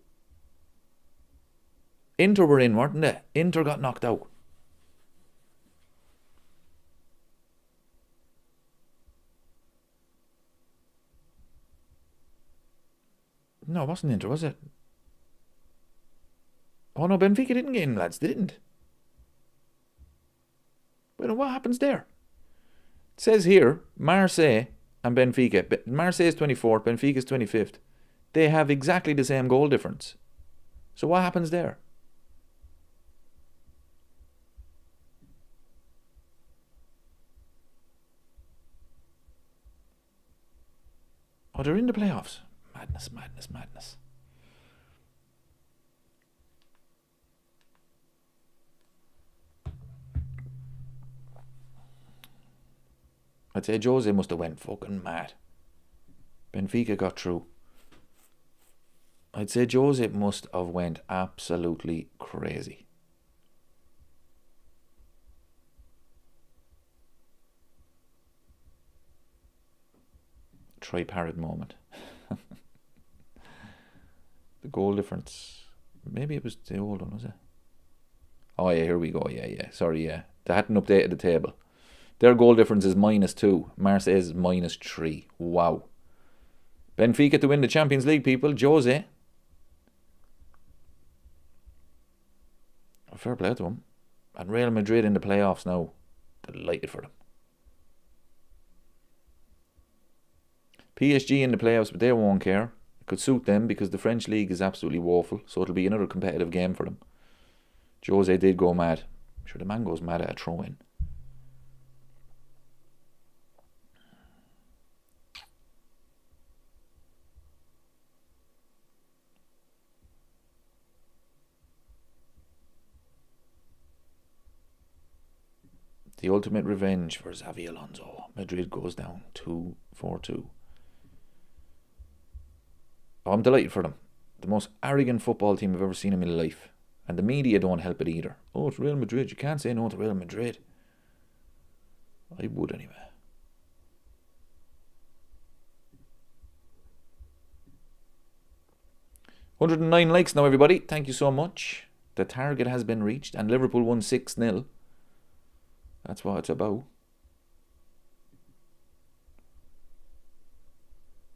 Inter were in, weren't they? Inter got knocked out. No, it wasn't Inter, was it? Oh no, Benfica didn't get in, lads. They didn't. Well, what happens there? It says here, Marseille and Benfica. Marseille is 24th, Benfica is 25th. They have exactly the same goal difference. So what happens there? Oh, they're in the playoffs. Madness, madness, madness. I'd say Jose must have went fucking mad. Benfica got through. I'd say Jose must have went absolutely crazy. Tripartite moment. The goal difference. Maybe it was the old one, was it? Oh yeah, here we go. Yeah. Sorry, yeah. They hadn't updated the table. Their goal difference is -2. Marseille's is -3. Wow. Benfica to win the Champions League, people. Jose. Fair play to them. And Real Madrid in the playoffs now. Delighted for them. PSG in the playoffs, but they won't care. It could suit them because the French league is absolutely woeful, so it'll be another competitive game for them. Jose did go mad. I'm sure the man goes mad at a throw-in. The ultimate revenge for Xavi Alonso. Madrid goes down 2-4-2. Oh, I'm delighted for them. The most arrogant football team I've ever seen in my life. And the media don't help it either. Oh, it's Real Madrid. You can't say no to Real Madrid. I would anyway. $109 likes now, everybody. Thank you so much. The target has been reached. And Liverpool won 6-0. That's what it's about.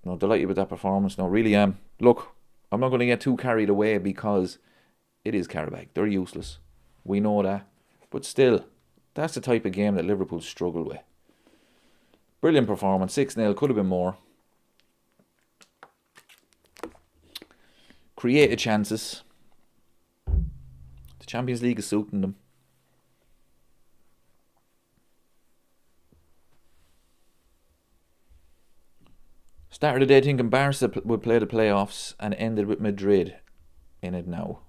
No, delighted with that performance. No, really am. Look, I'm not going to get too carried away because it is Qarabag. They're useless. We know that. But still, that's the type of game that Liverpool struggle with. Brilliant performance. 6-0. Could have been more. Created chances. The Champions League is suiting them. Started the day thinking Barca would play the playoffs and ended with Madrid in it now.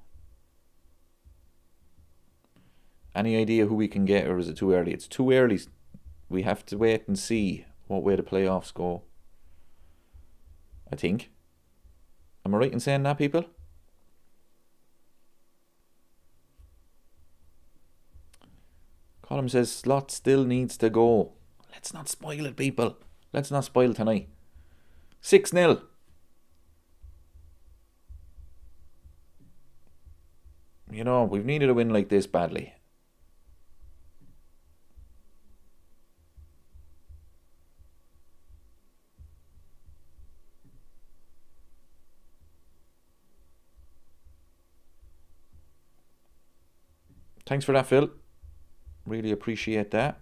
Any idea who we can get, or is it too early? It's too early. We have to wait and see what way the playoffs go. I think. Am I right in saying that, people? Colin says Slot still needs to go. Let's not spoil it, people. Let's not spoil tonight. 6-0. You know, we've needed a win like this badly. Thanks for that, Phil. Really appreciate that.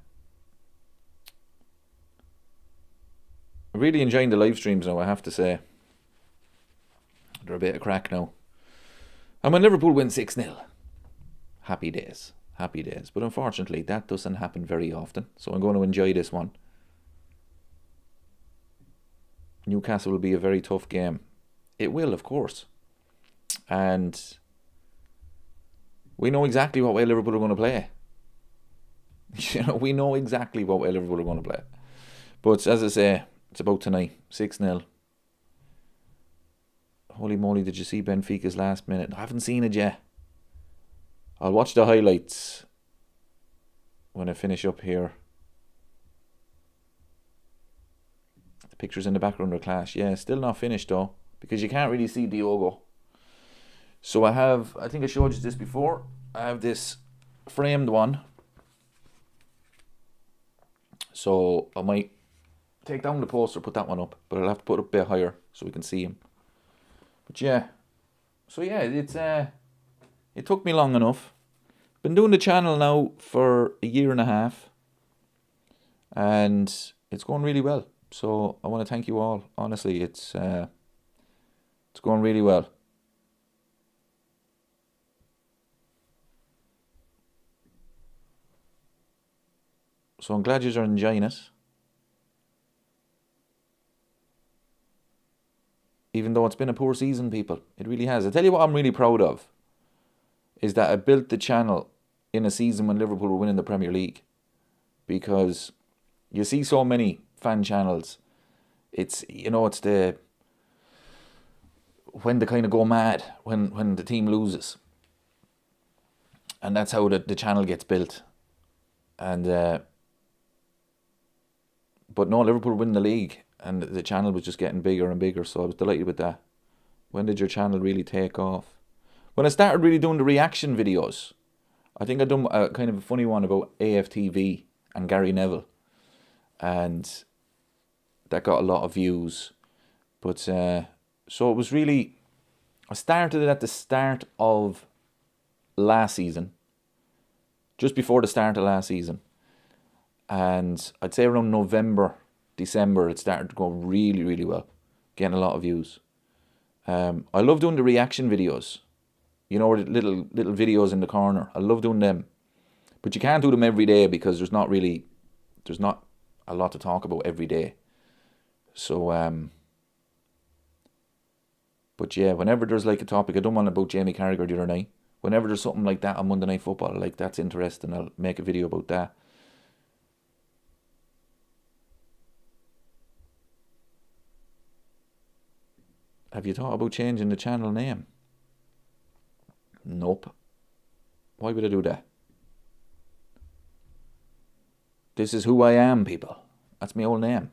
I'm really enjoying the live streams now, I have to say. They're a bit of crack now. And when Liverpool win 6-0, happy days. Happy days. But unfortunately, that doesn't happen very often. So I'm going to enjoy this one. Newcastle will be a very tough game. It will, of course. And we know exactly what way Liverpool are going to play. You know, we know exactly what way Liverpool are going to play. But as I say, it's about tonight. 6-0. Holy moly, did you see Benfica's last minute? I haven't seen it yet. I'll watch the highlights when I finish up here. The pictures in the background are class. Yeah, still not finished though, because you can't really see Diogo. So I think I showed you this before. I have this framed one. So I might take down the poster, put that one up, but I'll have to put it a bit higher so we can see him. But yeah, so yeah, it took me long enough. Been doing the channel now for a year and a half, and it's going really well. So I want to thank you all. Honestly, it's going really well. So I'm glad you're enjoying it. Even though it's been a poor season, people. It really has. I tell you what I'm really proud of is that I built the channel in a season when Liverpool were winning the Premier League. Because you see so many fan channels. It's, you know, it's the when they kind of go mad when the team loses. And that's how the channel gets built. And but no, Liverpool win the league. And the channel was just getting bigger and bigger, so I was delighted with that. When did your channel really take off? When I started really doing the reaction videos. I think I'd done a kind of a funny one about AFTV and Gary Neville. And that got a lot of views. But so it was really... I started it at the start of last season. Just before the start of last season. And I'd say around November, December, it started to go really, really well. Getting a lot of views. I love doing the reaction videos. You know, little videos in the corner. I love doing them. But you can't do them every day because there's not a lot to talk about every day. So, but yeah, whenever there's like a topic, I done one about Jamie Carragher the other night. Whenever there's something like that on Monday Night Football, like that's interesting, I'll make a video about that. Have you thought about changing the channel name? Nope. Why would I do that? This is who I am, people. That's my old name.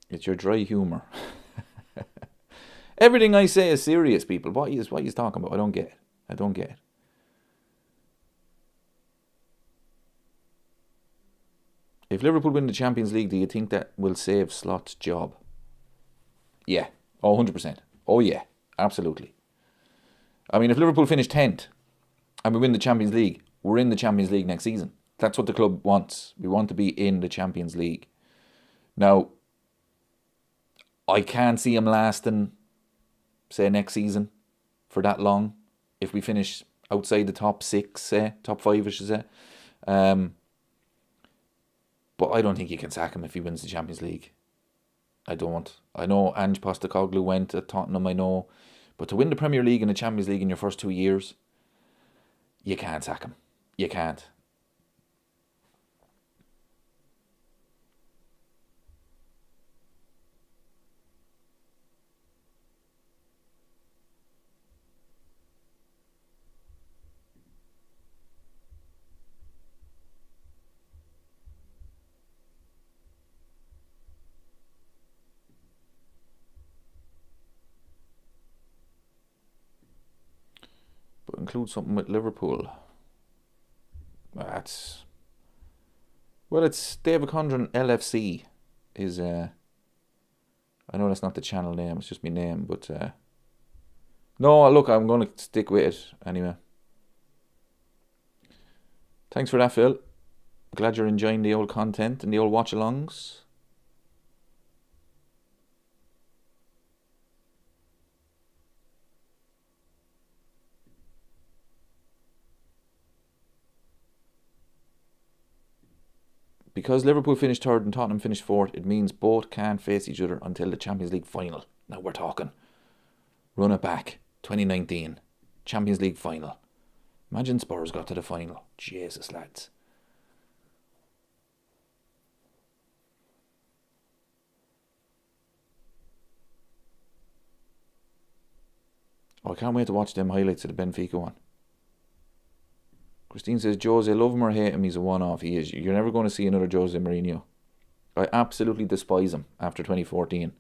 It's your dry humour. Everything I say is serious, people. What are you talking about? I don't get it. If Liverpool win the Champions League, do you think that will save Slot's job? Yeah. 100%. Oh, yeah. Absolutely. I mean, if Liverpool finish 10th and we win the Champions League, we're in the Champions League next season. That's what the club wants. We want to be in the Champions League. Now, I can't see him lasting, say, next season for that long. If we finish outside the top 6, say, top 5, I should say. But I don't think you can sack him if he wins the Champions League. I don't. I know Ange Postecoglou went at Tottenham, I know. But to win the Premier League and the Champions League in your first 2 years, you can't sack him. You can't. But include something with Liverpool. It's David Condren LFC is I know that's not the channel name, it's just my name, but no, look, I'm going to stick with it anyway. Thanks for that, Phil. Glad you're enjoying the old content and the old watch-alongs. Because Liverpool finished 3rd and Tottenham finished 4th, it means both can't face each other until the Champions League final. Now we're talking. Run it back. 2019. Champions League final. Imagine Spurs got to the final. Jesus, lads. Oh, I can't wait to watch them highlights of the Benfica one. Christine says, Jose, love him or hate him, he's a one-off. He is. You're never going to see another Jose Mourinho. I absolutely despise him after 2014.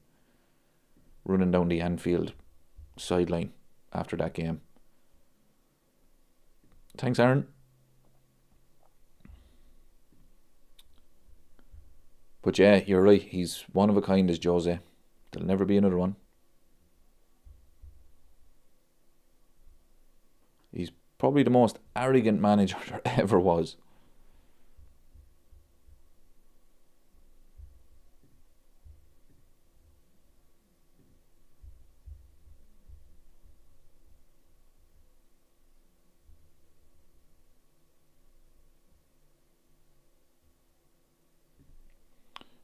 Running down the Anfield sideline after that game. Thanks, Aaron. But yeah, you're right. He's one of a kind, as Jose. There'll never be another one. He's probably the most arrogant manager there ever was.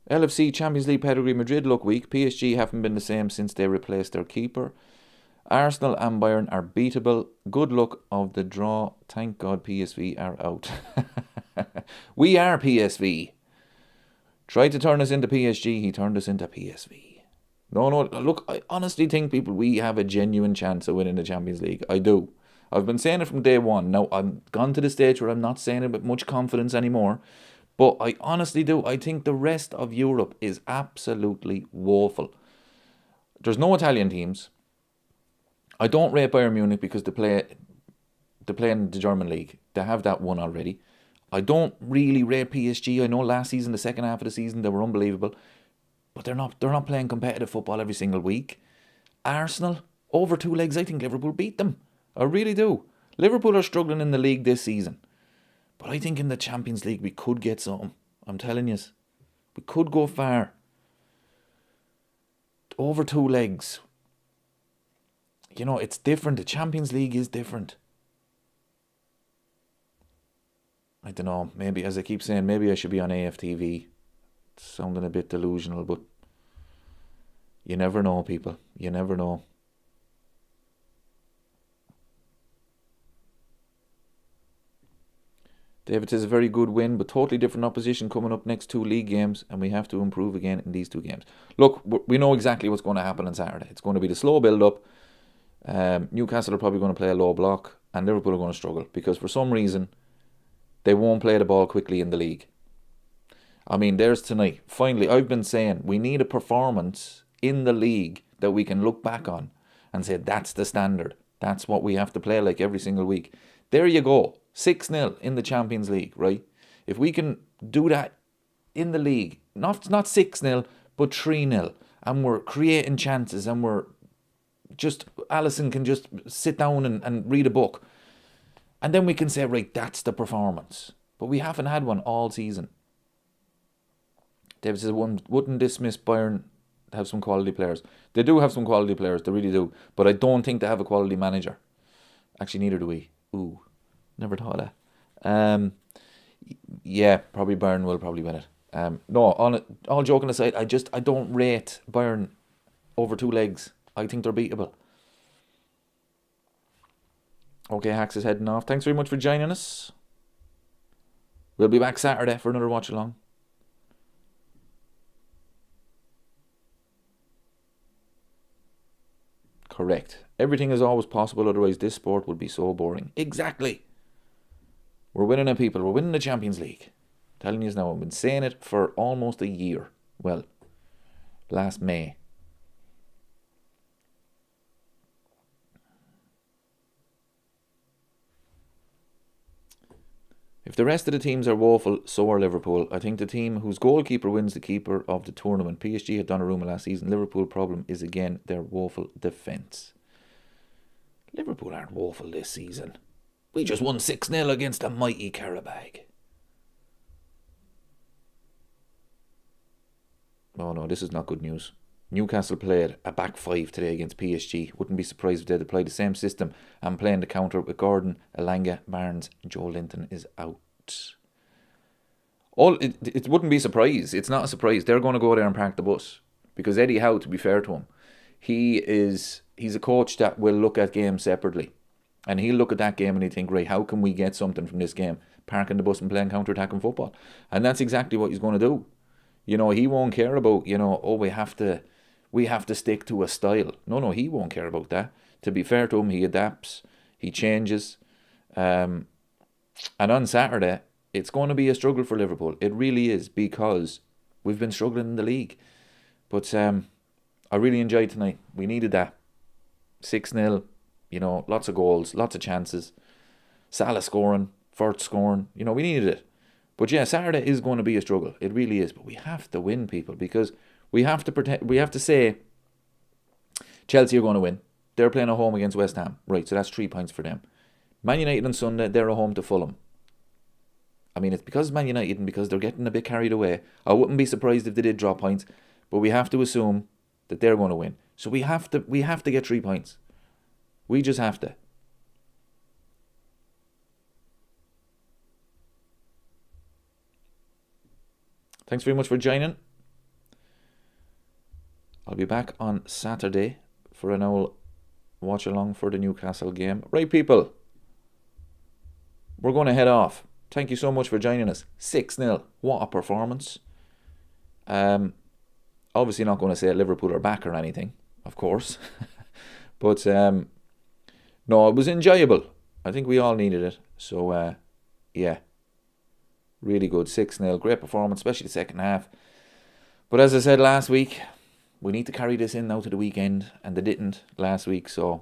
LFC Champions League pedigree. Madrid look weak. PSG haven't been the same since they replaced their keeper. Arsenal and Bayern are beatable. Good luck of the draw. Thank God PSV are out. We are PSV. Tried to turn us into PSG. He turned us into PSV. No, look, I honestly think, people, we have a genuine chance of winning the Champions League. I do. I've been saying it from day one. Now, I've gone to the stage where I'm not saying it with much confidence anymore. But I honestly do. I think the rest of Europe is absolutely woeful. There's no Italian teams. I don't rate Bayern Munich because they play in the German league. They have that one already. I don't really rate PSG. I know last season, the second half of the season, they were unbelievable. But they're not playing competitive football every single week. Arsenal, over 2 legs, I think Liverpool beat them. I really do. Liverpool are struggling in the league this season. But I think in the Champions League we could get something. I'm telling you. We could go far. Over 2 legs. You know, it's different. The Champions League is different. I don't know. Maybe, as I keep saying, maybe I should be on AFTV. It's sounding a bit delusional, but you never know, people. You never know. David says a very good win, but totally different opposition coming up next 2 league games, and we have to improve again in these 2 games. Look, we know exactly what's going to happen on Saturday. It's going to be the slow build-up. Newcastle are probably going to play a low block, and Liverpool are going to struggle, because for some reason, they won't play the ball quickly in the league. I mean, there's tonight. Finally, I've been saying we need a performance in the league that we can look back on and say that's the standard. That's what we have to play like every single week. There you go. 6-0 in the Champions League, right? If we can do that in the league, not 6-0, but 3-0, and we're creating chances, and we're just, Alisson can just sit down and read a book, and then we can say, right, that's the performance. But we haven't had one all season. David says, one wouldn't dismiss Bayern have some quality players. They do have some quality players, they really do, but I don't think they have a quality manager. Actually, neither do we. Ooh. Never thought of that. Yeah, probably Bayern will probably win it. No, all joking aside, I don't rate Bayern over 2 legs. I think they're beatable. Okay, Hax is heading off. Thanks very much for joining us. We'll be back Saturday for another watch along. Correct. Everything is always possible, otherwise this sport would be so boring. Exactly. We're winning it, people. We're winning the Champions League. Telling you now, I've been saying it for almost a year. Well, last May. If the rest of the teams are woeful, so are Liverpool. I think the team whose goalkeeper wins the keeper of the tournament. PSG had Donnarumma last season. Liverpool problem is again their woeful defence. Liverpool aren't woeful this season. We just won 6-0 against the mighty Qarabag. Oh no, this is not good news. Newcastle played a back 5 today against PSG. Wouldn't be surprised if they'd apply the same system and playing the counter with Gordon, Elanga, Barnes, Joe Linton is out. It wouldn't be a surprise. It's not a surprise. They're going to go there and park the bus. Because Eddie Howe, to be fair to him, he's a coach that will look at games separately. And he'll look at that game and he'll think, right, how can we get something from this game? Parking the bus and playing counter-attacking football. And that's exactly what he's going to do. You know, he won't care about, we have to stick to a style. No, he won't care about that. To be fair to him, he adapts, he changes. And on Saturday, it's going to be a struggle for Liverpool. It really is, because we've been struggling in the league. But I really enjoyed tonight. We needed that. 6-0. Lots of goals, lots of chances. Salah scoring, Furt scoring. We needed it. But yeah, Saturday is going to be a struggle. It really is. But we have to win, people, because we have to protect. We have to say Chelsea are going to win. They're playing at home against West Ham. Right, so that's 3 points for them. Man United on Sunday, they're at home to Fulham. I mean, it's because Man United and because they're getting a bit carried away. I wouldn't be surprised if they did drop points. But we have to assume that they're going to win. So we have to get 3 points. We just have to. Thanks very much for joining. I'll be back on Saturday for an old watch along for the Newcastle game. Right, people. We're going to head off. Thank you so much for joining us. 6-0. What a performance. Obviously not going to say Liverpool are back or anything, of course. But no, it was enjoyable. I think we all needed it. So, yeah. Really good. 6-0. Great performance, especially the second half. But as I said last week, we need to carry this in now to the weekend, and they didn't last week, so